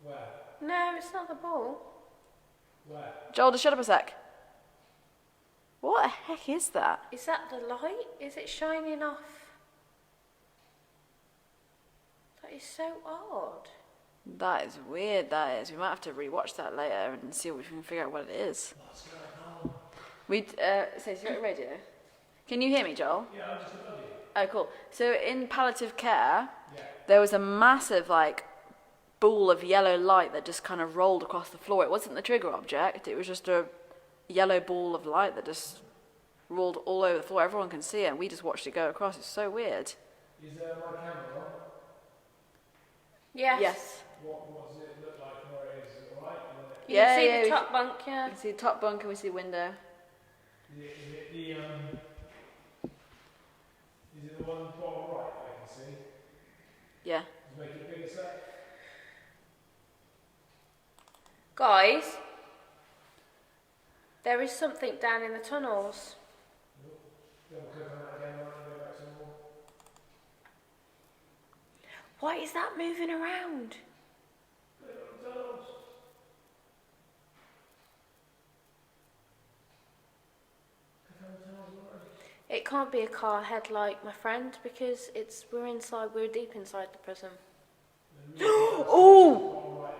S2: Where?
S3: No, it's not the ball.
S2: Where?
S1: Joel, just shut up a sec. What the heck is that?
S3: Is that the light? Is it shining off? That is so odd.
S1: That is weird, that is. We might have to rewatch that later and see if we can figure out what it is.
S2: What's going on?
S1: Stacey, you got the radio? Can you hear me, Joel?
S2: Yeah, I'm just above you.
S1: Oh, cool. So in palliative care,
S2: Yeah.
S1: there was a massive, ball of yellow light that just kind of rolled across the floor. It wasn't the trigger object. It was just a yellow ball of light that just rolled all over the floor. Everyone can see it, and we just watched it go across. It's so weird.
S2: Is my camera on?
S1: Yes.
S2: What does it look like where it is? Alright?
S3: You
S1: Yeah,
S3: can see
S1: yeah,
S3: the
S1: we
S3: top bunk, yeah.
S1: You can see the top bunk and we see the window.
S2: Is it the one bottom right I can see?
S1: Yeah.
S2: Just make it bigger, sir.
S3: Guys, there is something down in the tunnels.
S2: Double click on that again, right, and go back to normal.
S3: Why is that moving around?
S2: Click on the tunnels. Click on the tunnels already.
S3: It can't be a car headlight, my friend, because we're deep inside the prison.
S1: Oh!
S2: Bottom right one.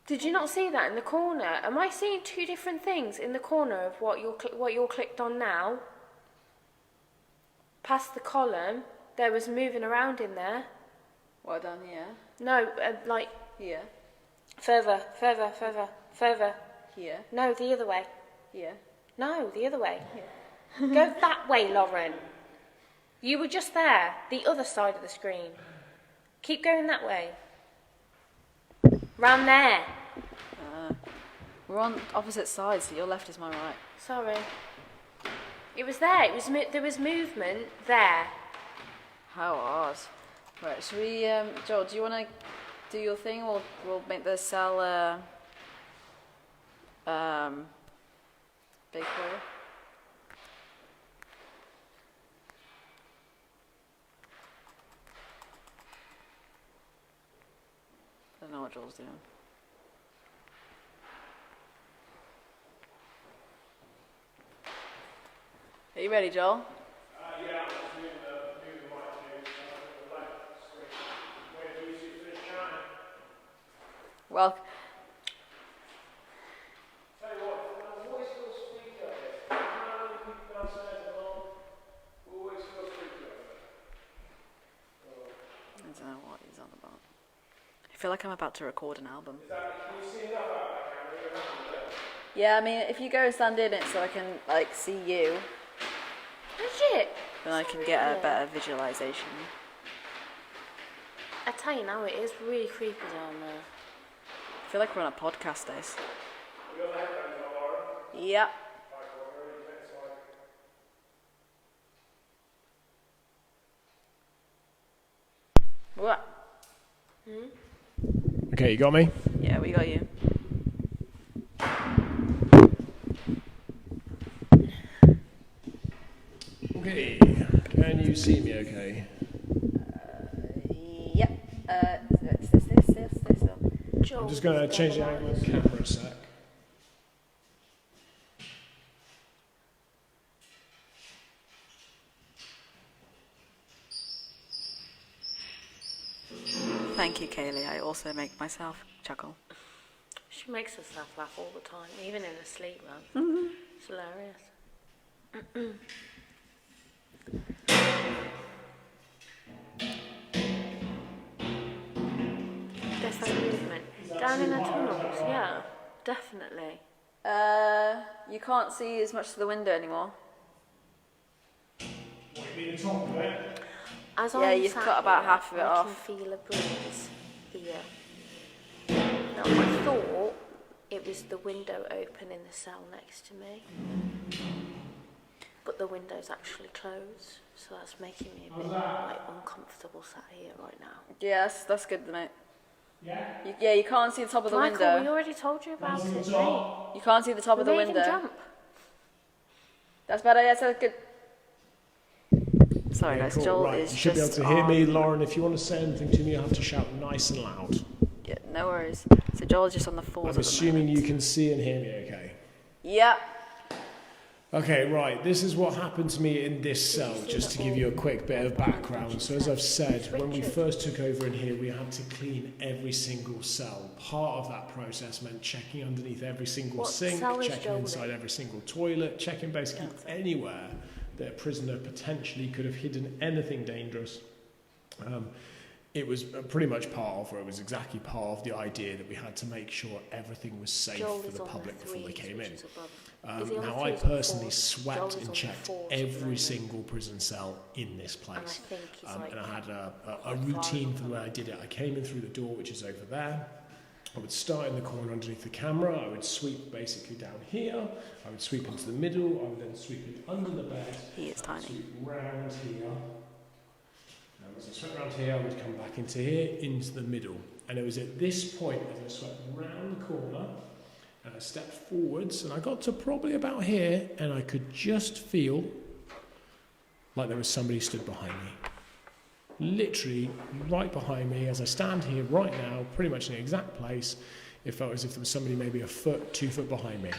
S3: Did you not see that in the corner? Am I seeing two different things in the corner of what you're clicked on now? Past the column, there was moving around in there.
S1: What, down here?
S3: No,
S1: Here.
S3: further.
S1: Here.
S3: No, the other way.
S1: Here.
S3: No, the other way. Go that way, Lauren. You were just there, the other side of the screen. Keep going that way. Round there.
S1: We're on opposite sides, so your left is my right.
S3: Sorry. It was there. There was movement there.
S1: How odd. Right, should we, Joel, do you want to do your thing? We'll make the cell, big for you. I don't know what Joel's doing. Are you ready, Joel?
S2: Yeah, I'm just moving the mic to the left screen. Where do you see the shine?
S1: Well,
S2: Tell you what, my voice feels squeaky up here. How many people downstairs alone always feel squeaky up there?
S1: I don't know what he's on about. I feel like I'm about to record an album.
S2: Can you see enough out of that camera?
S1: Yeah, I mean, if you go stand in it so I can, see you,
S3: Legit.
S1: then I can get a better visualization.
S3: I tell you now, it is really creepy down there.
S1: I feel like we're on a podcast, Dace.
S2: We got the headphones on, Lauren.
S1: Yep.
S2: Right, well, we're ready for next slide.
S1: What?
S2: Okay, you got me?
S1: Yeah, we got you.
S2: Okay. Can you see me okay?
S1: Yep. This.
S2: I'm just going to change the angle of the camera a sec.
S1: Thank you, Kaylee. I also make myself chuckle.
S3: She makes herself laugh all the time, even in her sleep, man. It's hilarious. There's that movement. Down in the tunnels, yeah, definitely.
S1: You can't see as much of the window anymore.
S2: What, you mean the top of it?
S3: As
S1: Yeah,
S3: I'm
S1: you've
S3: sat
S1: cut about
S3: here,
S1: half of it
S3: I
S1: off.
S3: can feel a breeze here. Now, I thought it was the window open in the cell next to me, but the window's actually closed, so that's making me a bit like uncomfortable sat here right now.
S1: Yeah, that's good, mate.
S2: Yeah?
S1: You can't see the top of the
S3: Michael,
S1: window.
S3: we already told you about it, mate.
S1: You can't see the top of the
S3: We made him
S1: window.
S3: jump.
S1: That's better. Yeah, that's good. Sorry, guys.
S2: Cool.
S1: Joel
S2: Right,
S1: is
S2: you should be able
S1: just
S2: to hear me.
S1: on-
S2: Lauren, if you want to say anything to me, you have to shout nice and loud.
S1: Yeah, no worries. So Joel's just on the fours.
S2: I'm assuming you can see and hear me okay.
S1: Yeah.
S2: Okay, right, this is what happened to me in this cell, just to give you a quick bit of background. So as I've said, when we first took over in here, we had to clean every single cell. Part of that process meant checking underneath every single
S3: What
S2: sink,
S3: cell is
S2: checking
S3: Joel
S2: inside
S3: in?
S2: every single toilet, checking basically anywhere that a prisoner potentially could have hidden anything dangerous. It was pretty much part of, or it was exactly part of the idea that we had to make sure everything was safe
S3: Joel
S2: for
S3: is
S2: the
S3: on
S2: public
S3: the
S2: before they
S3: threes,
S2: came
S3: which
S2: in.
S3: is above. Is he on
S2: Now,
S3: the
S2: I
S3: threes or
S2: personally
S3: fours?
S2: swept
S3: Joel is on
S2: and
S3: the
S2: checked
S3: fours at the
S2: every
S3: moment.
S2: single prison cell in this place.
S3: And I think he's like
S2: And I had a routine for the way I did it. I came in through the door, which is over there. I would start in the corner underneath the camera. I would sweep basically down here. I would sweep into the middle. I would then sweep it under the bed.
S1: He is tiny.
S2: Sweep round here. And as I swept round here, I would come back into here, into the middle. And it was at this point, as I swept round the corner, and I stepped forwards, and I got to probably about here, and I could just feel like there was somebody stood behind me. Literally right behind me, as I stand here right now, pretty much in the exact place, it felt as if there was somebody maybe a foot, 2 foot behind me.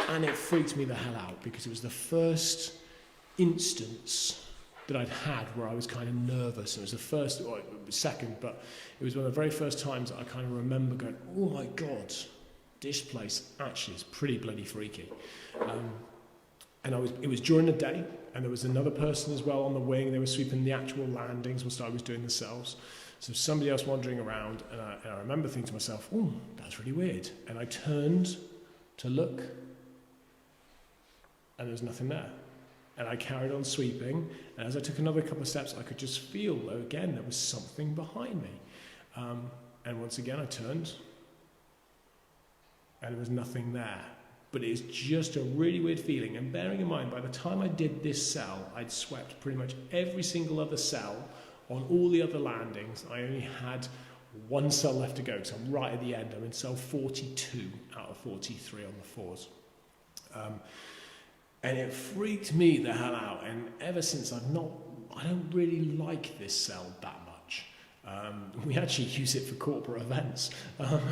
S2: And it freaked me the hell out, because it was the first instance that I'd had where I was kind of nervous. It was the first, or second, but it was one of the very first times that I kind of remember going, oh my God, this place actually is pretty bloody freaky. And it was during the day, and there was another person as well on the wing. They were sweeping the actual landings whilst I was doing the cells. So somebody else wandering around, and I remember thinking to myself, oh, that's really weird. And I turned to look, and there was nothing there. And I carried on sweeping, and as I took another couple of steps, I could just feel, though, again, there was something behind me. And once again, I turned, and there was nothing there. But it's just a really weird feeling. And bearing in mind, by the time I did this cell, I'd swept pretty much every single other cell on all the other landings. I only had one cell left to go, so I'm right at the end. I'm in cell 42 out of 43 on the floors. And it freaked me the hell out. And ever since, I don't really like this cell that much. We actually use it for corporate events, but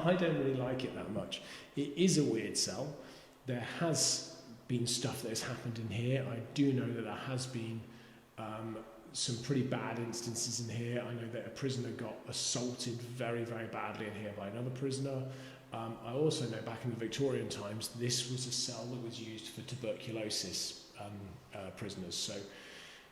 S2: I don't really like it that much. It is a weird cell. There has been stuff that has happened in here. I do know that there has been some pretty bad instances in here. I know that a prisoner got assaulted very, very badly in here by another prisoner. I also know back in the Victorian times, this was a cell that was used for tuberculosis prisoners. So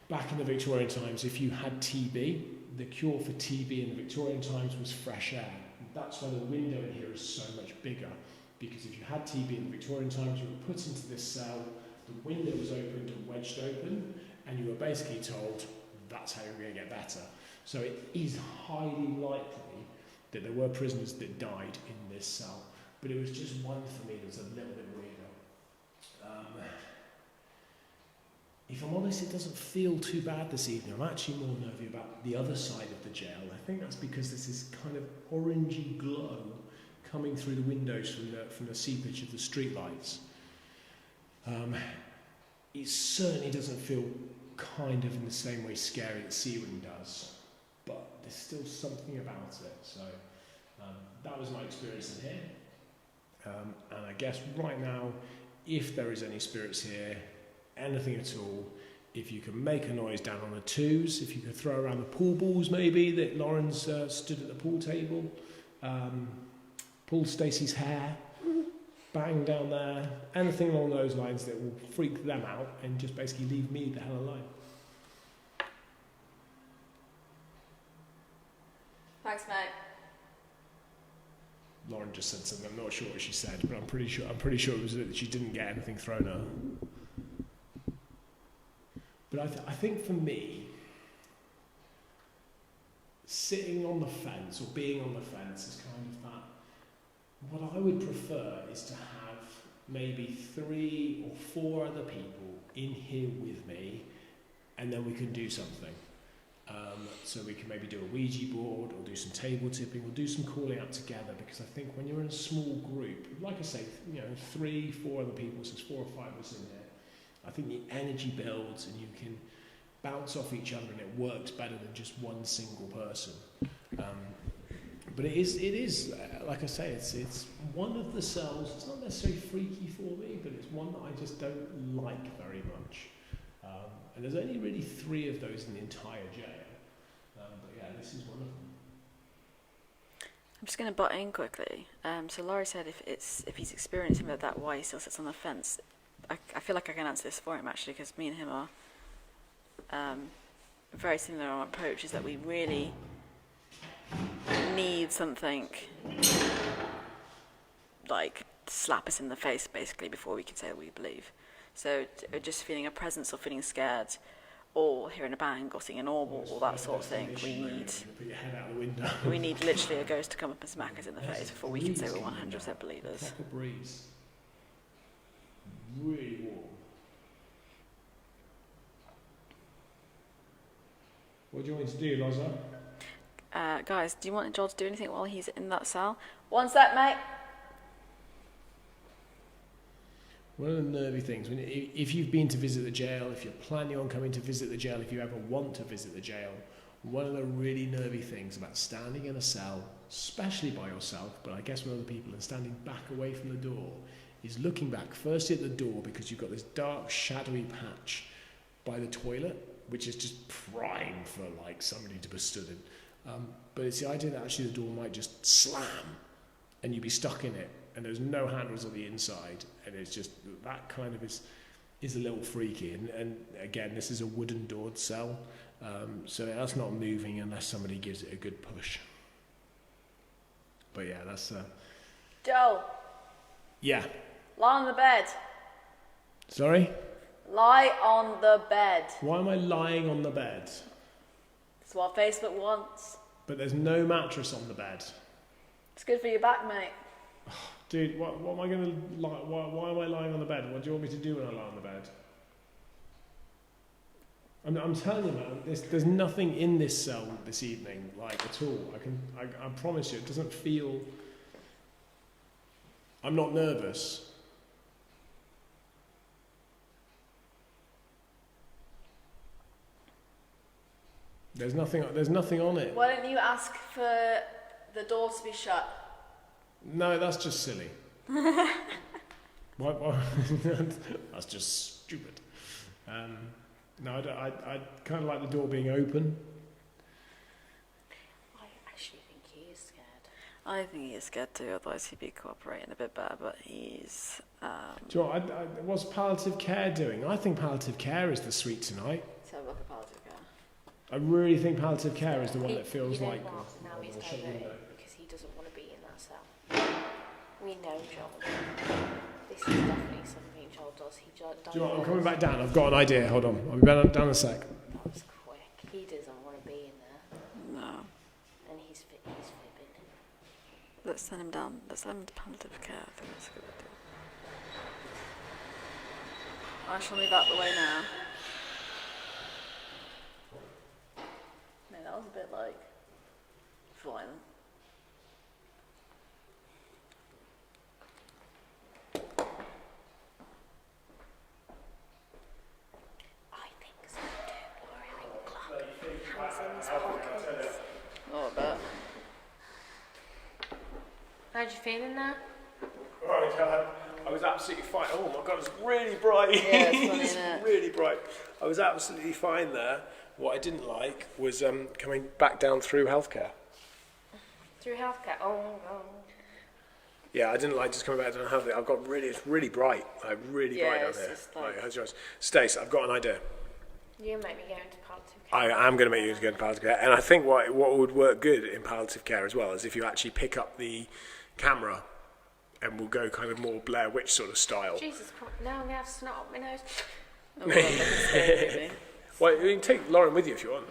S2: back in the Victorian times, if you had TB, the cure for TB in the Victorian times was fresh air. That's why the window in here is so much bigger, because if you had TB in the Victorian times, you were put into this cell, the window was opened and wedged open, and you were basically told, that's how you're going to get better. So it is highly likely that there were prisoners that died in this cell, but it was just one for me that was a little bit weirder. If I'm honest, it doesn't feel too bad this evening. I'm actually more nervy about the other side of the jail. I think that's because there's this kind of orangey glow coming through the windows from the seepage of the streetlights. It certainly doesn't feel kind of in the same way scary that Searing does, but there's still something about it. So that was my experience in here. And I guess right now, if there is any spirits here, anything at all, if you can make a noise down on the twos, if you could throw around the pool balls maybe that Lauren's stood at the pool table, pulled Stacey's hair, bang down there, anything along those lines that will freak them out and just basically leave me the hell alone.
S1: Thanks, mate.
S2: Lauren just said something. I'm not sure what she said, but I'm pretty sure it was that she didn't get anything thrown at her. But I think for me, sitting on the fence or being on the fence is kind of that. What I would prefer is to have maybe 3 or 4 other people in here with me, and then we can do something. So we can maybe do a Ouija board, or do some table tipping, or do some calling out together, because I think when you're in a small group, like I say, 3, 4 other people, so there's 4 or 5 of us in there, I think the energy builds and you can bounce off each other and it works better than just one single person. But it is like I say, it's one of the cells. It's not necessarily freaky for me, but it's one that I just don't like very much. And there's only really 3 of those in the entire jail. But yeah, this is one of them.
S1: I'm just going to butt in quickly. So Laurie said if he's experiencing that why he still sits on the fence. I feel like I can answer this for him actually, because me and him are very similar on our approach. Is that we really need something like slap us in the face basically before we can say that we believe. So just feeling a presence or feeling scared or hearing a bang or seeing an orb or that sort of thing, we need literally a ghost to come up and smack us in the face before we can say we're 100% believers.
S2: Proper breeze. Really warm. What do you want me to do, Loza?
S1: Guys, do you want Joel to do anything while he's in that cell? One sec, mate.
S2: One of the nervy things, if you've been to visit the jail, if you're planning on coming to visit the jail, if you ever want to visit the jail, one of the really nervy things about standing in a cell, especially by yourself, but I guess with other people, and standing back away from the door, is looking back firstly at the door, because you've got this dark, shadowy patch by the toilet, which is just prime for like somebody to be stood in. But it's the idea that actually the door might just slam and you'd be stuck in it, and there's no handles on the inside, and it's just that kind of is a little freaky. And again, this is a wooden doored cell, so that's not moving unless somebody gives it a good push. But yeah, that's
S1: Joel.
S2: Yeah.
S1: Lie on the bed.
S2: Sorry?
S1: Lie on the bed.
S2: Why am I lying on the bed?
S1: That's what Facebook wants.
S2: But there's no mattress on the bed.
S1: It's good for your back, mate.
S2: Dude, what am I going to lie? Why am I lying on the bed? What do you want me to do when I lie on the bed? I'm telling you, man, there's nothing in this cell this evening, like, at all. I promise you, it doesn't feel... I'm not nervous. There's nothing on it.
S1: Why don't you ask for the door to be shut?
S2: No, that's just silly. Why? That's just stupid. No, I kind of like the door being open.
S3: I actually think he is scared.
S1: I think he is scared too, otherwise he'd be cooperating a bit better, but he's...
S2: Do you know what's palliative care doing? I think palliative care is the sweet tonight.
S1: Let's have a look at palliative care.
S2: I really think palliative care is the one that feels like...
S3: Now he's diverted because he doesn't want to be in that cell. We know Joel. This is definitely something Joel does. He
S2: Do you know what? I'm coming back down. I've got an idea. Hold on. I'll be down in a sec.
S3: That was quick. He doesn't want to be in there.
S1: No.
S3: And he's fibbing.
S1: Let's send him down. Let's send him to palliative care. I think that's a good idea. I shall move out the way now. Man, that was a bit like violent.
S3: I think so too, Laurie. Hands in his pockets.
S1: Oh, I bet.
S3: How'd you feeling there?
S2: Oh my God, I was absolutely fine. Oh my God, it's really bright.
S1: Yeah, it's funny,
S2: It's
S1: isn't it?
S2: really bright. I was absolutely fine there. What I didn't like was coming back down through healthcare.
S3: Through healthcare? Oh, no.
S2: Yeah, I didn't like just coming back to have it. I've got it's really bright. Like really bright down
S1: it's
S2: here.
S1: just like-
S2: how's yours? Stace, I've got an idea.
S3: You make me go into palliative care.
S2: I am going to make you go into palliative care, and I think what would work good in palliative care as well is if you actually pick up the camera, and we'll go kind of more Blair Witch sort of style.
S3: Jesus, now I'm going to have snot up my nose.
S1: Oh, God, that's scary, really.
S2: Well, you can take Lauren with you if you want.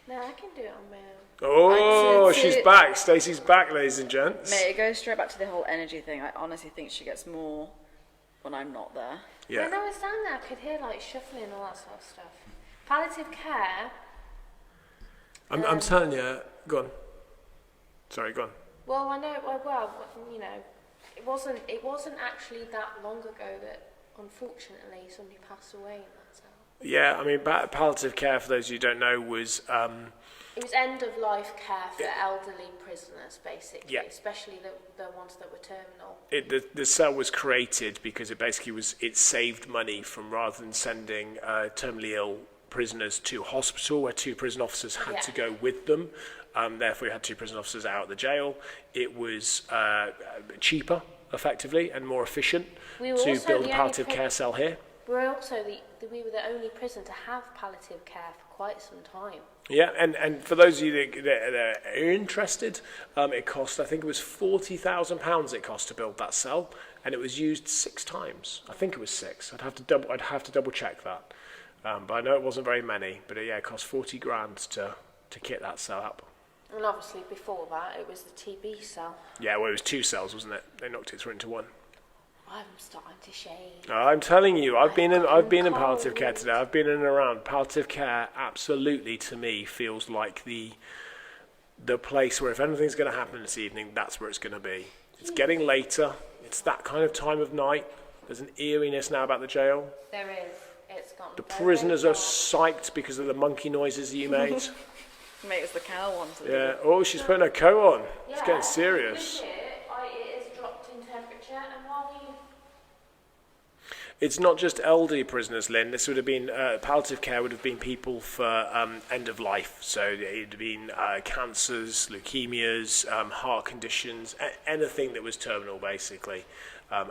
S3: No, I can do it on my own.
S2: Oh,
S1: I'd
S2: she's
S1: sit-
S2: back. Stacey's back, ladies and gents.
S1: Mate, it goes straight back to the whole energy thing. I honestly think she gets more when I'm not there.
S2: Yeah.
S3: When I was down there, I could hear like shuffling and all that sort of stuff. Palliative care.
S2: I'm telling you. Go on. Sorry, go on.
S3: Well, I know. Well, you know, it wasn't actually that long ago that unfortunately somebody passed away in that cell.
S2: Yeah, I mean, palliative care, for those of you who don't know, was
S3: It was end of life care for elderly prisoners, basically,
S2: Yeah.
S3: especially the ones that were terminal.
S2: the cell was created because it saved money from, rather than sending terminally ill prisoners to hospital where two prison officers had to go with them. Therefore, you had two prison officers out of the jail. It was cheaper, effectively, and more efficient
S3: We were
S2: to
S3: also
S2: build a
S3: the
S2: palliative
S3: only
S2: care cell here.
S3: We were also we were the only prison to have palliative care for quite some time.
S2: Yeah, and for those of you that are interested, it cost, I think it was £40,000 it cost to build that cell, and it was used 6 times. I think it was 6. I'd have to double check that, but I know it wasn't very many. But it cost 40 grand to kit that cell up.
S3: And obviously before that, it was the TB cell.
S2: Yeah, well, it was 2 cells, wasn't it? They knocked it through into 1.
S3: I'm starting to shade.
S2: I'm telling you, I've been in palliative care today. I've been in and around. Palliative care, absolutely, to me, feels like the place where if anything's going to happen this evening, that's where it's going to be. It's getting later. It's that kind of time of night. There's an eeriness now about the jail.
S3: There is. It's gone.
S2: The prisoners are psyched because of the monkey noises that you made.
S1: Mate, it was the cow ones. that did
S2: Yeah.
S1: it.
S2: Oh, she's putting her coat on. It's
S3: Yeah,
S2: getting serious.
S3: Legit, it has dropped in temperature, and while we
S2: It's not just elderly prisoners, Lynn. This would have been, palliative care would have been people for end of life. So it would have been cancers, leukemias, heart conditions, anything that was terminal, basically.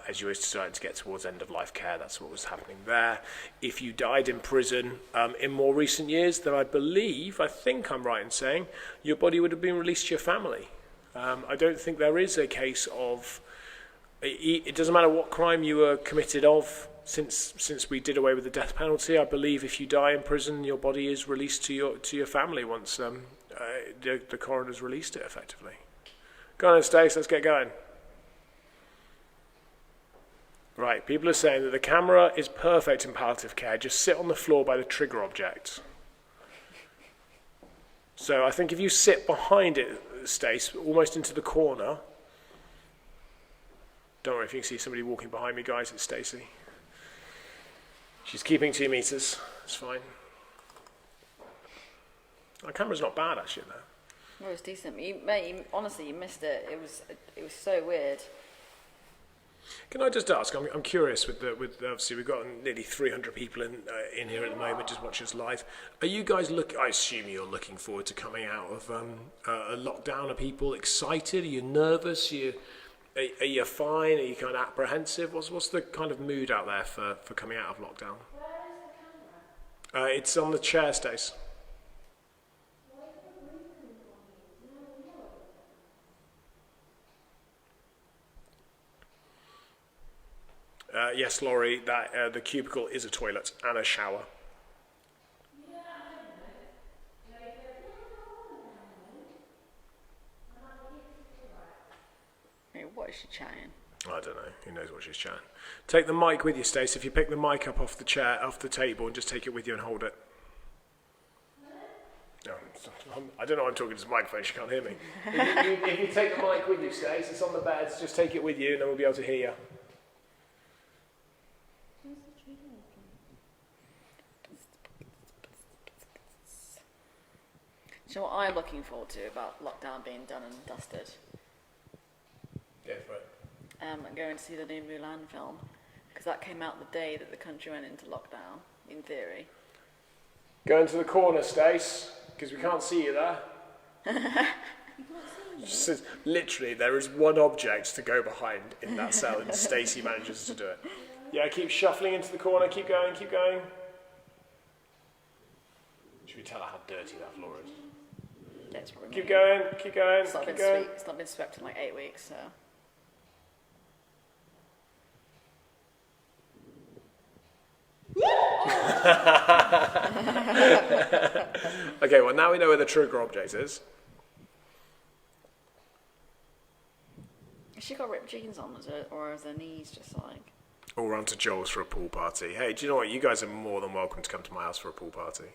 S2: As you were starting to get towards end of life care, that's what was happening there. If you died in prison in more recent years, then I think I'm right in saying, your body would have been released to your family. I don't think there is a case of, it doesn't matter what crime you were committed of. Since we did away with the death penalty, I believe if you die in prison, your body is released to your family once the coroner's released it, effectively. Go on, Stace, let's get going. Right, people are saying that the camera is perfect in palliative care. Just sit on the floor by the trigger object. So I think if you sit behind it, Stace, almost into the corner. Don't worry if you can see somebody walking behind me, guys, it's Stacey. She's keeping 2 meters. It's fine. Our camera's not bad, actually, though.
S1: Well, it was decent. Honestly, you missed it. It was so weird.
S2: Can I just ask? I'm curious. With obviously we've got nearly 300 people in here at the moment, just watching us live. Are you guys I assume you're looking forward to coming out of a lockdown. Are people excited? Are you nervous? Are you fine? Are you kind of apprehensive? What's the kind of mood out there for coming out of lockdown?
S3: Where is the camera?
S2: It's on the chair, Stace. Yes, Laurie, that the cubicle is a toilet and a shower.
S1: Mate, what is she chatting?
S2: I don't know. Who knows what she's chatting? Take the mic with you, Stace. If you pick the mic up off the chair, off the table, and just take it with you and hold it. No, I don't know. I'm talking to this microphone. She can't hear me. If you take the mic with you, Stace, it's on the bed. Just take it with you, and then we'll be able to hear you.
S1: Do you know what I'm looking forward to about lockdown being done and dusted?
S2: Yeah, right.
S1: I'm going to see the new Mulan film, because that came out the day that the country went into lockdown, in theory.
S2: Go into the corner, Stace, because we can't see you there. Literally, there is one object to go behind in that cell, and Stacey manages to do it. Yeah, keep shuffling into the corner. Keep going, keep going. Should we tell her how dirty that floor is?
S1: Yeah, it's probably
S2: Keep going, keep going,
S1: It's not
S2: keep
S1: been
S2: going.
S1: It's not been swept in like 8 weeks, so.
S2: Okay, well now we know where the trigger object is.
S1: Has she got ripped jeans on, or is her knees just like...
S2: Or we're on to Joel's for a pool party. Hey, do you know what? You guys are more than welcome to come to my house for a pool party.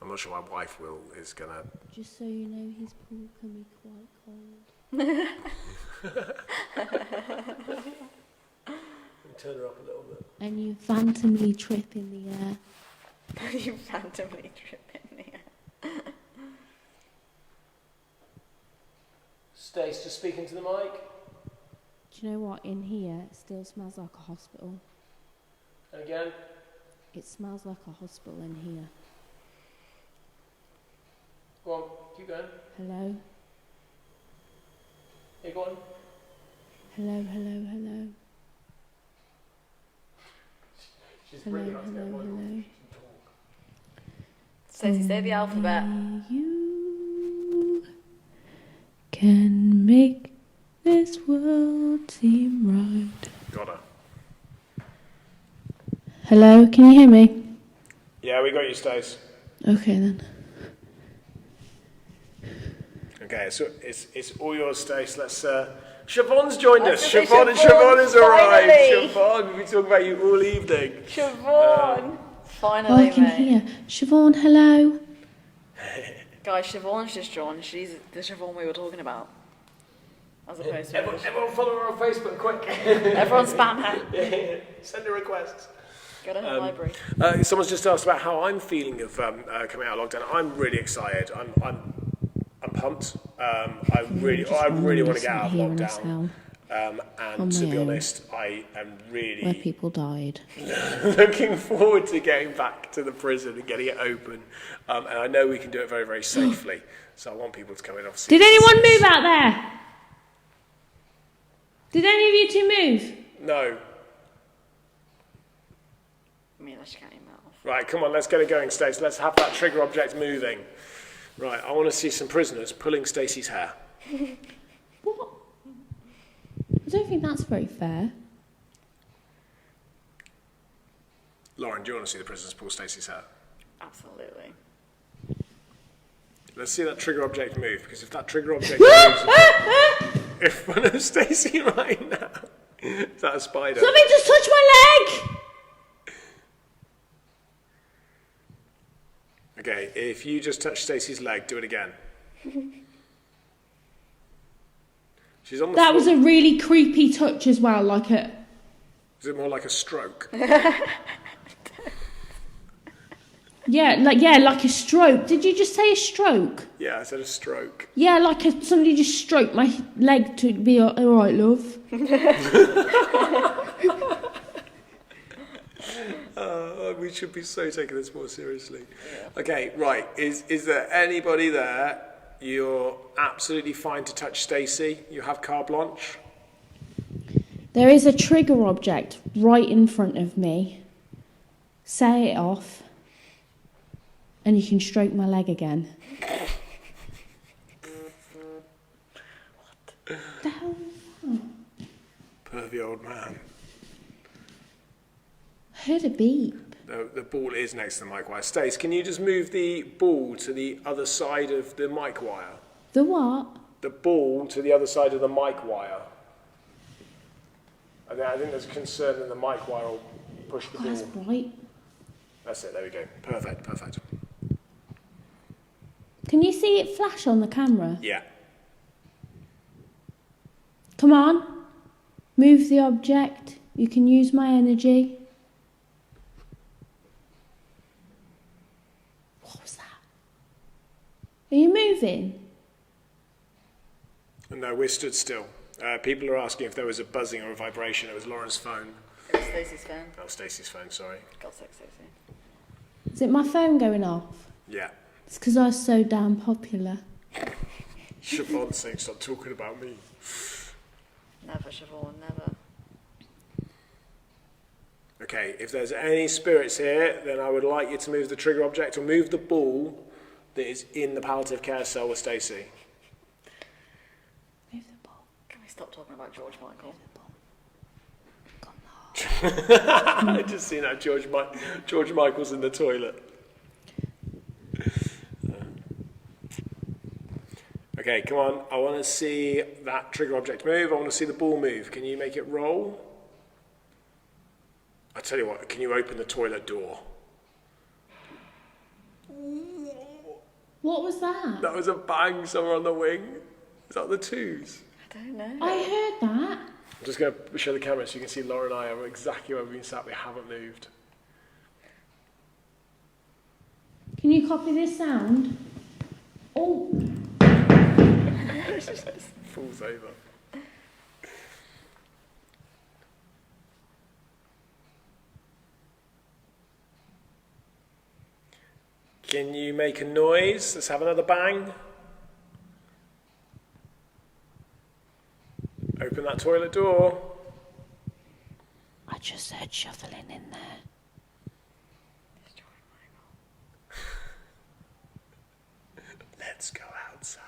S2: I'm not sure my wife is gonna...
S3: Just so you know, his pool can be quite cold.
S2: Turn her up a little bit.
S3: And you phantomly trip in the air.
S1: You randomly trip in the air.
S2: Stace, just speaking to the mic.
S3: Do you know what? In here, it still smells like a hospital.
S2: And again.
S3: It smells like a hospital in here.
S2: Go on, keep going.
S3: Hello?
S2: Yeah, go on.
S3: Hello, hello, hello.
S2: She's
S3: Hello,
S2: brilliant.
S3: hello, hello.
S1: Stacey, say the alphabet.
S3: You can make this world seem right.
S2: Got her.
S3: Hello, can you hear me?
S2: Yeah, we got you, Stace.
S3: Okay then.
S2: Okay, so it's all yours, Stace. Let's. Siobhan's joined us.
S1: I was gonna say
S2: Siobhan has arrived.
S1: finally.
S2: Siobhan, we've been talking about you all evening.
S1: Siobhan! Finally,
S3: Oh, I can
S1: mate.
S3: hear. Siobhan, hello.
S1: Guys, Siobhan's just joined. She's the Siobhan we were talking about. As opposed to...
S2: Everyone follow her on Facebook, quick.
S1: Everyone spam her.
S2: Send her requests.
S1: Go to her library.
S2: Someone's just asked about how I'm feeling of coming out of lockdown. I'm really excited. I'm pumped. I really want to get out of lockdown. And to be honest, I am
S3: Where
S2: really
S3: people died.
S2: looking forward to getting back to the prison and getting it open. And I know we can do it very, very safely. So I want people to come in. Obviously.
S3: Did anyone move out there? Did any of you two move?
S2: No.
S1: I mean, unless you can't email.
S2: Right, come on, let's get it going, Stacey. Let's have that trigger object moving. Right, I want to see some prisoners pulling Stacey's hair.
S3: What? I don't think that's very fair.
S2: Lauren, do you want to see the prisoners pull Stacey's hair?
S1: Absolutely.
S2: Let's see that trigger object move, because if that trigger object moves in front of Stacey right now, is that a spider?
S3: Somebody just touched my leg!
S2: Okay, if you just touch Stacey's leg, do it again. She's on the
S3: That
S2: floor.
S3: was a really creepy touch as well, like a...
S2: Is it more like a stroke?
S3: Yeah, like a stroke. Did you just say a stroke?
S2: Yeah, I said a stroke.
S3: Yeah, like somebody just stroked my leg to be alright, love.
S2: We should be so taking this more seriously. Okay, right. Is there anybody there? You're absolutely fine to touch Stacey. You have carte blanche.
S3: There is a trigger object right in front of me. Say it off. And you can stroke my leg again. What the hell is that?
S2: Pervy old man.
S3: I heard a beep.
S2: The ball is next to the mic wire. Stace, can you just move the ball to the other side of the mic wire?
S3: The what?
S2: The ball to the other side of the mic wire. I think there's concern that the mic wire will push the
S3: Oh, that's
S2: ball.
S3: bright.
S2: That's it, there we go. Perfect.
S3: Can you see it flash on the camera?
S2: Yeah.
S3: Come on. Move the object. You can use my energy. What was that? Are you moving?
S2: No, we're stood still. People are asking if there was a buzzing or a vibration. It was Lauren's phone.
S1: It was Stacey's phone.
S2: Oh, Stacey's phone, sorry.
S1: God's sake, Stacey.
S3: Is it my phone going off?
S2: Yeah.
S3: It's because I was so damn popular.
S2: Siobhan's saying, stop talking about me.
S1: Never, Siobhan, never.
S2: Okay, if there's any spirits here, then I would like you to move the trigger object or move the ball that is in the palliative care cell with Stacey.
S3: Move the ball.
S1: Can we stop talking about George Michael?
S2: I just seen that George Michael's in the toilet. Okay, come on. I want to see that trigger object move. I want to see the ball move. Can you make it roll? I tell you what, can you open the toilet door?
S3: What was that?
S2: That was a bang somewhere on the wing. Is that the twos?
S1: I don't know.
S3: I heard that.
S2: I'm just going to show the camera so you can see Lauren and I are exactly where we've been sat. We haven't moved.
S3: Can you copy this sound? Oh.
S2: Falls over. Can you make a noise? Let's have another bang. Open that toilet door.
S3: I just heard shuffling in there.
S2: Let's go outside.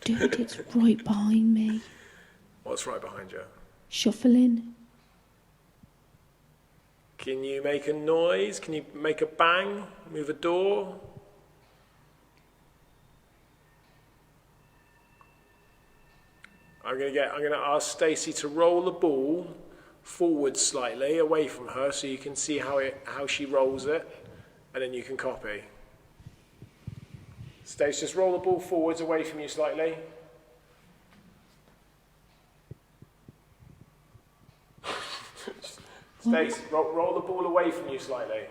S3: Dude, it's right behind me.
S2: What's right behind you?
S3: Shuffling.
S2: Can you make a noise? Can you make a bang? Move a door? I'm gonna ask Stacey to roll the ball forward slightly away from her so you can see how she rolls it, and then you can copy. Stacey, just roll the ball forwards away from you slightly. Stacey, roll the ball away from you slightly.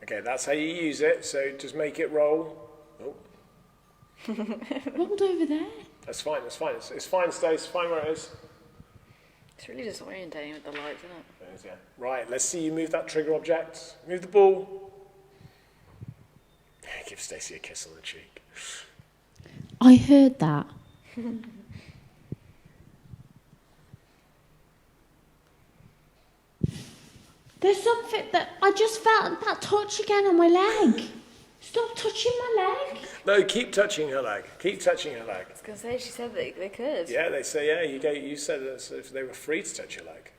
S2: Okay, that's how you use it, so just make it roll. Oh.
S3: Rolled over there.
S2: That's fine, it's fine, Stacey, it's fine where it is.
S1: It's really disorientating with the lights, isn't it?
S2: It is, yeah. Right, let's see you move that trigger object. Move the ball. Give Stacey a kiss on the cheek.
S3: I heard that. There's something that I just felt that touch again on my leg. Stop touching my leg.
S2: No, keep touching her leg. Keep touching her leg.
S1: I was going to say, she said they could.
S2: Yeah, they say, yeah, you said that if they were free to touch your leg.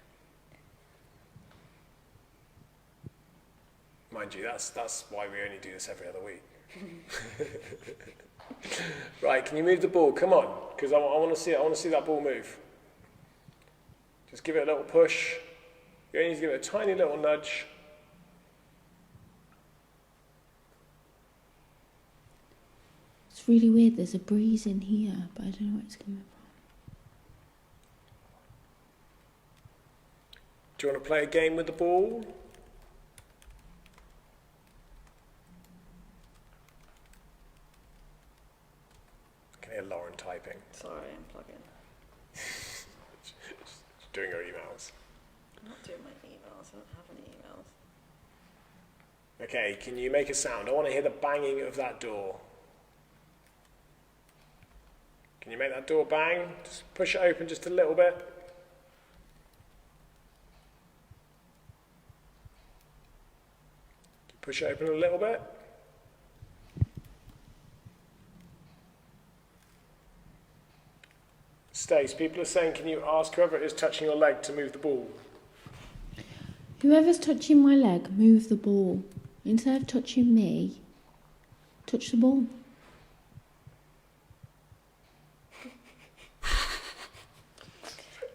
S2: Mind you, that's why we only do this every other week. Right, can you move the ball? Come on, because I want to see it. I want to see that ball move. Just give it a little push. You only need to give it a tiny little nudge.
S3: It's really weird. There's a breeze in here, but I don't know where it's coming from.
S2: Do you want to play a game with the ball? I can hear Lauren typing.
S1: Sorry, I'm plugging.
S2: She's doing her emails.
S1: I'm not doing my emails. I don't have any emails.
S2: Okay, can you make a sound? I want to hear the banging of that door. Can you make that door bang? Just push it open just a little bit. Push it open a little bit. Stace, people are saying, can you ask whoever it is touching your leg to move the ball?
S3: Whoever's touching my leg, move the ball. Instead of touching me, touch the ball.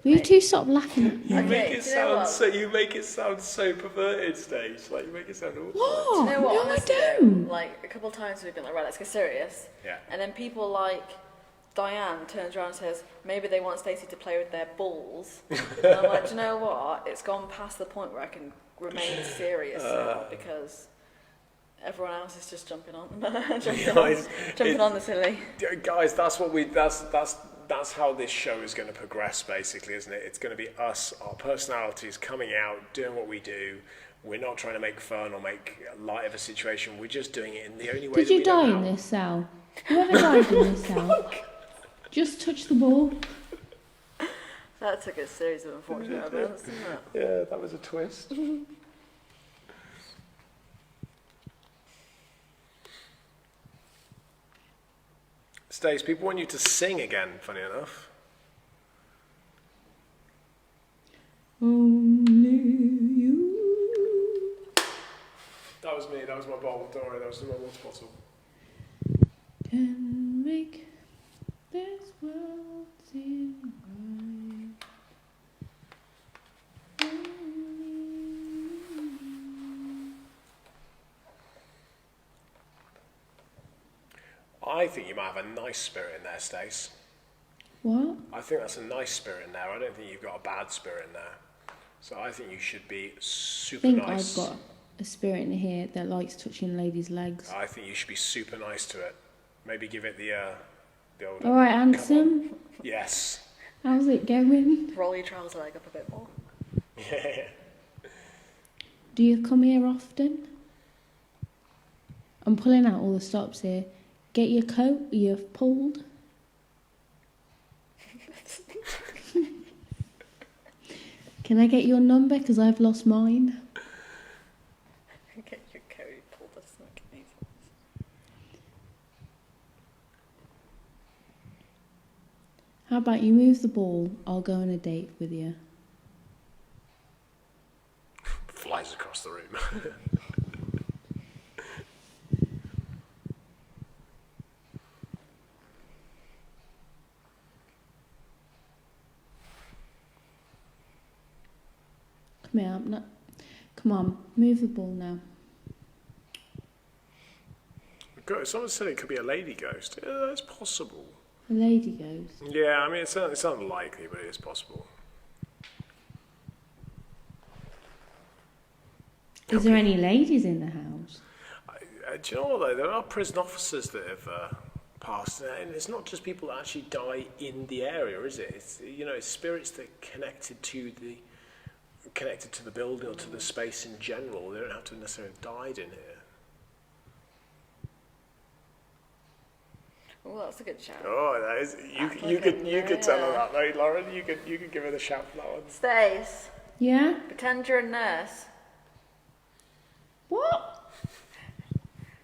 S3: Will you two stop laughing at me?
S2: You
S1: Okay,
S2: make it
S1: do you know
S2: sound
S1: what?
S2: so. You make it sound so perverted, Stace. Like you make it sound awful.
S3: What?
S1: Do you know what?
S3: No,
S1: Honestly,
S3: I
S1: though,
S3: don't.
S1: like a couple of times we've been like, right, let's get serious.
S2: Yeah.
S1: And then people like Diane turns around and says, maybe they want Stacey to play with their balls. And I'm like, do you know what? It's gone past the point where I can remain serious now because everyone else is just jumping on, jumping on the silly.
S2: Guys, that's what we. That's how this show is going to progress, basically, isn't it? It's going to be us, our personalities coming out, doing what we do. We're not trying to make fun or make light of a situation. We're just doing it in the only way
S6: Did
S2: that
S6: you
S2: we know
S6: die
S2: how.
S6: in this cell? Whoever died in this cell, just touch the ball.
S1: That took a series of unfortunate events, didn't it?
S2: Yeah, that was a twist. Stace, people want you to sing again, funny enough.
S6: Only you
S2: That was me, that was my bowl, don't worry, that was my water bottle.
S6: can make this world seem right.
S2: I think you might have a nice spirit in there, Stace.
S6: What?
S2: I think that's a nice spirit in there. I don't think you've got a bad spirit in there. So I think you should be
S6: I
S2: super
S6: think
S2: nice.
S6: I've got a spirit in here that likes touching ladies' legs.
S2: I think you should be super nice to it. Maybe give it the old...
S6: All right,
S2: come on.
S6: handsome.
S2: Yes.
S6: How's it going?
S1: Roll your trouser leg up a bit more.
S2: Yeah.
S6: Do you come here often? I'm pulling out all the stops here. Get your coat, you've pulled. Can I get your number? Because I've lost mine.
S1: Get your coat pulled up some keys.
S6: How about you move the ball? I'll go on a date with you.
S2: Flies across the room.
S6: Come here, I'm not... Come on, move the ball now.
S2: Someone said it could be a lady ghost. Yeah, it's possible.
S6: A lady goes.
S2: Yeah, I mean, it's unlikely, but it is possible.
S6: Is there any ladies in the house?
S2: Do you know what, though? There are prison officers that have passed, and it's not just people that actually die in the area, is it? It's, it's spirits that are connected to the building or to the space in general. They don't have to necessarily have died in here.
S1: Oh, that's a good shout.
S2: Oh, that is you could tell her that, right, Lauren? You could give her the shout for that one.
S1: Stace,
S6: Yeah?
S1: pretend you're a nurse.
S6: What?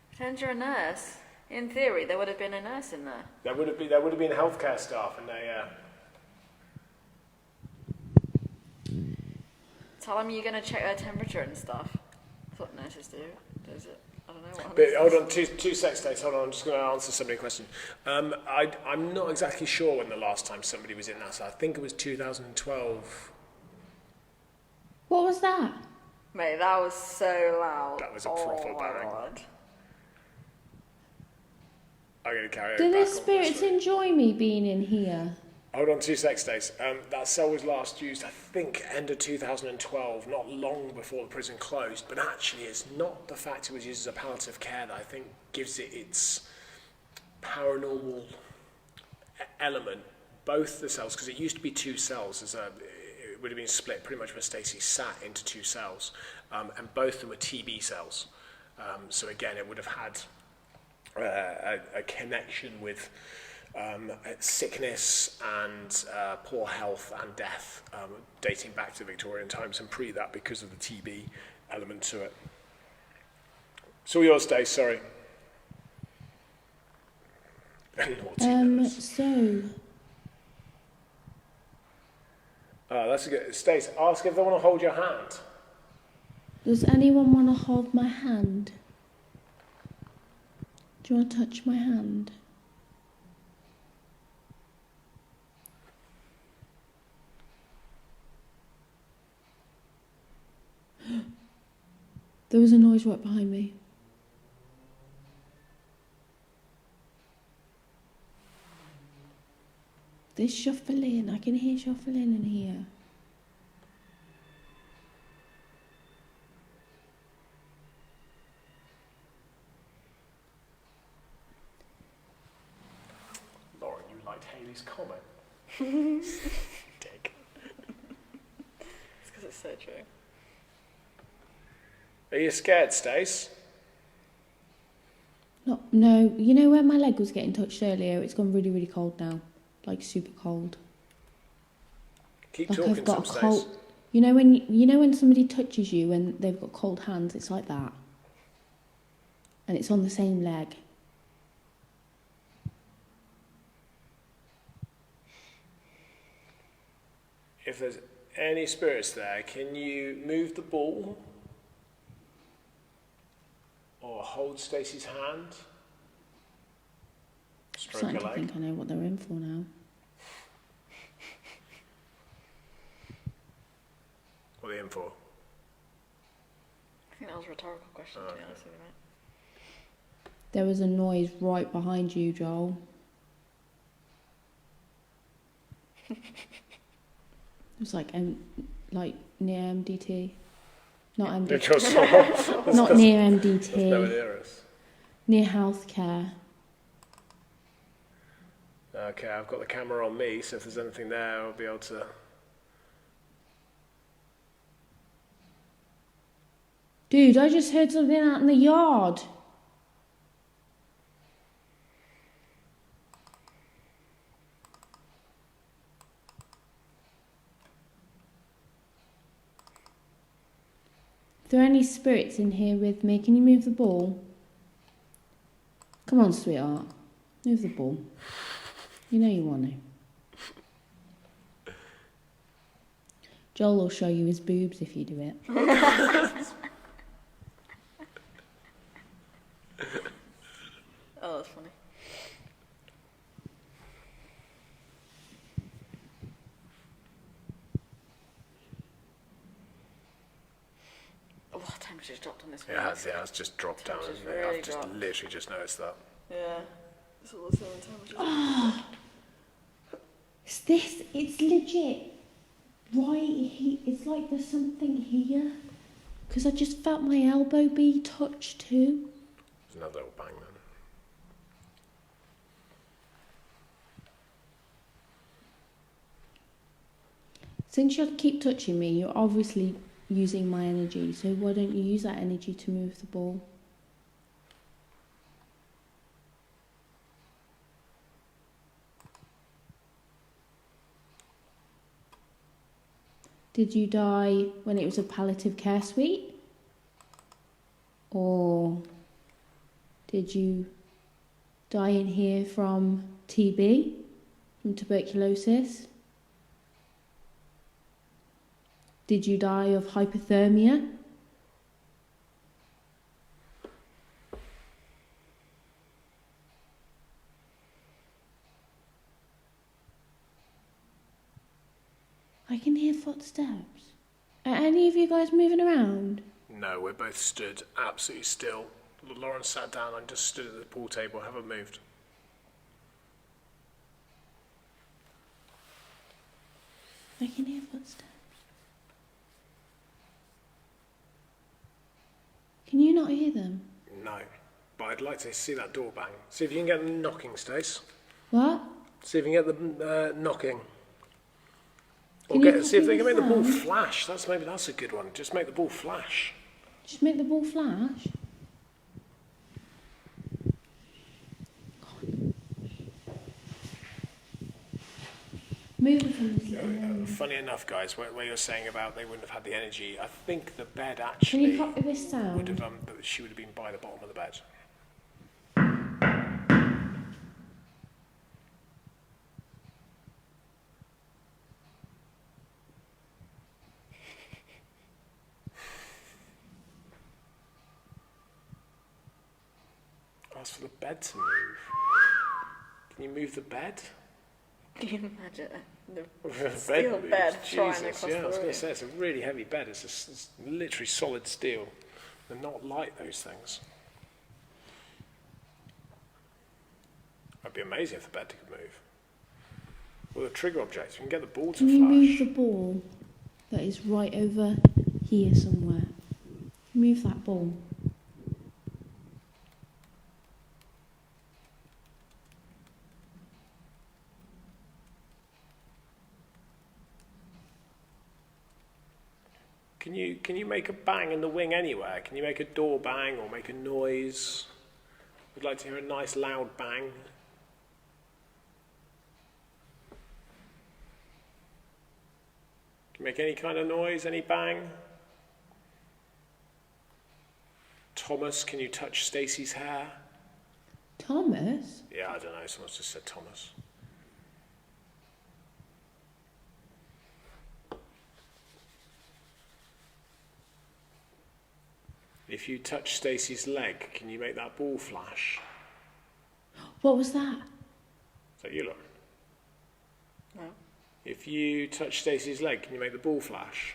S1: Pretend you're a nurse. In theory, there would have been a nurse in there.
S2: There would have been healthcare staff, and
S1: Tell them you're going to check their temperature and stuff. That's what nurses do. Does it? I don't know what.
S2: But hold on, two seconds, Stace. Hold on, I'm just going to answer somebody's question. I'm not exactly sure when the last time somebody was in that. So I think it was 2012.
S6: What was that?
S1: Mate, that was so loud.
S2: That was a proper
S1: my
S2: bang.
S1: God.
S2: I'm going to carry
S6: Do
S2: it
S6: the
S2: back on
S6: spirits
S2: this one.
S6: enjoy me being in here?
S2: Hold on 2 seconds, Stace. That cell was last used, I think, end of 2012, not long before the prison closed. But actually, it's not the fact it was used as a palliative care that I think gives it its paranormal element. Both the cells, because it used to be 2 cells, it would have been split pretty much where Stacey sat into 2 cells, and both of them were TB cells. So again, it would have had a connection with sickness and poor health and death, dating back to Victorian times and pre that because of the TB element to it. So yours, Stace, sorry.
S6: So...
S2: That's a good. Stace, ask if they want to hold your hand.
S6: Does anyone want to hold my hand? Do you want to touch my hand? There was a noise right behind me. There's shuffling. I can hear shuffling in here.
S2: Lauren, you liked Hayley's comment. Dick.
S1: It's because it's so true.
S2: Are you scared, Stace?
S6: No, you know where my leg was getting touched earlier? It's gone really, really cold now. Like super cold.
S2: Keep
S6: Like
S2: talking
S6: I've got
S2: some,
S6: a
S2: Stace.
S6: cold. You know when somebody touches you and they've got cold hands, it's like that. And it's on the same leg.
S2: If there's any spirits there, can you move the ball? Or hold Stacey's hand?
S6: I'm
S2: Stroke
S6: starting
S2: her
S6: to
S2: leg.
S6: think I know what they're in for now.
S2: What are they in for?
S1: I think that was a rhetorical question, to be honest with you, mate.
S6: There was a noise right behind you, Joel. It was like near MDT. Not MDT. Not near MDT.
S2: Nowhere near us.
S6: Near healthcare.
S2: Okay, I've got the camera on me, so if there's anything there, I'll be able to...
S6: Dude, I just heard something out in the yard. Are there any spirits in here with me? Can you move the ball? Come on, sweetheart. Move the ball. You know you want to. Joel will show you his boobs if you do it.
S1: Oh, that's funny. Oh, temperature just dropped on this one.
S2: Yeah, it's just dropped down.
S1: Temperature's
S2: Isn't it?
S1: really
S2: I've just
S1: dropped.
S2: literally just noticed that.
S1: Yeah. It's all the same temperature.
S6: It's legit. Right, it's like there's something here. Because I just felt my elbow be touched too.
S2: There's another little bang then.
S6: Since you keep touching me, you're obviously using my energy. So why don't you use that energy to move the ball? Did you die when it was a palliative care suite? Or did you die in here from TB, from tuberculosis? Did you die of hypothermia? I can hear footsteps. Are any of you guys moving around?
S2: No, we're both stood absolutely still. Lauren sat down and just stood at the pool table, haven't moved.
S6: I can hear footsteps. Can you not hear them?
S2: No, but I'd like to see that door bang. See if you can get the knocking, Stace.
S6: What?
S2: See if you can get the knocking. Or
S6: Can you
S2: see if they can make the ball
S6: sound?
S2: flash. That's a good one. Just make the ball flash.
S6: Just make the ball flash. Move it from this little area.
S2: Funny enough, guys, where you're saying about they wouldn't have had the energy, I think the bed
S6: Can
S2: actually
S6: you copy this sound?
S2: would have she would have been by the bottom of the bed. Ask for the bed to move. Can you move the bed?
S1: Can you imagine the
S2: The
S1: steel
S2: moves.
S1: bed flying
S2: Jesus,
S1: across
S2: yeah,
S1: the
S2: I was going
S1: room?
S2: to say it's a really heavy bed. It's literally solid steel. They're not light, those things. It'd be amazing if the bed could move. Well, the trigger objects, you can get the ball to
S6: Can you move
S2: flash.
S6: the ball that is right over here somewhere? Move that ball.
S2: Can you make a bang in the wing anywhere? Can you make a door bang or make a noise? We'd like to hear a nice loud bang. Can you make any kind of noise, any bang? Thomas, can you touch Stacey's hair?
S6: Thomas?
S2: Yeah, I don't know, someone's just said Thomas. If you touch Stacey's leg, can you make that ball flash?
S6: What was that?
S2: Is that you, Lauren?
S1: No.
S2: If you touch Stacey's leg, can you make the ball flash?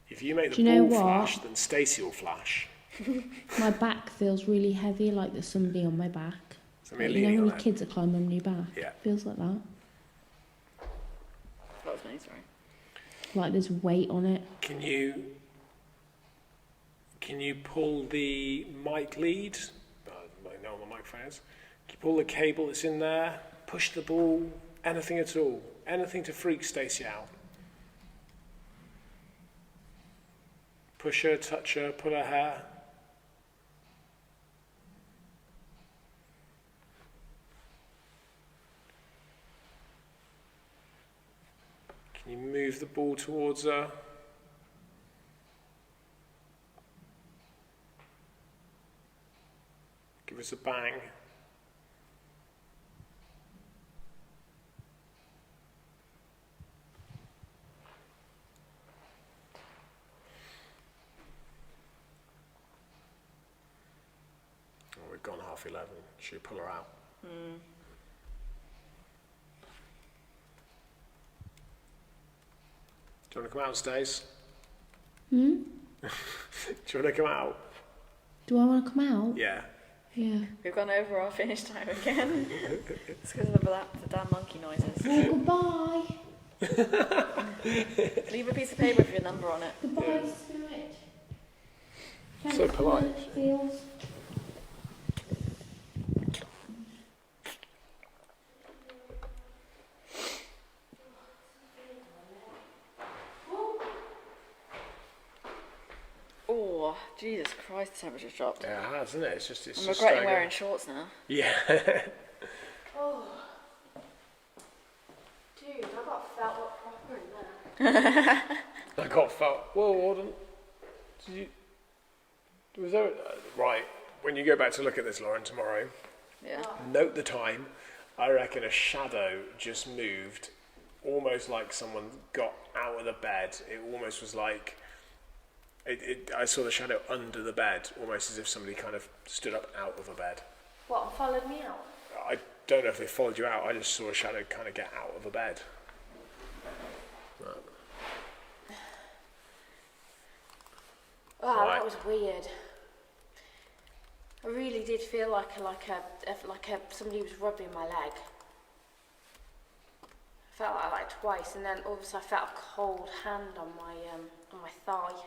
S2: If you make the
S6: Do you know
S2: ball
S6: what?
S2: flash, then Stacey will flash.
S6: My back feels really heavy, like there's somebody on my back.
S2: Somebody
S6: Like, you
S2: leaning
S6: know
S2: on
S6: when
S2: it.
S6: kids are climbing on your back?
S2: Yeah.
S6: Feels like that.
S1: That was me, sorry.
S6: Like there's weight on it.
S2: Can you pull the mic lead? I know what the microphone is. Can you pull the cable that's in there? Push the ball? Anything at all? Anything to freak Stacey out? Push her, touch her, pull her hair. Can you move the ball towards her? Give us a bang. Oh, we've gone 11:30. Should we pull her out? Do you want to come out, Stace? Do you want to come out?
S6: Do I want to come out?
S2: Yeah.
S6: Yeah.
S1: We've gone over our finish time again. It's because of the damn monkey noises.
S6: Oh, goodbye.
S1: Leave a piece of paper with your number on it.
S6: Goodbye, Spirit.
S2: So polite.
S6: Feels.
S1: Oh, Jesus Christ, the temperature's dropped.
S2: Yeah, it has, isn't it? It's just
S1: I'm
S2: just
S1: regretting
S2: staggering.
S1: wearing shorts now.
S2: Yeah.
S3: Dude, I got felt up proper in there.
S2: I got felt. Whoa, Warden. Did you? Was there? Right. When you go back to look at this, Lauren, tomorrow,
S1: Yeah.
S2: note the time. I reckon a shadow just moved, almost like someone got out of the bed. It almost was like. I saw the shadow under the bed, almost as if somebody kind of stood up out of a bed.
S3: What, and followed me out?
S2: I don't know if they followed you out. I just saw a shadow kind of get out of a bed.
S3: Wow,
S2: Right.
S3: that was weird. I really did feel like somebody was rubbing my leg. I felt like twice, and then all of a sudden I felt a cold hand on my thigh.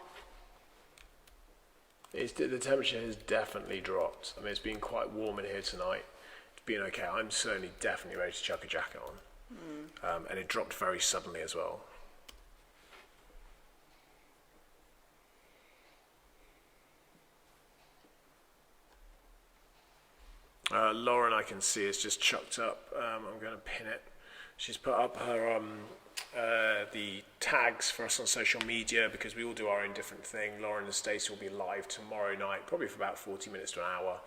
S2: The temperature has definitely dropped. I mean, it's been quite warm in here tonight. It's been okay. I'm certainly definitely ready to chuck a jacket on. And it dropped very suddenly as well. Lauren, I can see, is just chucked up. I'm going to pin it. She's put up her the tags for us on social media, because we all do our own different thing. Lauren and Stacey will be live tomorrow night, probably for about 40 minutes to an hour.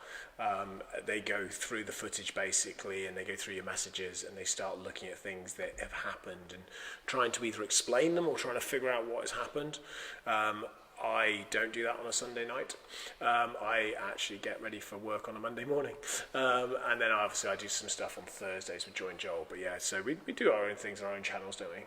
S2: They go through the footage basically, and they go through your messages, and they start looking at things that have happened and trying to either explain them or trying to figure out what has happened. I don't do that on a Sunday night. I actually get ready for work on a Monday morning. And then obviously I do some stuff on Thursdays with Joy and Joel. But yeah, so we do our own things on our own channels, don't we?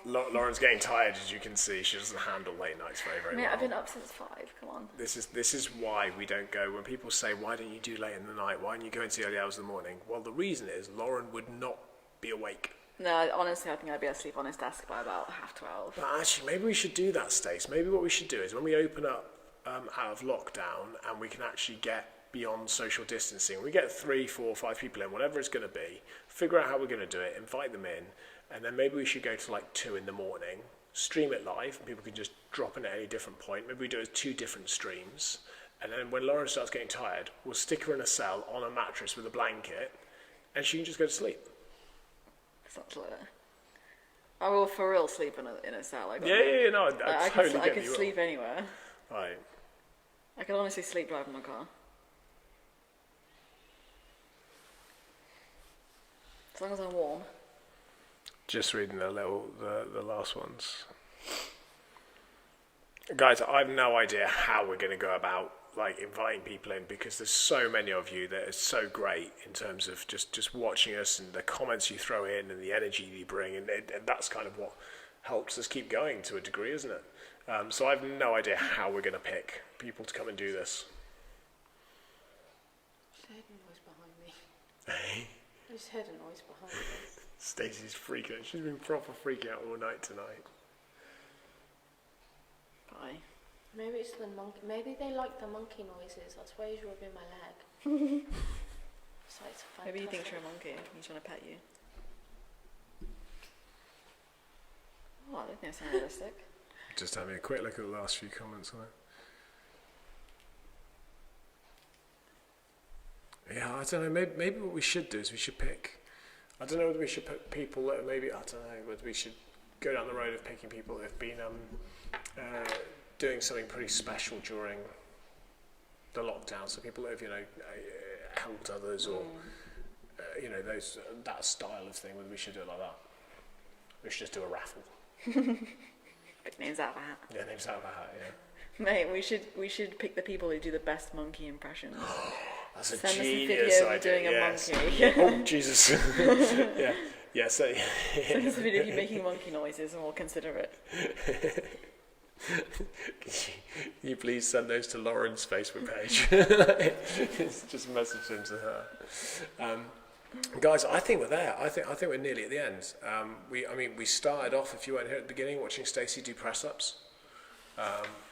S2: Lauren's getting tired, as you can see. She doesn't handle late nights very
S1: Mate,
S2: well.
S1: I've been up since 5, come on.
S2: This is why we don't go. When people say, why don't you do late in the night? Why don't you go into the early hours of the morning? Well, the reason is Lauren would not be awake.
S1: No, honestly, I think I'd be asleep on his desk by about 12:30.
S2: But actually, maybe we should do that, Stace. Maybe what we should do is when we open up out of lockdown and we can actually get beyond social distancing, we get 3, 4, 5 people in, whatever it's going to be, figure out how we're going to do it, invite them in, and then maybe we should go to like 2 in the morning, stream it live, and people can just drop in at any different point. Maybe we do it as 2 different streams, and then when Lauren starts getting tired, we'll stick her in a cell on a mattress with a blanket, and she can just go to sleep.
S1: Sounds like that. I will for real sleep in a cell.
S2: No, I totally get
S1: I could
S2: you.
S1: sleep anywhere.
S2: Right.
S1: I could honestly sleep driving my car. As long as I'm warm.
S2: Just reading the last ones. Guys, I have no idea how we're going to go about like inviting people in, because there's so many of you that are so great in terms of just watching us and the comments you throw in and the energy you bring, and that's kind of what helps us keep going to a degree, isn't it? So I have no idea how we're going to pick people to come and do this.
S3: I heard a noise behind me. I just heard a noise behind me.
S2: Stacey's freaking out. She's been proper freaking out all night tonight.
S1: Bye.
S3: Maybe it's the monkey. Maybe they like the monkey noises. That's why he's rubbing my leg. So it's fantastic.
S1: Maybe he thinks you're a monkey. He's trying to pet you. Oh, I don't think that's realistic.
S2: Just having a quick look at the last few comments on it. Yeah, I don't know. Maybe what we should do is we should pick. I don't know whether we should pick people that maybe. I don't know whether we should go down the road of picking people that have been doing something pretty special during the lockdown. So people that have helped others, or those that style of thing. Whether we should do it like that. We should just do a raffle.
S1: Pick names out of a hat.
S2: Yeah, names out of a hat. Yeah.
S1: Mate, we should pick the people who do the best monkey impressions.
S2: That's a
S1: Send
S2: genius
S1: us a video
S2: idea.
S1: of doing a
S2: Yes.
S1: monkey.
S2: Oh Jesus! yeah. So
S1: Send us a video of you making monkey noises, and we'll consider it.
S2: Can you please send those to Lauren's Facebook page? Just message them to her. Guys, I think we're there. I think we're nearly at the end. We started off, if you weren't here at the beginning, watching Stacey do press ups.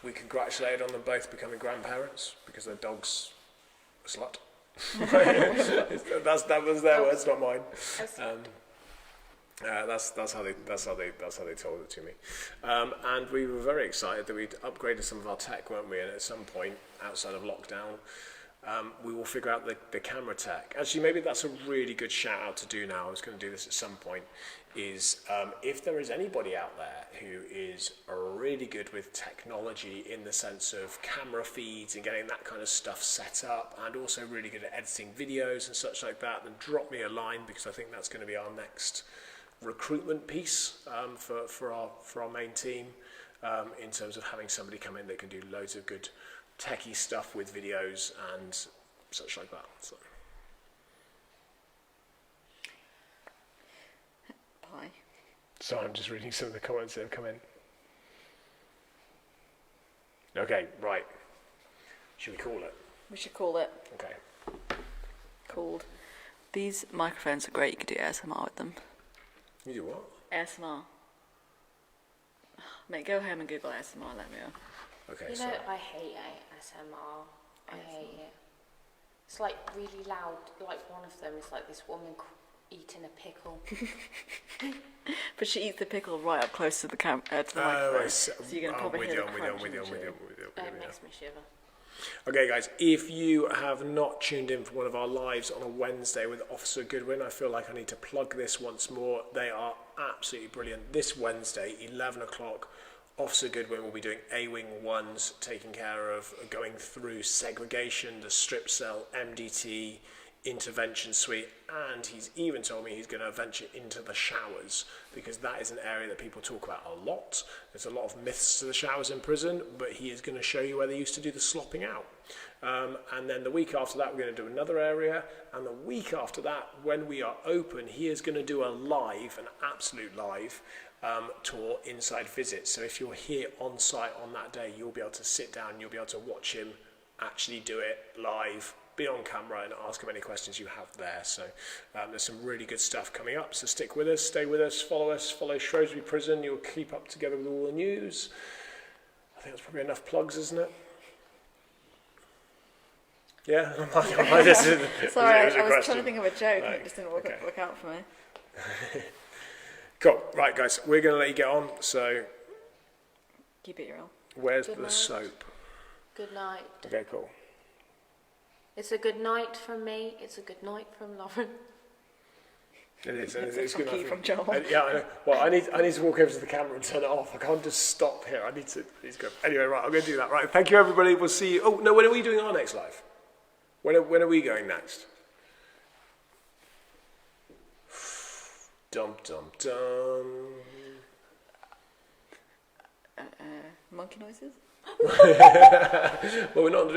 S2: We congratulated on them both becoming grandparents because their dog's a slut. that was their words, not mine. That's how they told it to me. And we were very excited that we'd upgraded some of our tech, weren't we? And at some point outside of lockdown, we will figure out the camera tech. Actually, maybe that's a really good shout out to do now. I was going to do this at some point. Is if there is anybody out there who is really good with technology in the sense of camera feeds and getting that kind of stuff set up, and also really good at editing videos and such like that, then drop me a line, because I think that's going to be our next recruitment piece for our main team, in terms of having somebody come in that can do loads of good techie stuff with videos and such like that.
S1: Bye.
S2: So I'm just reading some of the comments that have come in. Okay, right. Should we call it?
S1: We should call it.
S2: Okay.
S1: Called. These microphones are great. You could do ASMR with them.
S2: You do what?
S1: ASMR. Mate, go home and Google ASMR. Let me know.
S2: Okay,
S3: You
S2: so
S3: know, I hate ASMR. I hate it. It's like really loud. Like one of them is like this woman eating a pickle.
S1: But she eats the pickle right up close to the microphone. So you're going to probably hear the crunch.
S3: It makes me shiver.
S2: Okay, guys, if you have not tuned in for one of our lives on a Wednesday with Officer Goodwin, I feel like I need to plug this once more. They are absolutely brilliant. This Wednesday, 11 o'clock, Officer Goodwin will be doing A-Wing 1s, taking care of going through segregation, the strip cell, MDT, intervention suite, and he's even told me he's going to venture into the showers, because that is an area that people talk about a lot. There's a lot of myths to the showers in prison, but he is going to show you where they used to do the slopping out. And then the week after that, we're going to do another area, and the week after that, when we are open, he is going to do an absolute live tour inside visit. So if you're here on site on that day, you'll be able to sit down, you'll be able to watch him actually do it live, be on camera, and ask him any questions you have there. So there's some really good stuff coming up, so stick with us, stay with us, follow Shrewsbury Prison. You'll keep up together with all the news. I think that's probably enough plugs, isn't it? Yeah?
S1: Sorry, I was trying to think of a joke, and it just didn't work out for me.
S2: Cool. Right, guys, we're going to let you get on. So,
S1: Keep it real.
S2: where's
S3: Good
S2: the
S3: night.
S2: soap?
S3: Good night.
S2: Okay, cool.
S3: It's a good night from me. It's a good night from Lauren.
S2: It is. And
S1: It's
S2: it's
S1: a
S2: good
S1: fuck you
S2: enough.
S1: from Joel.
S2: Yeah, I know. Well, I need to walk over to the camera and turn it off. I can't just stop here. I need to. Please go. Anyway, right, I'm going to do that. Right, thank you, everybody. We'll see you. Oh no, when are we doing our next live? When are we going next? Dum dum dum.
S1: Monkey noises?
S2: Well, we're not.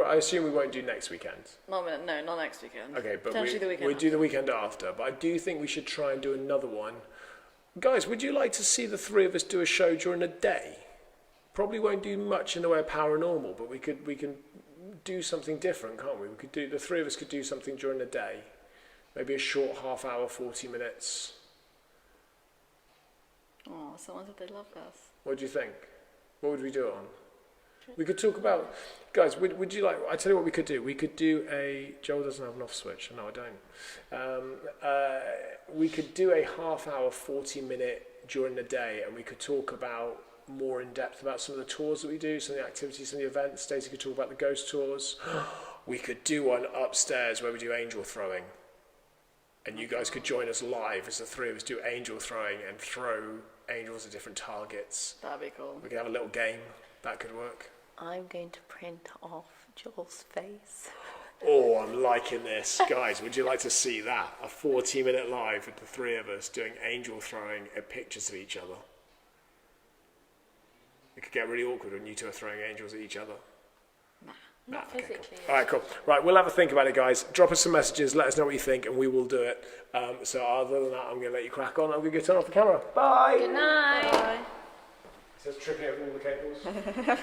S2: I assume we won't do next weekend.
S1: No, not next weekend.
S2: Okay, but
S1: Potentially the weekend
S2: we'll do the weekend after. But I do think we should try and do another one. Guys, would you like to see the three of us do a show during the day? Probably won't do much in the way of paranormal, but we can do something different, can't we? The three of us could do something during the day. Maybe a short half hour, 40 minutes.
S1: Oh, someone said they loved us.
S2: What do you think? What would we do it on? We could talk about, guys, would you like, I tell you what we could do. We could do Joel doesn't have an off switch. No, I don't. We could do a half hour, 40 minute during the day, and we could talk about more in depth about some of the tours that we do, some of the activities, some of the events. Stacey could talk about the ghost tours. We could do one upstairs where we do angel throwing. And you guys could join us live as the three of us do angel throwing and throw angels at different targets.
S1: That'd be cool.
S2: We could have a little game. That could work.
S3: I'm going to print off Joel's face.
S2: Oh, I'm liking this. Guys, would you like to see that? A 40-minute live with the three of us doing angel throwing at pictures of each other. It could get really awkward when you two are throwing angels at each other.
S3: Not
S2: okay,
S3: physically.
S2: Cool. All right, cool. Right, we'll have a think about it, guys. Drop us some messages. Let us know what you think, and we will do it. So other than that, I'm going to let you crack on. I'm going to go turn off the camera. Bye.
S3: Good night.
S1: Bye.
S2: It says tripping over all the cables.